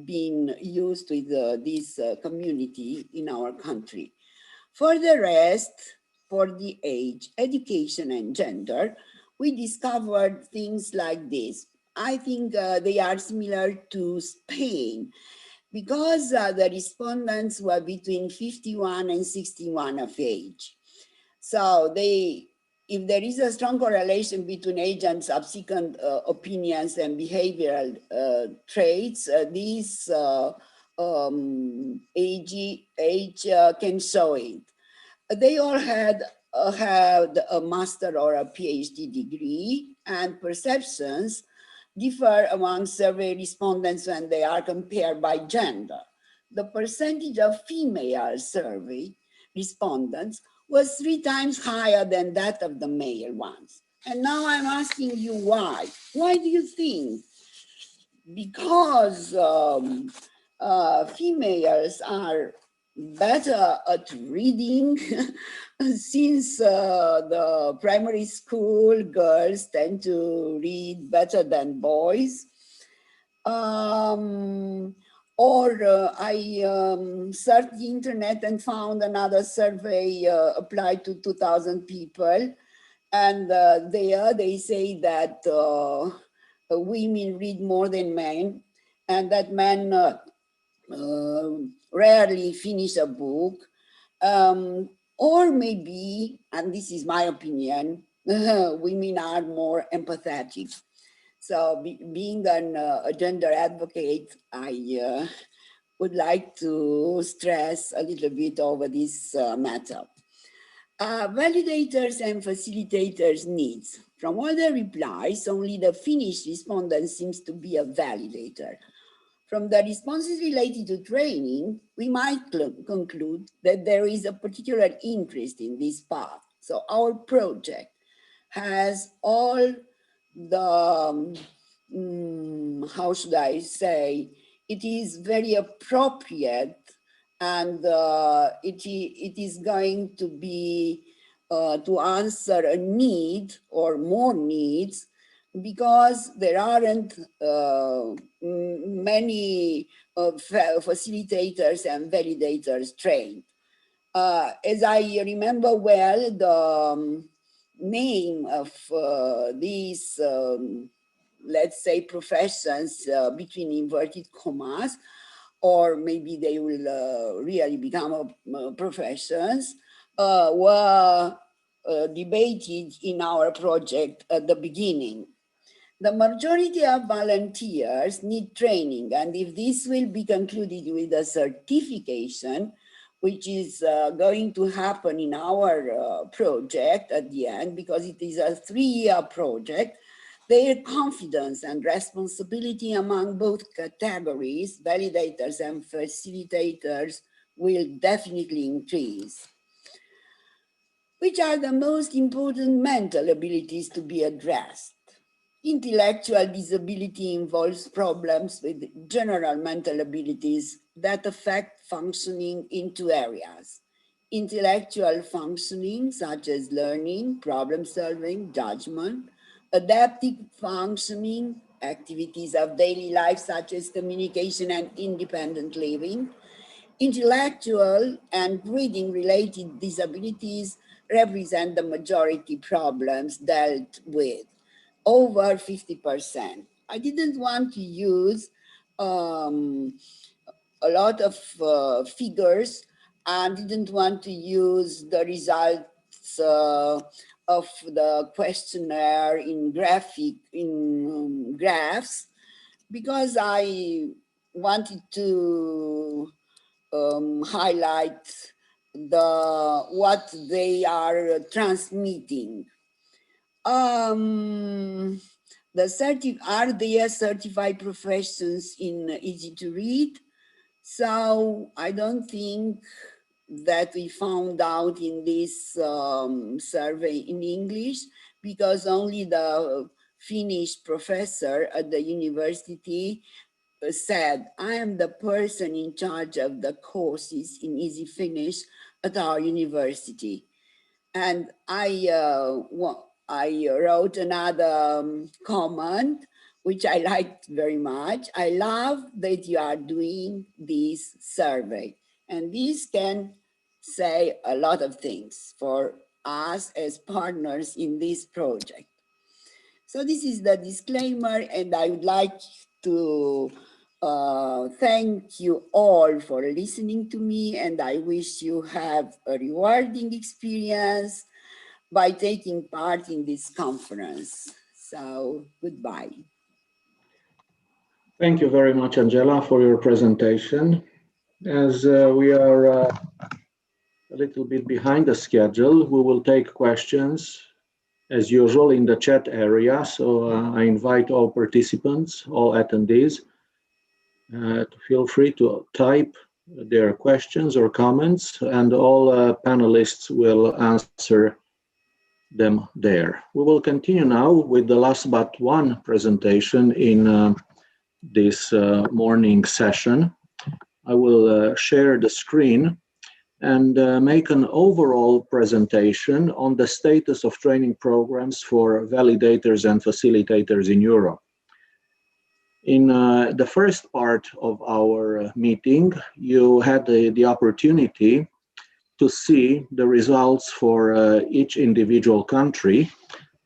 been used with this community in our country. For the rest, for the age, education, and gender, we discovered things like this. I think they are similar to Spain because the respondents were between 51 and 61 of age. So if there is a strong correlation between age and subsequent opinions and behavioral traits, these age can show it. They all had a master or a PhD degree, and perceptions differ among survey respondents when they are compared by gender. The percentage of female survey respondents was 3 times higher than that of the male ones. And now I'm asking you why. Why do you think? Because females are better at reading since the primary school girls tend to read better than boys. I searched the internet and found another survey applied to 2,000 people. And there they say that women read more than men, and that men rarely finish a book. Or maybe, and this is my opinion, women are more empathetic. So being a gender advocate, I would like to stress a little bit over this matter. Validators and facilitators needs. From all the replies, only the Finnish respondent seems to be a validator. From the responses related to training, we might conclude that there is a particular interest in this path. So our project has all the, how should I say, it is very appropriate, and it is going to be to answer a need or more needs, because there aren't many facilitators and validators trained. As I remember well, the name of these, let's say, professions between inverted commas, or maybe they will really become professions, were debated in our project at the beginning. The majority of volunteers need training, and if this will be concluded with a certification, which is going to happen in our project at the end, because it is a 3-year project, their confidence and responsibility among both categories, validators and facilitators, will definitely increase. Which are the most important mental abilities to be addressed? Intellectual disability involves problems with general mental abilities that affect functioning in two areas. Intellectual functioning, such as learning, problem solving, judgment, adaptive functioning, activities of daily life, such as communication and independent living. Intellectual and reading related disabilities represent the majority problems dealt with, over 50%. I didn't want to use a lot of figures and didn't want to use the results of the questionnaire in graphs, because I wanted to highlight what they are transmitting. Are there certified professions in easy to read? So I don't think that we found out in this survey in English, because only the Finnish professor at the university said, I am the person in charge of the courses in Easy Finnish at our university. And I wrote another comment, which I liked very much. I love that you are doing this survey. And this can say a lot of things for us as partners in this project. So this is the disclaimer, and I would like to thank you all for listening to me, and I wish you have a rewarding experience by taking part in this conference. So goodbye. Thank you very much, Angela, for your presentation. As we are a little bit behind the schedule, we will take questions as usual in the chat area. So I invite all participants, all attendees, to feel free to type their questions or comments, and all panelists will answer them there. We will continue now with the last but one presentation in this morning session. I will share the screen and make an overall presentation on the status of training programs for validators and facilitators in Europe. In the first part of our meeting, you had the opportunity to see the results for each individual country.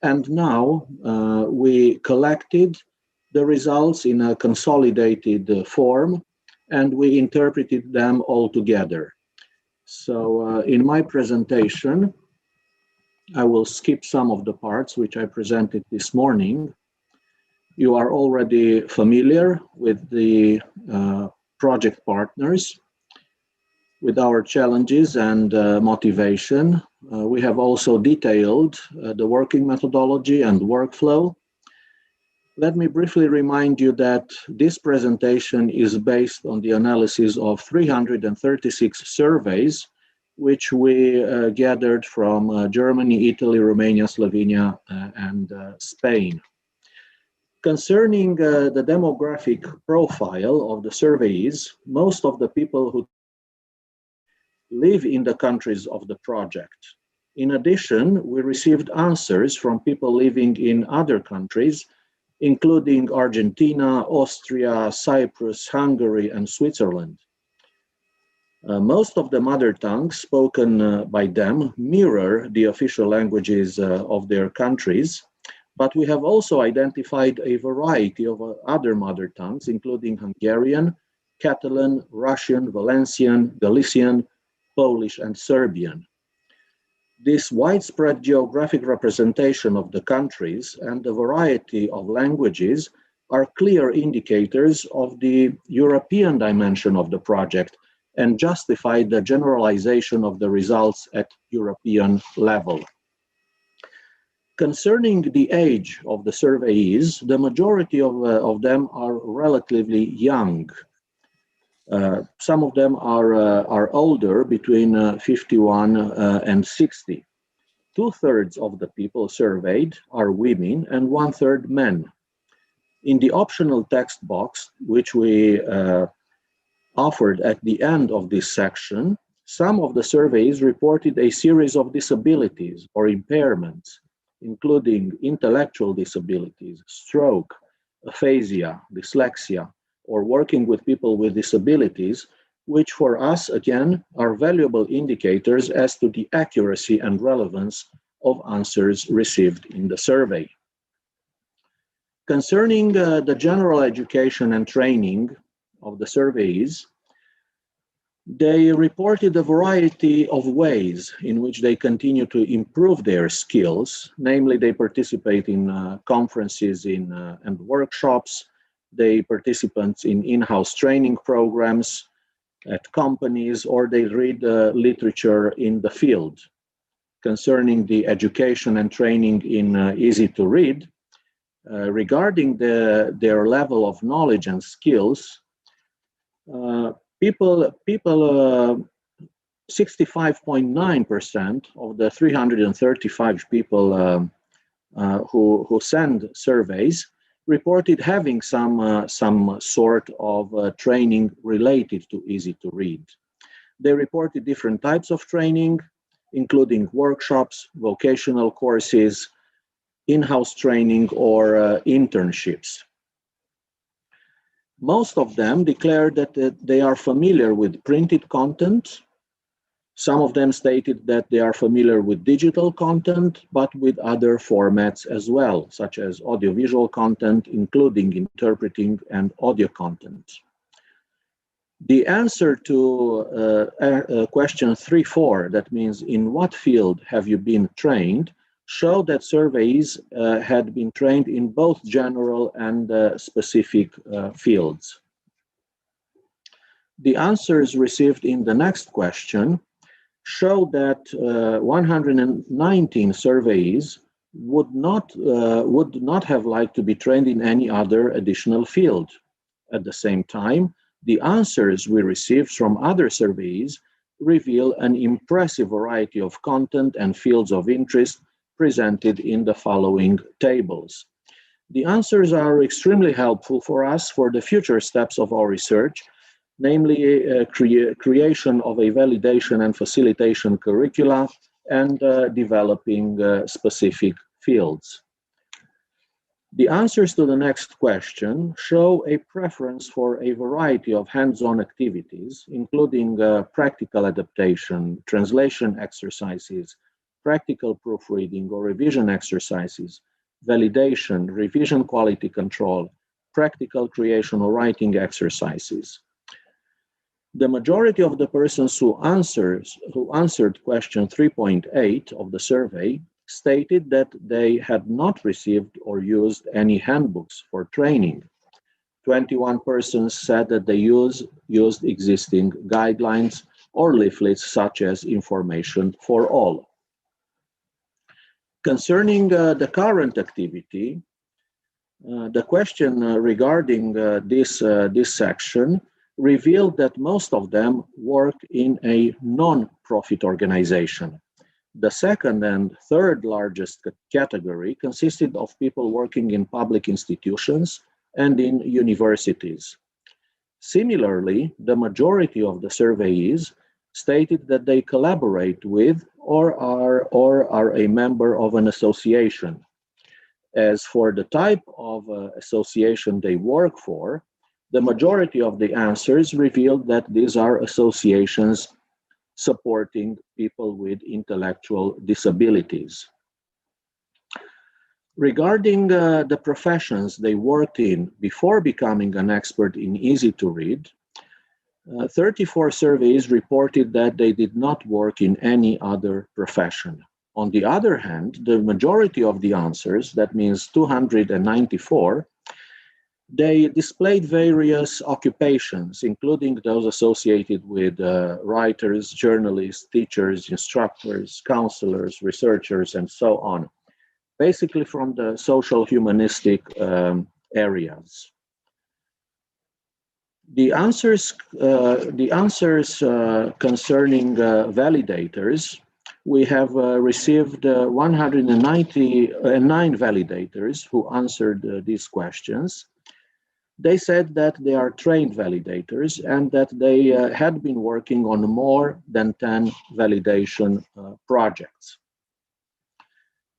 And now we collected the results in a consolidated form, and we interpreted them all together. So in my presentation, I will skip some of the parts which I presented this morning. You are already familiar with the project partners, with our challenges and motivation. We have also detailed the working methodology and workflow. Let me briefly remind you that this presentation is based on the analysis of 336 surveys, which we gathered from Germany, Italy, Romania, Slovenia, and Spain. Concerning the demographic profile of the surveys, most of the people who live in the countries of the project. In addition, we received answers from people living in other countries, including Argentina, Austria, Cyprus, Hungary, and Switzerland. Most of the mother tongues spoken by them mirror the official languages of their countries, but we have also identified a variety of other mother tongues, including Hungarian, Catalan, Russian, Valencian, Galician, Polish, and Serbian. This widespread geographic representation of the countries and the variety of languages are clear indicators of the European dimension of the project and justify the generalization of the results at European level. Concerning the age of the surveyees, the majority of them are relatively young. Some of them are older, between 51 and 60. 2/3 of the people surveyed are women and 1/3 men. In the optional text box, which we offered at the end of this section, some of the surveys reported a series of disabilities or impairments, including intellectual disabilities, stroke, aphasia, dyslexia, or working with people with disabilities, which for us, again, are valuable indicators as to the accuracy and relevance of answers received in the survey. Concerning the general education and training of the surveys, they reported a variety of ways in which they continue to improve their skills. Namely, they participate in conferences and workshops. They participate in in-house training programs at companies, or they read literature in the field. Concerning the education and training in easy to read, regarding their level of knowledge and skills, people 65.9% of the 335 people who send surveys reported having some sort of training related to easy to read. They reported different types of training, including workshops, vocational courses, in-house training, or internships. Most of them declared that they are familiar with printed content. Some of them stated that they are familiar with digital content, but with other formats as well, such as audiovisual content, including interpreting and audio content. The answer to question 3.4, that means in what field have you been trained, showed that surveys had been trained in both general and specific fields. The answers received in the next question show that 119 surveys would not have liked to be trained in any other additional field. At the same time, the answers we received from other surveys reveal an impressive variety of content and fields of interest presented in the following tables. The answers are extremely helpful for us for the future steps of our research, namely creation of a validation and facilitation curricula and developing specific fields. The answers to the next question show a preference for a variety of hands-on activities, including practical adaptation, translation exercises, practical proofreading or revision exercises, validation, revision quality control, practical creation or writing exercises. The majority of the persons who answered question 3.8 of the survey stated that they had not received or used any handbooks for training. 21 persons said that they used existing guidelines or leaflets such as Information for All. Concerning the current activity, the question regarding this section revealed that most of them work in a non-profit organization. The second and third largest category consisted of people working in public institutions and in universities. Similarly, the majority of the surveyees stated that they collaborate with or are a member of an association. As for the type of association they work for, the majority of the answers revealed that these are associations supporting people with intellectual disabilities. Regarding the professions they worked in before becoming an expert in easy to read, 34 surveys reported that they did not work in any other profession. On the other hand, the majority of the answers, that means 294, they displayed various occupations, including those associated with writers, journalists, teachers, instructors, counselors, researchers, and so on, basically from the social humanistic areas. The answers concerning validators we have received 199 validators who answered these questions. They said that they are trained validators and that they had been working on more than 10 validation projects.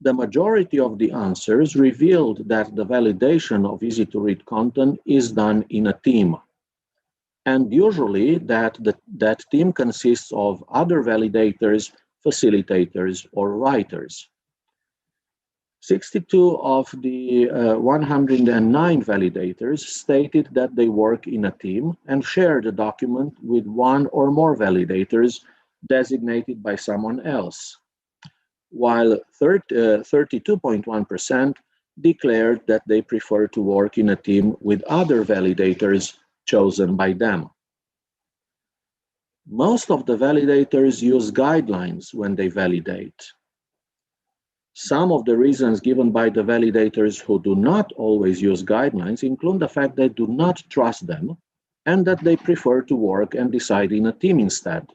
The majority of the answers revealed that the validation of easy-to-read content is done in a team. And usually that team consists of other validators, facilitators, or writers. 62 of the 109 validators stated that they work in a team and share the document with one or more validators designated by someone else, while 32.1% declared that they prefer to work in a team with other validators chosen by them. Most of the validators use guidelines when they validate. Some of the reasons given by the validators who do not always use guidelines include the fact they do not trust them and that they prefer to work and decide in a team instead,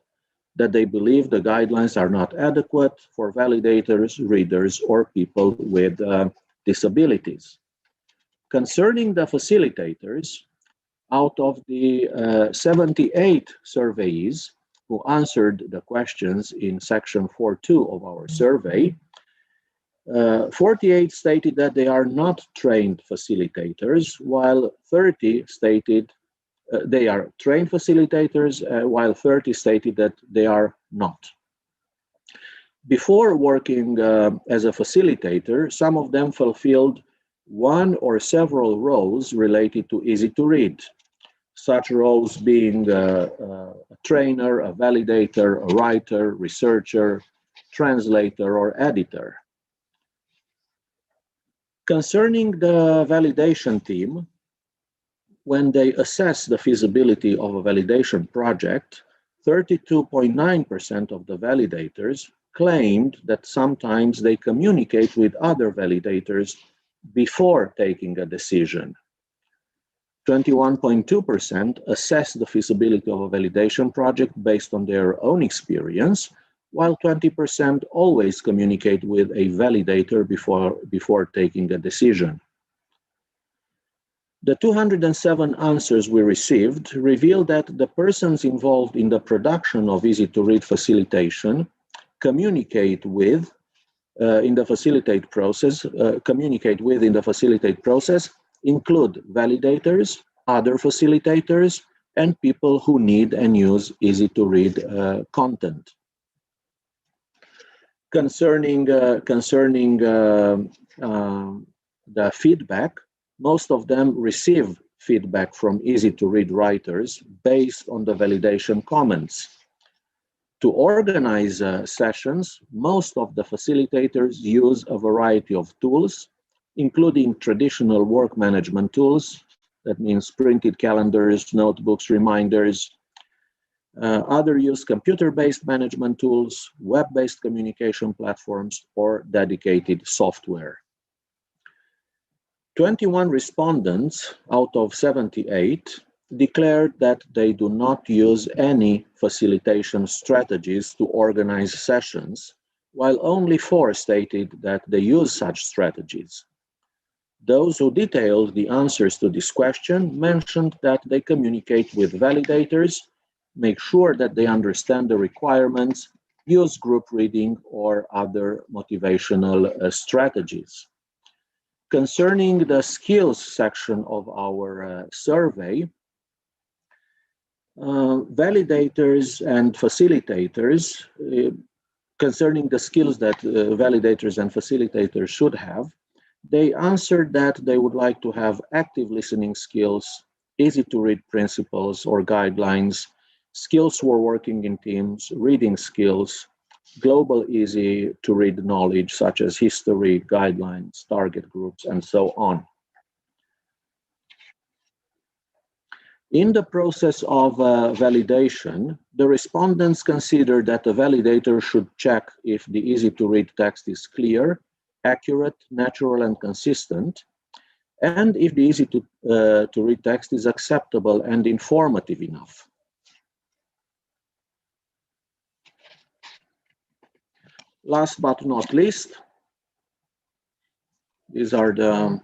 that they believe the guidelines are not adequate for validators, readers, or people with disabilities. Concerning the facilitators, out of the 78 surveyees who answered the questions in section 4.2 of our survey, 48 stated that they are not trained facilitators, while 30 stated they are trained facilitators, while 30 stated that they are not. Before working as a facilitator, some of them fulfilled one or several roles related to easy to read, such roles being a trainer, a validator, a writer, researcher, translator, or editor. Concerning the validation team, when they assess the feasibility of a validation project, 32.9% of the validators claimed that sometimes they communicate with other validators before taking a decision. 21.2% assess the feasibility of a validation project based on their own experience, while 20% always communicate with a validator before taking a decision. The 207 answers we received reveal that the persons involved in the production of easy-to-read facilitation communicate with in the facilitate process include validators, other facilitators, and people who need and use easy-to-read content. Concerning the feedback, most of them receive feedback from easy-to-read writers based on the validation comments. To organize sessions, most of the facilitators use a variety of tools, including traditional work management tools, that means printed calendars, notebooks, reminders. Others use computer-based management tools, web-based communication platforms, or dedicated software. 21 respondents out of 78 declared that they do not use any facilitation strategies to organize sessions, while only 4 stated that they use such strategies. Those who detailed the answers to this question mentioned that they communicate with validators, make sure that they understand the requirements, use group reading or other motivational strategies. Concerning the skills section of our survey, validators and facilitators, concerning the skills that validators and facilitators should have, they answered that they would like to have active listening skills, easy to read principles or guidelines, skills for working in teams, reading skills, global easy to read knowledge such as history, guidelines, target groups, and so on. In the process of validation, the respondents consider that the validator should check if the easy to read text is clear, accurate, natural, and consistent, and if the easy to read text is acceptable and informative enough. Last but not least, these are the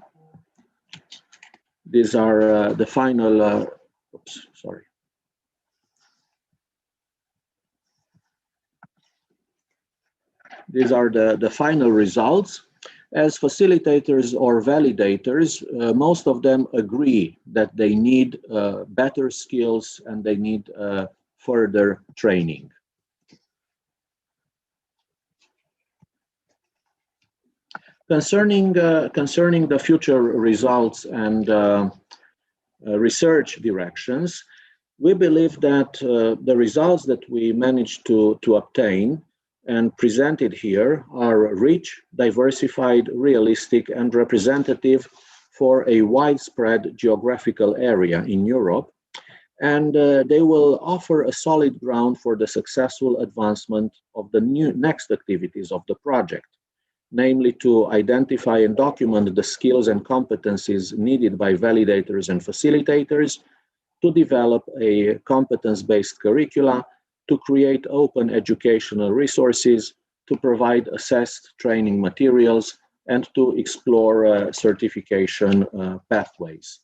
final. Oops, sorry. These are the final results. As facilitators or validators, most of them agree that they need better skills and they need further training. Concerning the future results and research directions, we believe that the results that we managed to obtain and presented here are rich, diversified, realistic, and representative for a widespread geographical area in Europe. And they will offer a solid ground for the successful advancement of the next activities of the project, namely to identify and document the skills and competencies needed by validators and facilitators, to develop a competence-based curricula, to create open educational resources, to provide assessed training materials, and to explore certification pathways.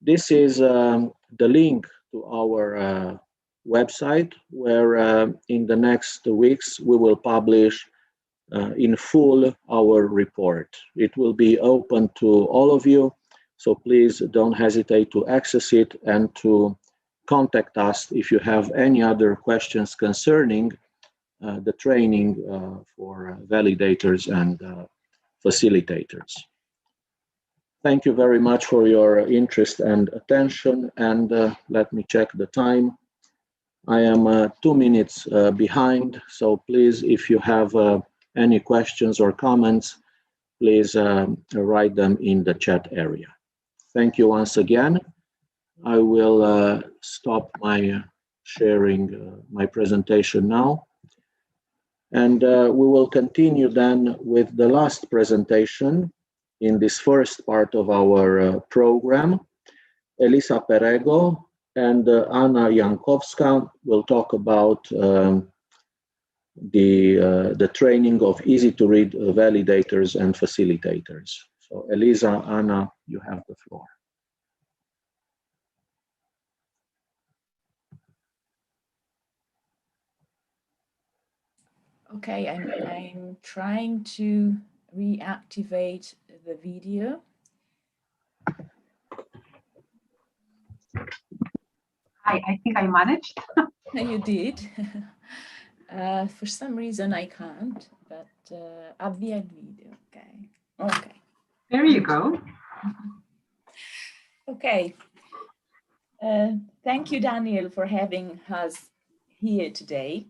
This is the link to our website, where in the next weeks we will publish in full our report. It will be open to all of you, so please don't hesitate to access it and to contact us if you have any other questions concerning the training for validators and facilitators. Thank you very much for your interest and attention, and let me check the time. I am 2 minutes behind, so please, if you have any questions or comments, please write them in the chat area. Thank you once again. I will stop my sharing my presentation now. And we will continue then with the last presentation in this first part of our program. Elisa Perego and Anna Jankowska will talk about the training of easy-to-read validators and facilitators. So Elisa, Anna, you have the floor. Okay, I'm trying to reactivate the video. I think I managed. You did. For some reason I can't, but avvia il video. Okay. Okay. There you go. Okay. Thank you, Daniel, for having us here today.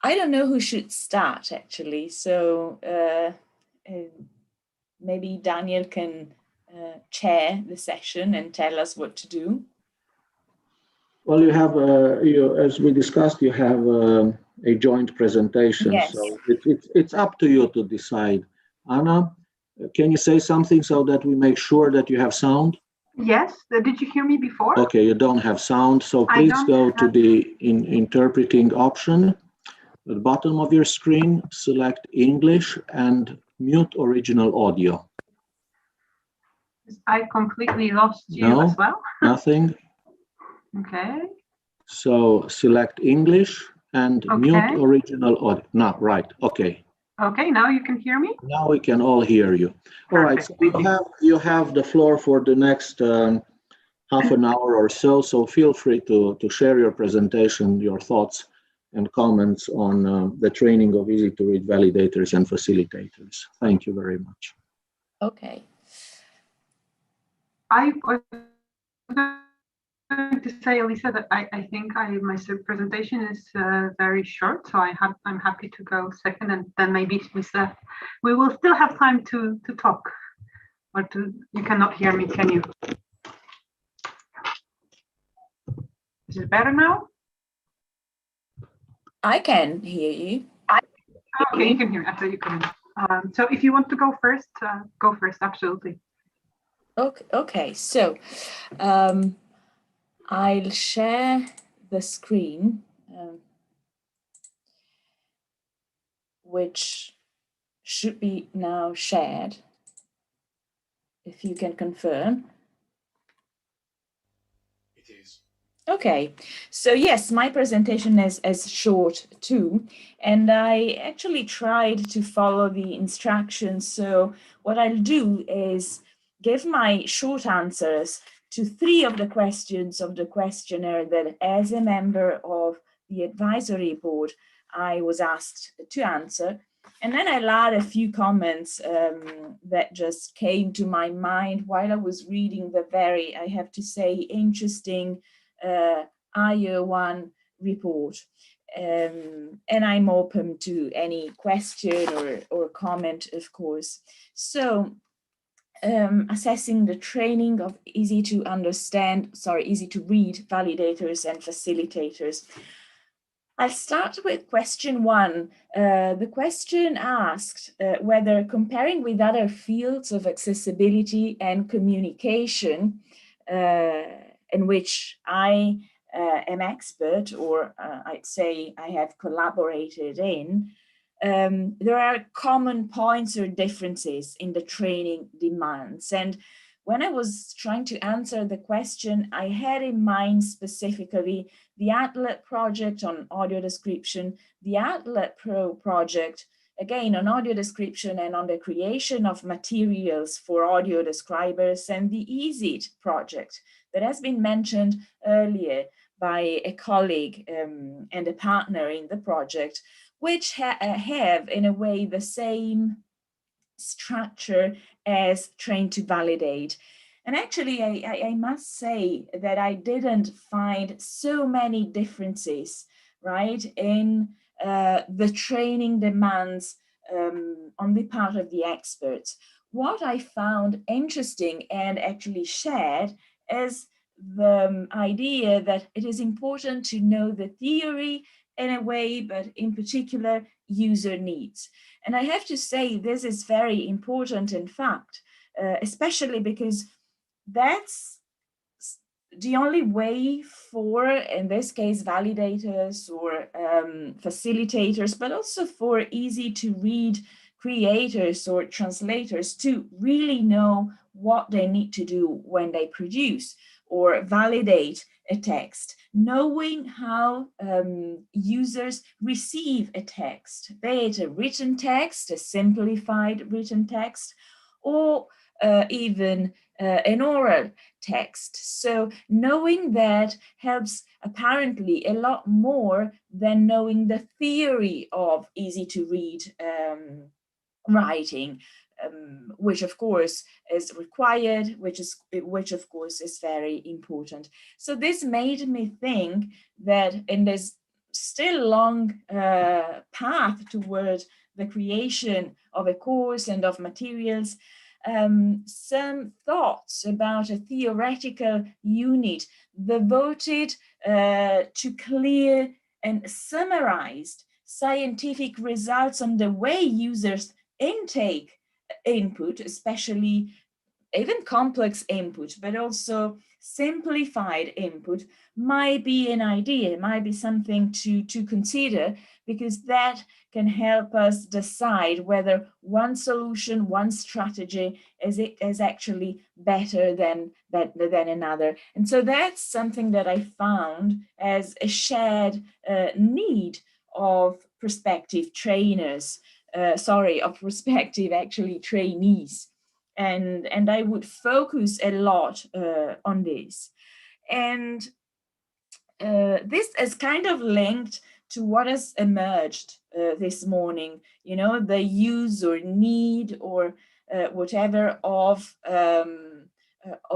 I don't know who should start, actually. So maybe Daniel can chair the session and tell us what to do. Well, you have, as we discussed, you have a joint presentation. Yes. So it's up to you to decide. Anna, can you say something so that we make sure that you have sound? Yes. Did you hear me before? Okay, you don't have sound. So please go to the interpreting option. At the bottom of your screen, select English and mute original audio. I completely lost you as well. Nothing. Okay. So select English and mute original audio. No, right. Okay. Okay, now you can hear me? Now we can all hear you. All right. So you have the floor for the next half an hour or so. So feel free to share your presentation, your thoughts and comments on the training of easy-to-read validators and facilitators. Thank you very much. Okay. I was going to say, Elisa, that I think my presentation is very short, so I'm happy to go second, and then maybe we will still have time to talk. Or you cannot hear me, can you? Is it better now? I can hear you. Okay, you can hear me. I thought you couldn't. So if you want to go first, absolutely. Okay. So I'll share the screen. which should be now shared. If you can confirm. It is. Okay, so yes, my presentation is short too, and I actually tried to follow the instructions. So what I'll do is give my short answers to 3 of the questions of the questionnaire that, as a member of the advisory board, I was asked to answer. And then I'll add a few comments that just came to my mind while I was reading the very, I have to say, interesting IO1 report. And I'm open to any question or comment, of course. So assessing the training of easy to read validators and facilitators. I'll start with question 1. The question asked whether comparing with other fields of accessibility and communication, in which I am expert, or I'd say I have collaborated in, there are common points or differences in the training demands. And when I was trying to answer the question, I had in mind specifically the Atlet project on audio description, the Atlet Pro project, again on audio description and on the creation of materials for audio describers, and the EasyIt project that has been mentioned earlier by a colleague and a partner in the project, which have in a way the same structure as Train2Validate. And actually, I must say that I didn't find so many differences, right, in the training demands on the part of the experts. What I found interesting and actually shared is the idea that it is important to know the theory in a way, but in particular, user needs. And I have to say this is very important, in fact, especially because that's the only way for, in this case, validators or facilitators, but also for easy to read creators or translators to really know what they need to do when they produce or validate a text, knowing how users receive a text, be it a written text, a simplified written text, or even an oral text. So knowing that helps apparently a lot more than knowing the theory of easy to read writing, which of course is required, which of course is very important. So this made me think that in this still long path toward the creation of a course and of materials, some thoughts about a theoretical unit devoted to clear and summarized scientific results on the way users intake input, especially even complex input, but also simplified input, might be an idea, might be something to consider, because that can help us decide whether one solution, one strategy is actually better than another. And so that's something that I found as a shared need of prospective trainers, of prospective actually trainees. And I would focus a lot on this. And this is kind of linked to what has emerged this morning, you know, the use or need or whatever of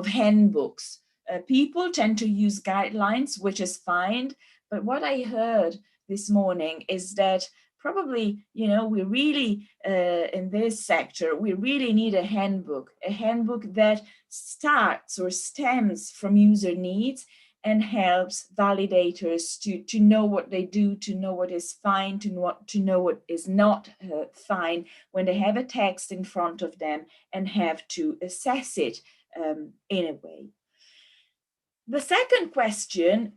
handbooks. People tend to use guidelines, which is fine, but what I heard this morning is that probably, you know, we really, in this sector, we really need a handbook that starts or stems from user needs and helps validators to know what they do, to know what is fine, to know what is not fine when they have a text in front of them and have to assess it in a way. The second question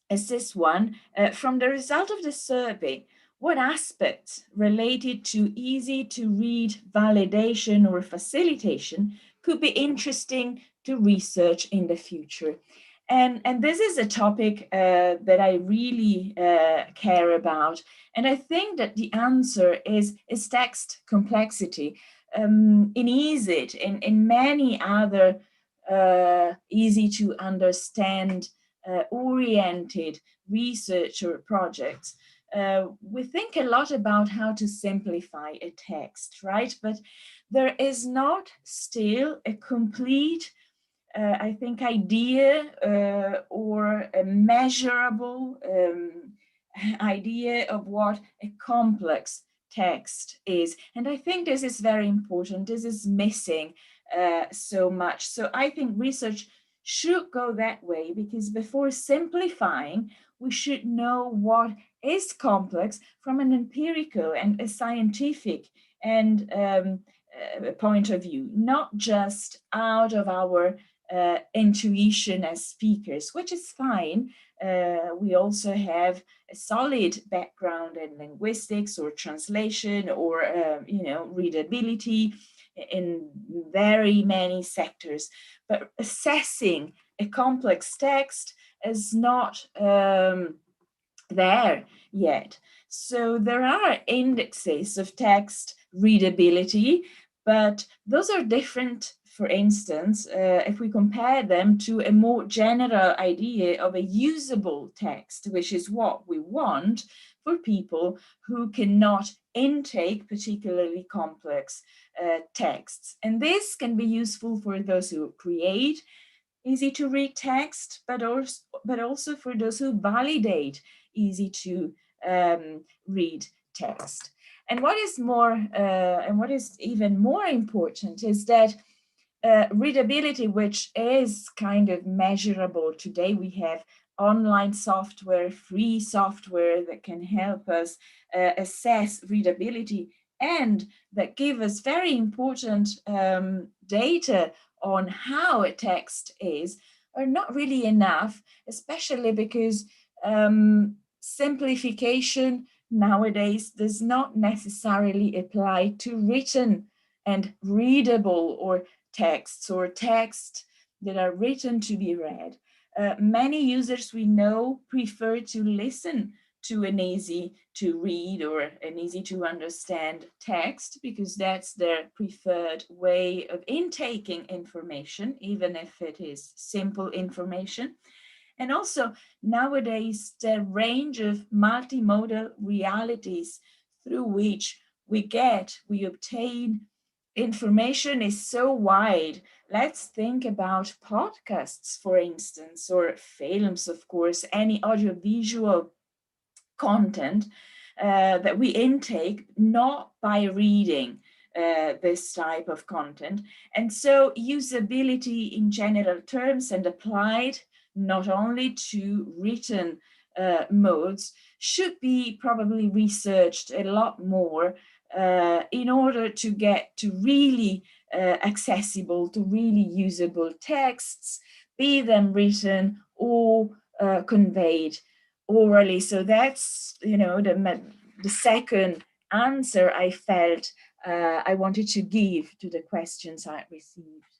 is this one. From the result of the survey, what aspects related to easy to read validation or facilitation could be interesting to research in the future. And this is a topic that I really care about. And I think that the answer is text complexity. In EASIT, in many other easy to understand oriented researcher projects, we think a lot about how to simplify a text, right? But there is not still a complete, I think, idea or a measurable idea of what a complex text is. And I think this is very important. This is missing so much. So I think research should go that way, because before simplifying, we should know what is complex from an empirical and a scientific and point of view, not just out of our intuition as speakers, which is fine. We also have a solid background in linguistics or translation or readability in very many sectors, but assessing a complex text is not there yet. So there are indexes of text readability, but those are different. For instance, if we compare them to a more general idea of a usable text, which is what we want for people who cannot intake particularly complex texts. And this can be useful for those who create easy to read text, but also for those who validate easy to read text. And what is more, and what is even more important is that readability, which is kind of measurable today. We have online software, free software that can help us assess readability and that give us very important data on how a text is, are not really enough, especially because simplification nowadays does not necessarily apply to written and readable or texts or texts that are written to be read. Many users we know prefer to listen to an easy to read or an easy to understand text because that's their preferred way of intaking information, even if it is simple information. And also nowadays, the range of multimodal realities through which we obtain information is so wide. Let's think about podcasts, for instance, or films, of course, any audiovisual content that we intake, not by reading this type of content. And so usability in general terms and applied not only to written modes should be probably researched a lot more in order to get to really accessible, to really usable texts, be them written or conveyed orally. So that's, the second answer I felt I wanted to give to the questions I received.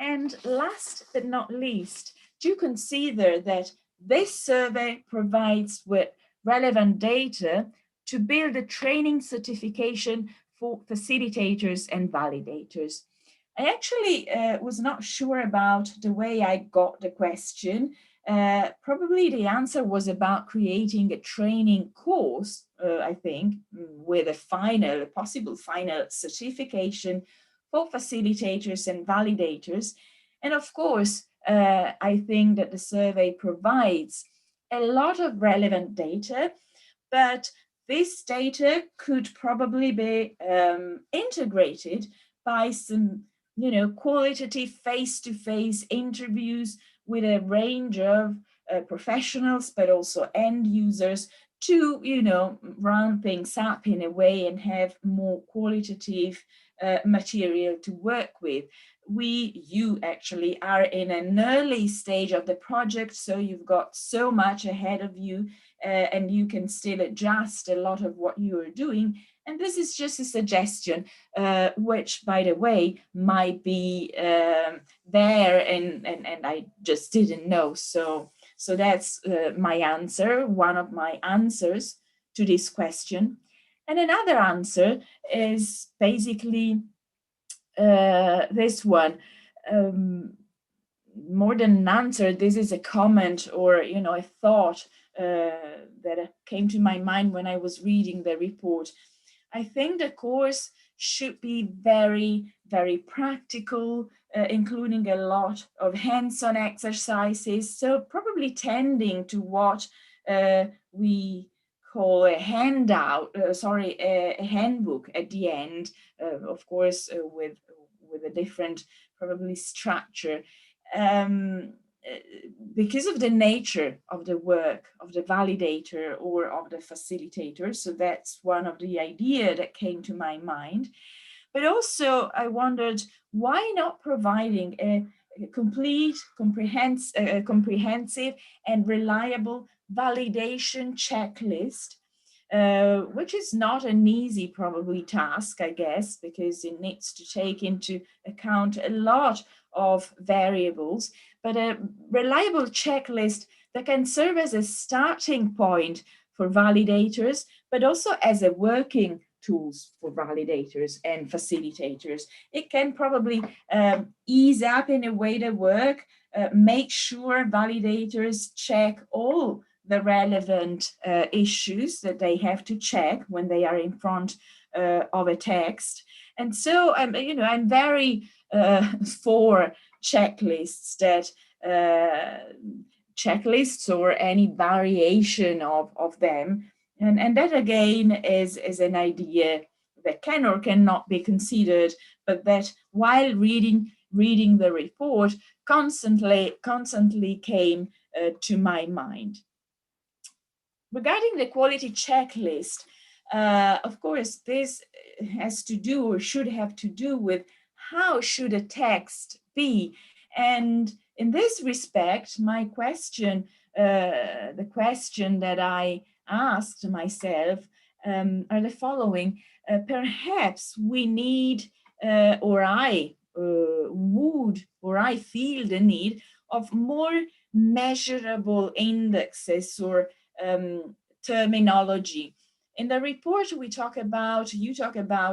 And last but not least, do consider that this survey provides with relevant data to build a training certification for facilitators and validators. I actually was not sure about the way I got the question. Probably the answer was about creating a training course, I think, with a possible final certification for facilitators and validators. And of course, I think that the survey provides a lot of relevant data, but this data could probably be integrated by some, qualitative face-to-face interviews with a range of professionals, but also end users to, round things up in a way and have more qualitative material to work with. you actually are in an early stage of the project, so you've got so much ahead of you, and you can still adjust a lot of what you are doing. And this is just a suggestion, which, by the way, might be there and I just didn't know. So that's my answer, one of my answers to this question. And another answer is basically this one. More than an answer, this is a comment or a thought that came to my mind when I was reading the report. I think the course should be very, very practical, including a lot of hands-on exercises. So probably tending to what we call a handout, a handbook at the end, of course, with a different probably structure. Because of the nature of the work of the validator or of the facilitator. So that's one of the ideas that came to my mind. But also I wondered, why not providing a complete, comprehensive and reliable validation checklist, which is not an easy probably task, I guess, because it needs to take into account a lot of variables, but a reliable checklist that can serve as a starting point for validators, but also as a working tools for validators and facilitators. It can probably ease up in a way the work, make sure validators check all the relevant issues that they have to check when they are in front of a text. And so I'm very for checklists checklists or any variation of them. And that again is an idea that can or cannot be considered, but that while reading the report constantly came to my mind. Regarding the quality checklist, of course, this has to do or should have to do with how should a text be. And in this respect, my question, the question that I asked myself are the following. Perhaps we need, or I would, or I feel the need of more measurable indexes or terminology. In the report, you talk about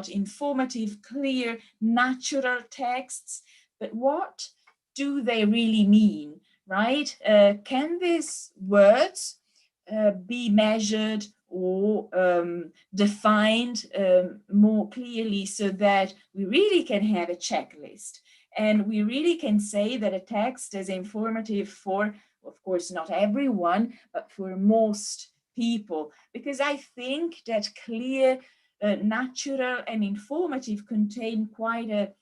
informative, clear, natural texts, but what do they really mean, right? Can these words be measured or defined more clearly so that we really can have a checklist? And we really can say that a text is informative for, of course, not everyone, but for most people, because I think that clear, natural, and informative contain quite a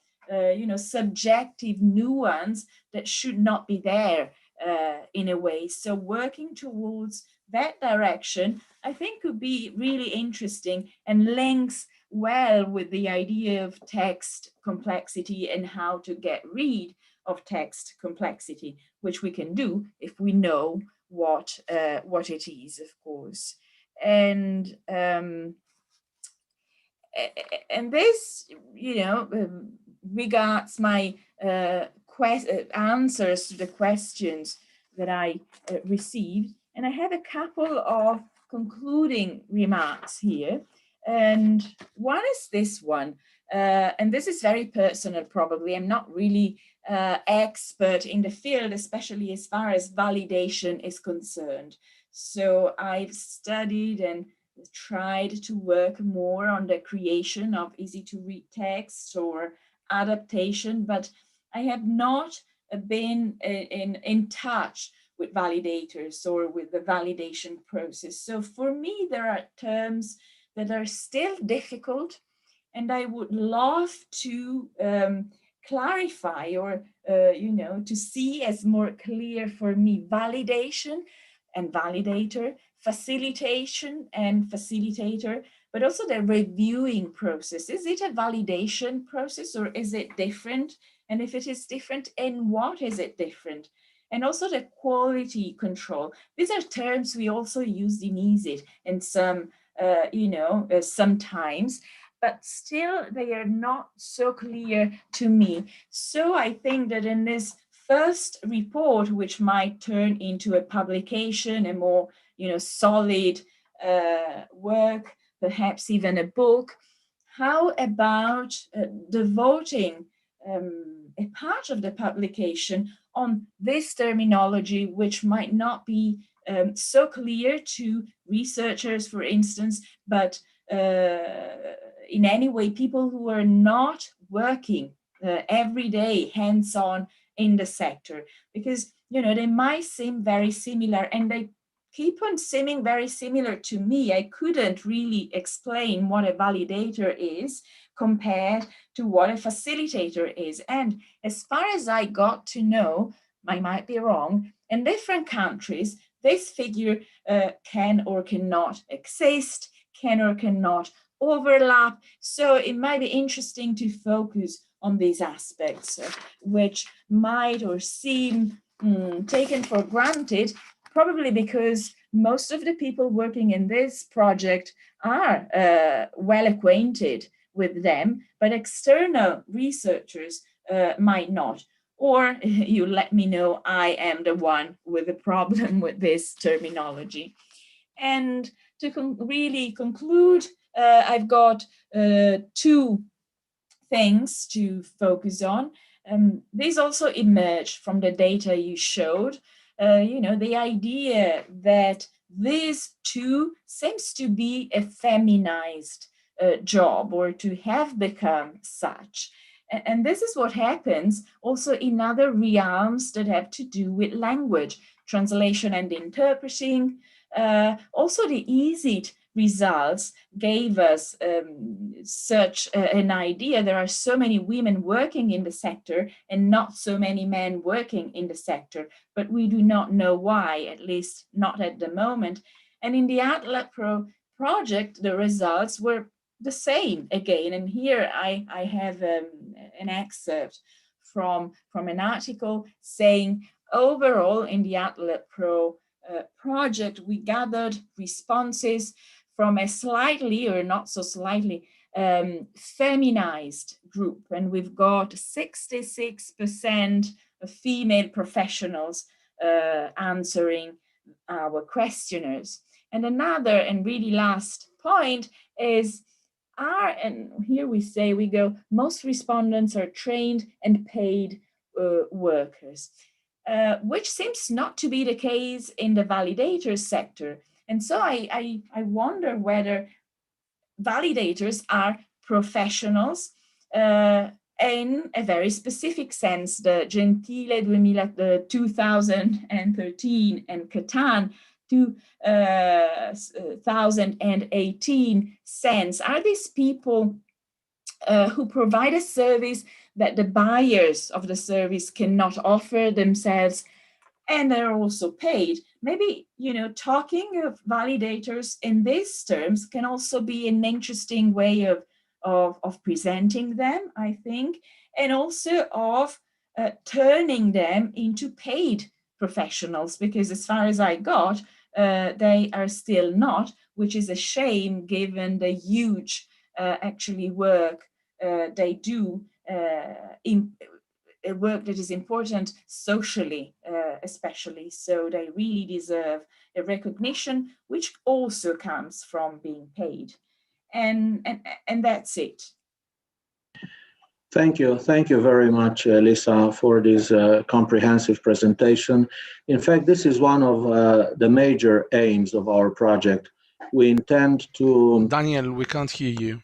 subjective nuance that should not be there in a way. So working towards that direction, I think, could be really interesting and links well with the idea of text complexity and how to get rid of text complexity, which we can do if we know what it is, of course. And this, regards my answers to the questions that I received. And I have a couple of concluding remarks here. And one is this one, and this is very personal probably. I'm not really expert in the field, especially as far as validation is concerned. So I've studied and tried to work more on the creation of easy to read texts or adaptation, but I have not been in touch with validators or with the validation process. So for me, there are terms that are still difficult, and I would love to clarify or, to see as more clear for me validation and validator, facilitation and facilitator, but also the reviewing process. Is it a validation process or is it different? And if it is different, in what is it different? And also the quality control. These are terms we also use in EASIT and some, sometimes, but still they are not so clear to me. So I think that in this first report, which might turn into a publication, a more solid work, perhaps even a book, how about devoting a part of the publication on this terminology, which might not be so clear to researchers, for instance, but in any way, people who are not working every day hands-on in the sector, because they might seem very similar, and they keep on seeming very similar to me. I couldn't really explain what a validator is compared to what a facilitator is. And as far as I got to know, I might be wrong, in different countries, this figure can or cannot exist, can or cannot overlap. So it might be interesting to focus on these aspects, which might or seem taken for granted, probably because most of the people working in this project are well acquainted with them, but external researchers might not. Or you let me know I am the one with a problem with this terminology. And to really conclude, I've got two things to focus on. These also emerge from the data you showed. The idea that this too seems to be a feminized job, or to have become such. And this is what happens also in other realms that have to do with language, translation and interpreting. Also the EASIT results gave us such an idea. There are so many women working in the sector and not so many men working in the sector, but we do not know why, at least not at the moment. And in the Atlas project, the results were the same again. And here I have an excerpt from an article saying, overall in the Atlas project, we gathered responses from a slightly or not so slightly feminized group. And we've got 66% of female professionals answering our questionnaires. And another and really last point is and here we say, we go, most respondents are trained and paid workers, which seems not to be the case in the validators sector. And so I wonder whether validators are professionals in a very specific sense. The Gentile 2013 and Catan 2018 sense. Are these people who provide a service that the buyers of the service cannot offer themselves, and they're also paid? Maybe, talking of validators in these terms can also be an interesting way of presenting them, I think, and also of turning them into paid professionals, because as far as I got, they are still not, which is a shame given the huge actually work they do, work that is important socially, especially. So they really deserve a recognition, which also comes from being paid. And that's it. Thank you very much, Lisa, for this comprehensive presentation. In fact, this is one of the major aims of our project. We intend to... Daniel, we can't hear you.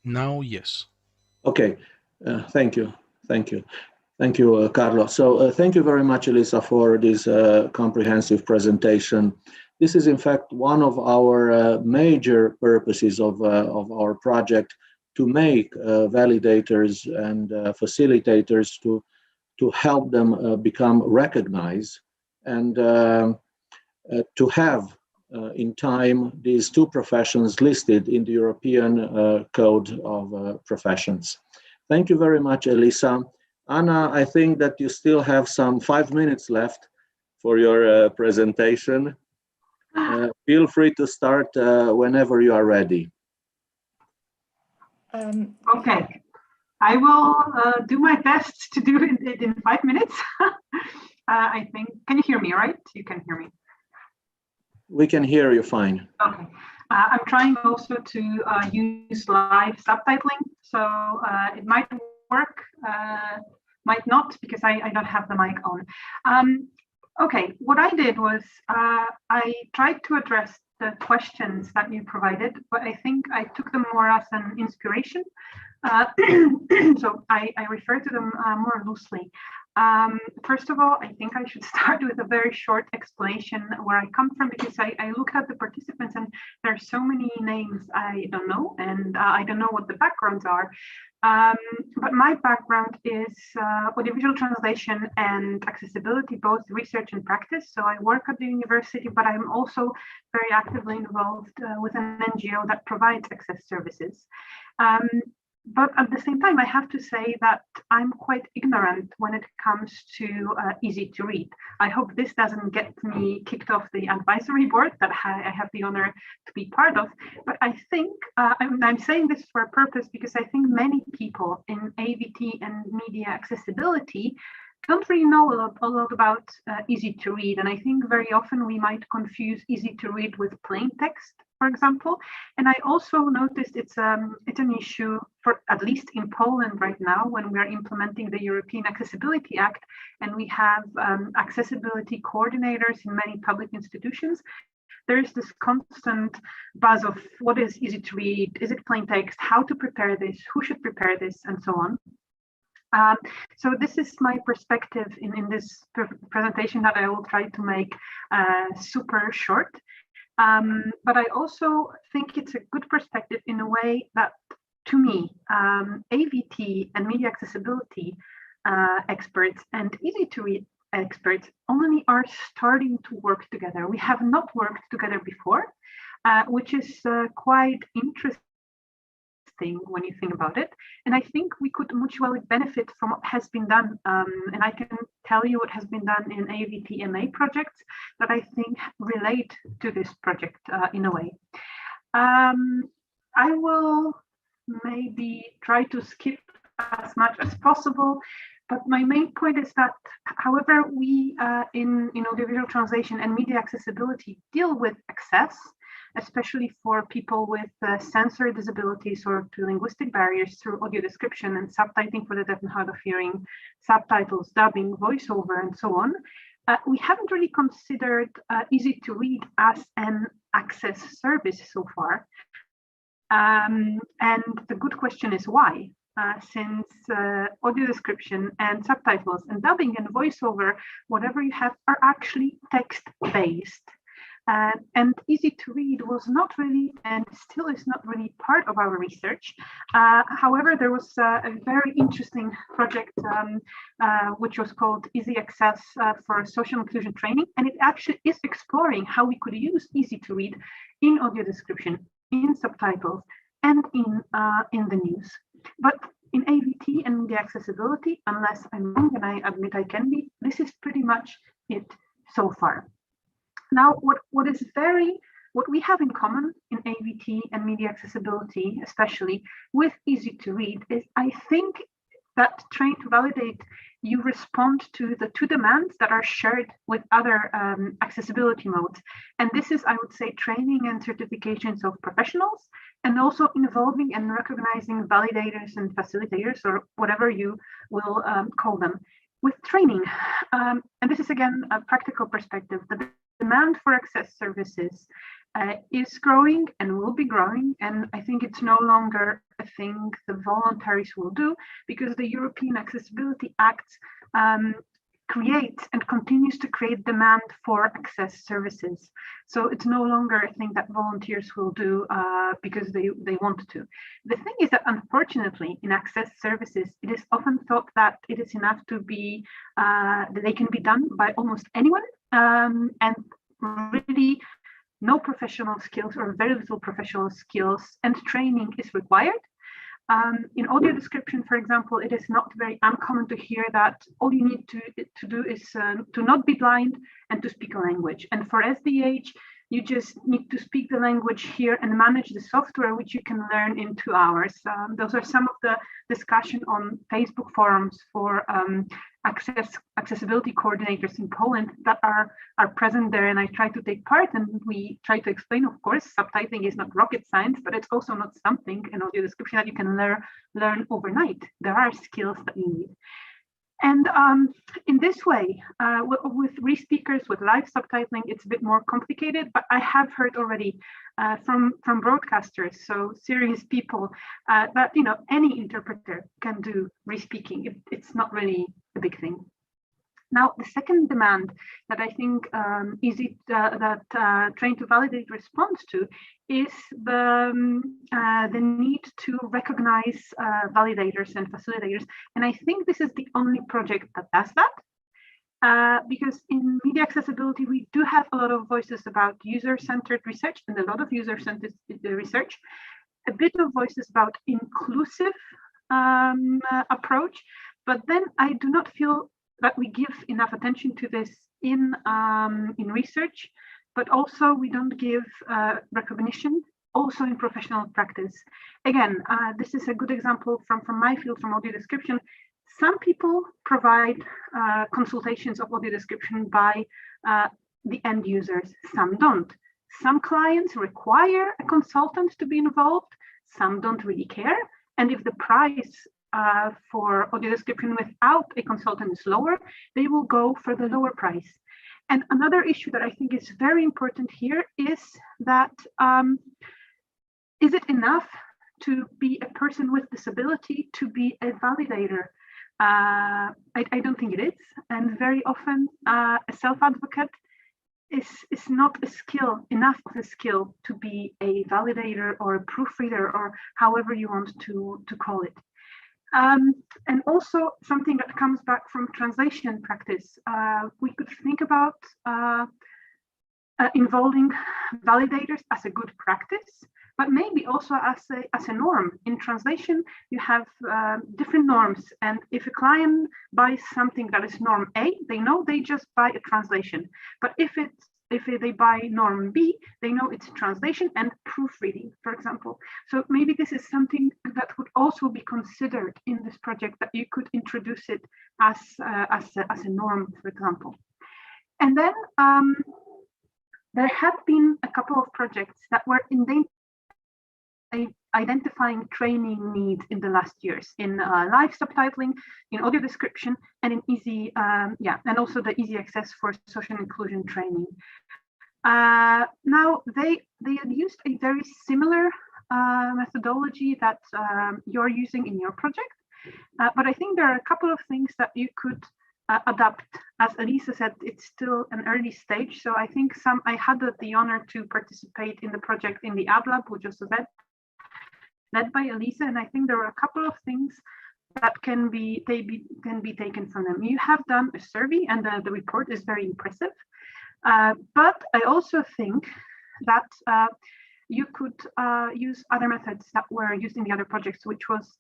Now, yes. Okay, thank you, Carlo. So thank you very much, Elisa, for this comprehensive presentation. This is, in fact, one of our major purposes of our project, to make validators and facilitators, to help them become recognized and to have in time these two professions listed in the European Code of Professions. Thank you very much, Elisa. Anna, I think that you still have some 5 minutes left for your presentation. Feel free to start whenever you are ready. Okay, I will do my best to do it in 5 minutes. I think, can you hear me, right? You can hear me. We can hear you fine. Okay. I'm trying also to use live subtitling, so it might work, might not, because I don't have the mic on. Okay, what I did was I tried to address the questions that you provided, but I think I took them more as an inspiration. So I refer to them more loosely. First of all, I think I should start with a very short explanation where I come from, because I look at the participants and there are so many names I don't know, and I don't know what the backgrounds are. But my background is audiovisual translation and accessibility, both research and practice. So I work at the university, but I'm also very actively involved with an NGO that provides access services. But at the same time, I have to say that I'm quite ignorant when it comes to easy to read. I hope this doesn't get me kicked off the advisory board that I have the honor to be part of. But I think I'm saying this for a purpose, because I think many people in AVT and media accessibility don't really know a lot about easy to read. And I think very often we might confuse easy to read with plain text, for example. And I also noticed it's an issue, for at least in Poland right now, when we are implementing the European Accessibility Act, and we have accessibility coordinators in many public institutions. There is this constant buzz of what is easy to read, is it plain text, how to prepare this, who should prepare this, and so on. So this is my perspective in this presentation that I will try to make super short. But I also think it's a good perspective in a way that, to me, AVT and media accessibility experts and easy to read experts only are starting to work together. We have not worked together before, which is quite interesting when you think about it. And I think we could mutually benefit from what has been done. And I can tell you what has been done in AVT MA projects that I think relate to this project in a way. I will maybe try to skip as much as possible, but my main point is that, however, we in audiovisual translation and media accessibility deal with access, especially for people with sensory disabilities or to linguistic barriers, through audio description and subtitling for the deaf and hard of hearing, subtitles, dubbing, voiceover, and so on. We haven't really considered easy to read as an access service so far. And the good question is why? Since audio description and subtitles and dubbing and voiceover, whatever you have, are actually text-based. And easy to read was not really, and still is not really, part of our research. However, there was a very interesting project which was called Easy Access for Social Inclusion Training, and it actually is exploring how we could use easy to read in audio description, in subtitles, and in the news. But in AVT and media accessibility, unless I'm wrong, and I admit I can be, this is pretty much it so far. Now, what we have in common in AVT and media accessibility, especially with easy to read, is I think that TRAIN2VALIDATE, you respond to the two demands that are shared with other accessibility modes. And this is, I would say, training and certifications of professionals, and also involving and recognizing validators and facilitators, or whatever you will call them, with training. And this is, again, a practical perspective. The demand for access services is growing and will be growing, and I think it's no longer a thing the voluntaries will do, because the European Accessibility Act creates and continues to create demand for access services. So it's no longer a thing that volunteers will do because they want to. The thing is that, unfortunately, in access services, it is often thought that it is enough to be, that they can be done by almost anyone, and really no professional skills or very little professional skills and training is required. In audio description, for example, it is not very uncommon to hear that all you need to do is to not be blind and to speak a language. And for SDH, you just need to speak the language here and manage the software, which you can learn in 2 hours. Those are some of the discussion on Facebook forums for accessibility coordinators in Poland that are present there, and I try to take part, and we try to explain, of course, subtitling is not rocket science, but it's also not something in audio description that you can learn overnight. There are skills that you need. And in this way, with re-speakers, with live subtitling, it's a bit more complicated, but I have heard already from broadcasters, so serious people, that any interpreter can do re-speaking. It's not really a big thing. Now, the second demand that I think that TRAIN2VALIDATE responds to is the need to recognize validators and facilitators. And I think this is the only project that does that. Because in media accessibility, we do have a lot of voices about user-centered research and a lot of user-centered research, a bit of voices about inclusive approach, but then I do not feel that we give enough attention to this in research, but also we don't give recognition also in professional practice. Again, this is a good example from my field, from audio description. Some people provide consultations of audio description by the end users, some don't. Some clients require a consultant to be involved, some don't really care. And if the price for audio description without a consultant is lower, they will go for the lower price. And another issue that I think is very important here is that is it enough to be a person with disability to be a validator? I don't think it is. And very often a self-advocate is not a skill, enough of a skill to be a validator or a proofreader or however you want to call it. And also something that comes back from translation practice, we could think about involving validators as a good practice, but maybe also as a norm. In translation, you have different norms, and if a client buys something that is norm A, they know they just buy a translation. But if they buy norm B, they know it's translation and proofreading, for example. So maybe this is something that would also be considered in this project, that you could introduce it as a norm, for example. And then there have been a couple of projects that were identifying training needs in the last years in live subtitling, in audio description, and in easy, and also the easy access for social inclusion training. Now they had used a very similar methodology that you're using in your project, but I think there are a couple of things that you could adapt. As Elisa said, it's still an early stage, so I think I had the honor to participate in the project in the Ad Lab, which was led by Elisa, and I think there are a couple of things that can be taken from them. You have done a survey, and the report is very impressive. But I also think that you could use other methods that were used in the other projects, which was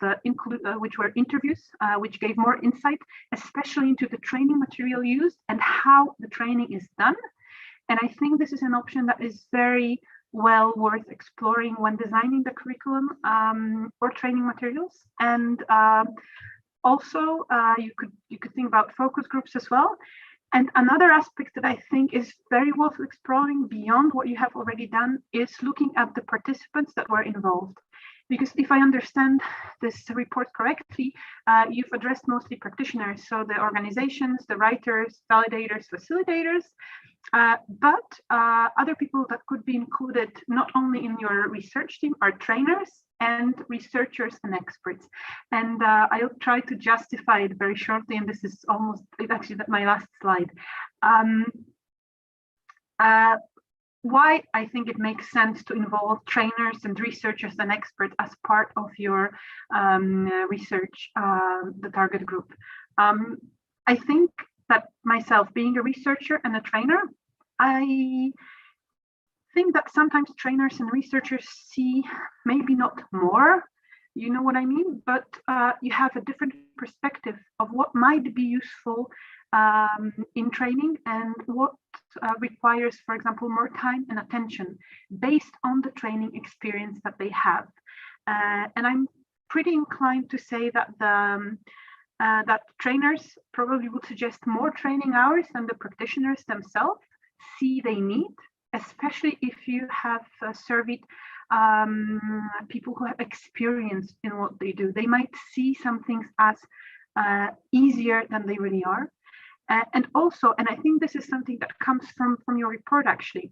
which were interviews, which gave more insight, especially into the training material used and how the training is done. And I think this is an option that is very well worth exploring when designing the curriculum or training materials. And also you could think about focus groups as well. And another aspect that I think is very worth exploring beyond what you have already done is looking at the participants that were involved. Because if I understand this report correctly, you've addressed mostly practitioners, so the organizations, the writers, validators, facilitators, but other people that could be included not only in your research team are trainers and researchers and experts. And I'll try to justify it very shortly, and this is actually my last slide. Why I think it makes sense to involve trainers and researchers and experts as part of your research, the target group. I think that myself, being a researcher and a trainer, I think that sometimes trainers and researchers see maybe not more, you know what I mean, but you have a different perspective of what might be useful in training and what requires, for example, more time and attention based on the training experience that they have. And I'm pretty inclined to say that that trainers probably would suggest more training hours than the practitioners themselves see they need, especially if you have surveyed people who have experience in what they do. They might see some things as easier than they really are. And also, and I think this is something that comes from your report actually,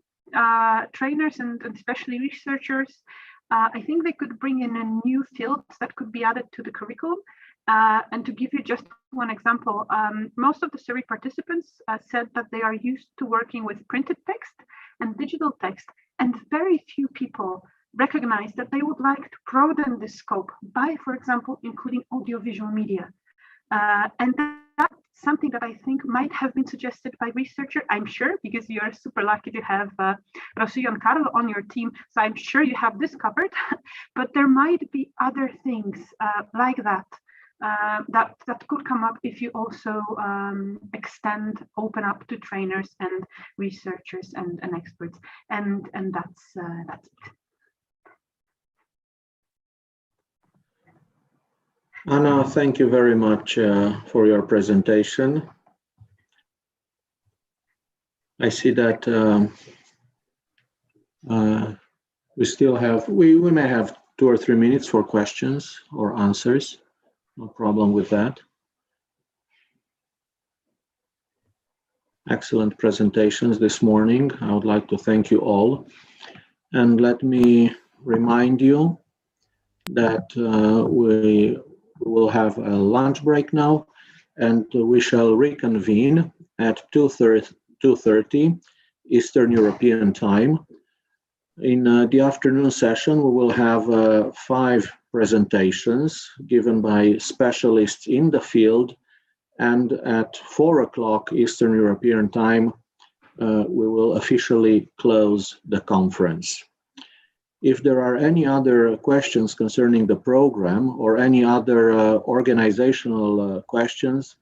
trainers and especially researchers, I think they could bring in a new fields that could be added to the curriculum. And to give you just one example, most of the survey participants said that they are used to working with printed text and digital text, and very few people recognize that they would like to broaden the scope by, for example, including audiovisual media. And that's something that I think might have been suggested by researcher, I'm sure, because you're super lucky to have Rocio and Carlo on your team, so I'm sure you have this covered, but there might be other things like that. That could come up if you also open up to trainers and researchers and experts, and that's it. Anna, thank you very much for your presentation. I see that we may have 2 or 3 minutes for questions or answers. No problem with that. Excellent presentations this morning. I would like to thank you all. And let me remind you that we will have a lunch break now, and we shall reconvene at 2:30 Eastern European Time. In the afternoon session, we will have 5 presentations given by specialists in the field, and at 4 o'clock Eastern European Time, we will officially close the conference. If there are any other questions concerning the program or any other organizational questions,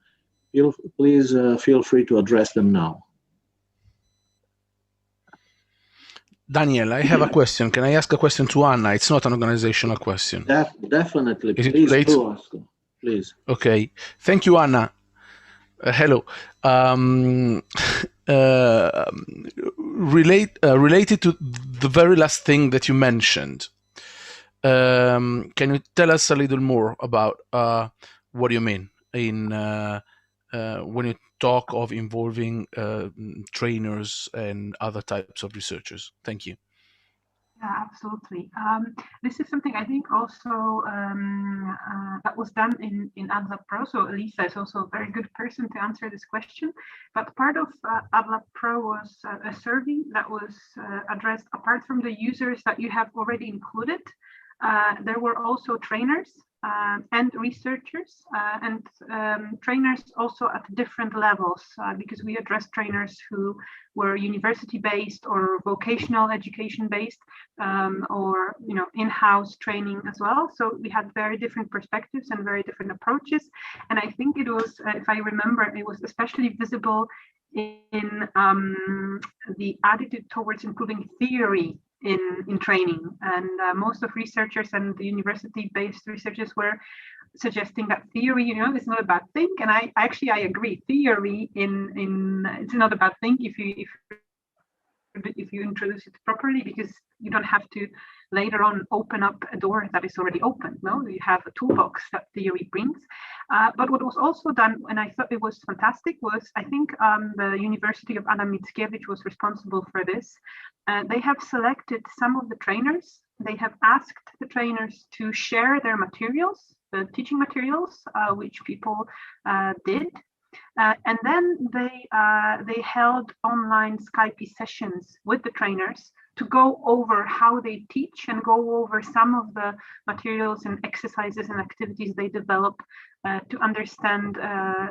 please feel free to address them now. Daniel, I have a question. Can I ask a question to Anna? It's not an organizational question. Definitely. Is it please late? do ask. Please. Okay. Thank you, Anna. Hello. Related to the very last thing that you mentioned, can you tell us a little more about what you mean in when you talk of involving trainers and other types of researchers? Thank you. Yeah, absolutely. This is something I think also that was done in ADLAB Pro. So Elisa is also a very good person to answer this question. But part of ADLAB Pro was a survey that was addressed apart from the users that you have already included. There were also trainers and researchers and trainers also at different levels because we addressed trainers who were university-based or vocational education-based or in-house training as well. So we had very different perspectives and very different approaches. And I think it was, if I remember, it was especially visible in the attitude towards improving theory in training, and most of researchers and the university-based researchers were suggesting that theory, is not a bad thing. And I agree. Theory it's not a bad thing if you introduce it properly, because you don't have to later on open up a door that is already open. No, you have a toolbox that theory brings. But what was also done, and I thought it was fantastic, was I think the University of Adam Mickiewicz was responsible for this. They have selected some of the trainers. They have asked the trainers to share their materials, the teaching materials, which people did. And then they held online Skype sessions with the trainers to go over how they teach and go over some of the materials and exercises and activities they develop to understand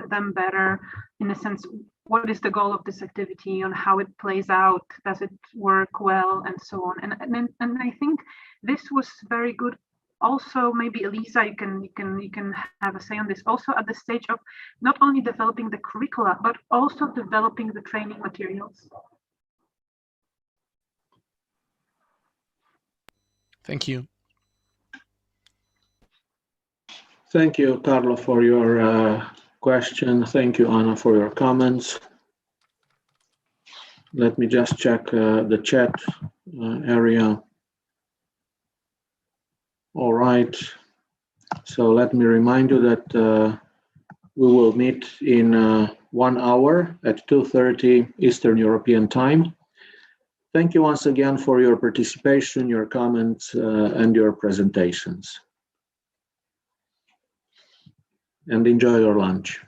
them better. In a sense, what is the goal of this activity, on how it plays out, does it work well, and so on. And I think this was very good. Also, maybe Elisa, you can have a say on this. Also, at the stage of not only developing the curricula, but also developing the training materials. Thank you. Thank you, Carlo, for your question. Thank you, Anna, for your comments. Let me just check the chat area. All right. So let me remind you that we will meet in 1 hour at 2:30 Eastern European time. Thank you once again for your participation, your comments, and your presentations. And enjoy your lunch.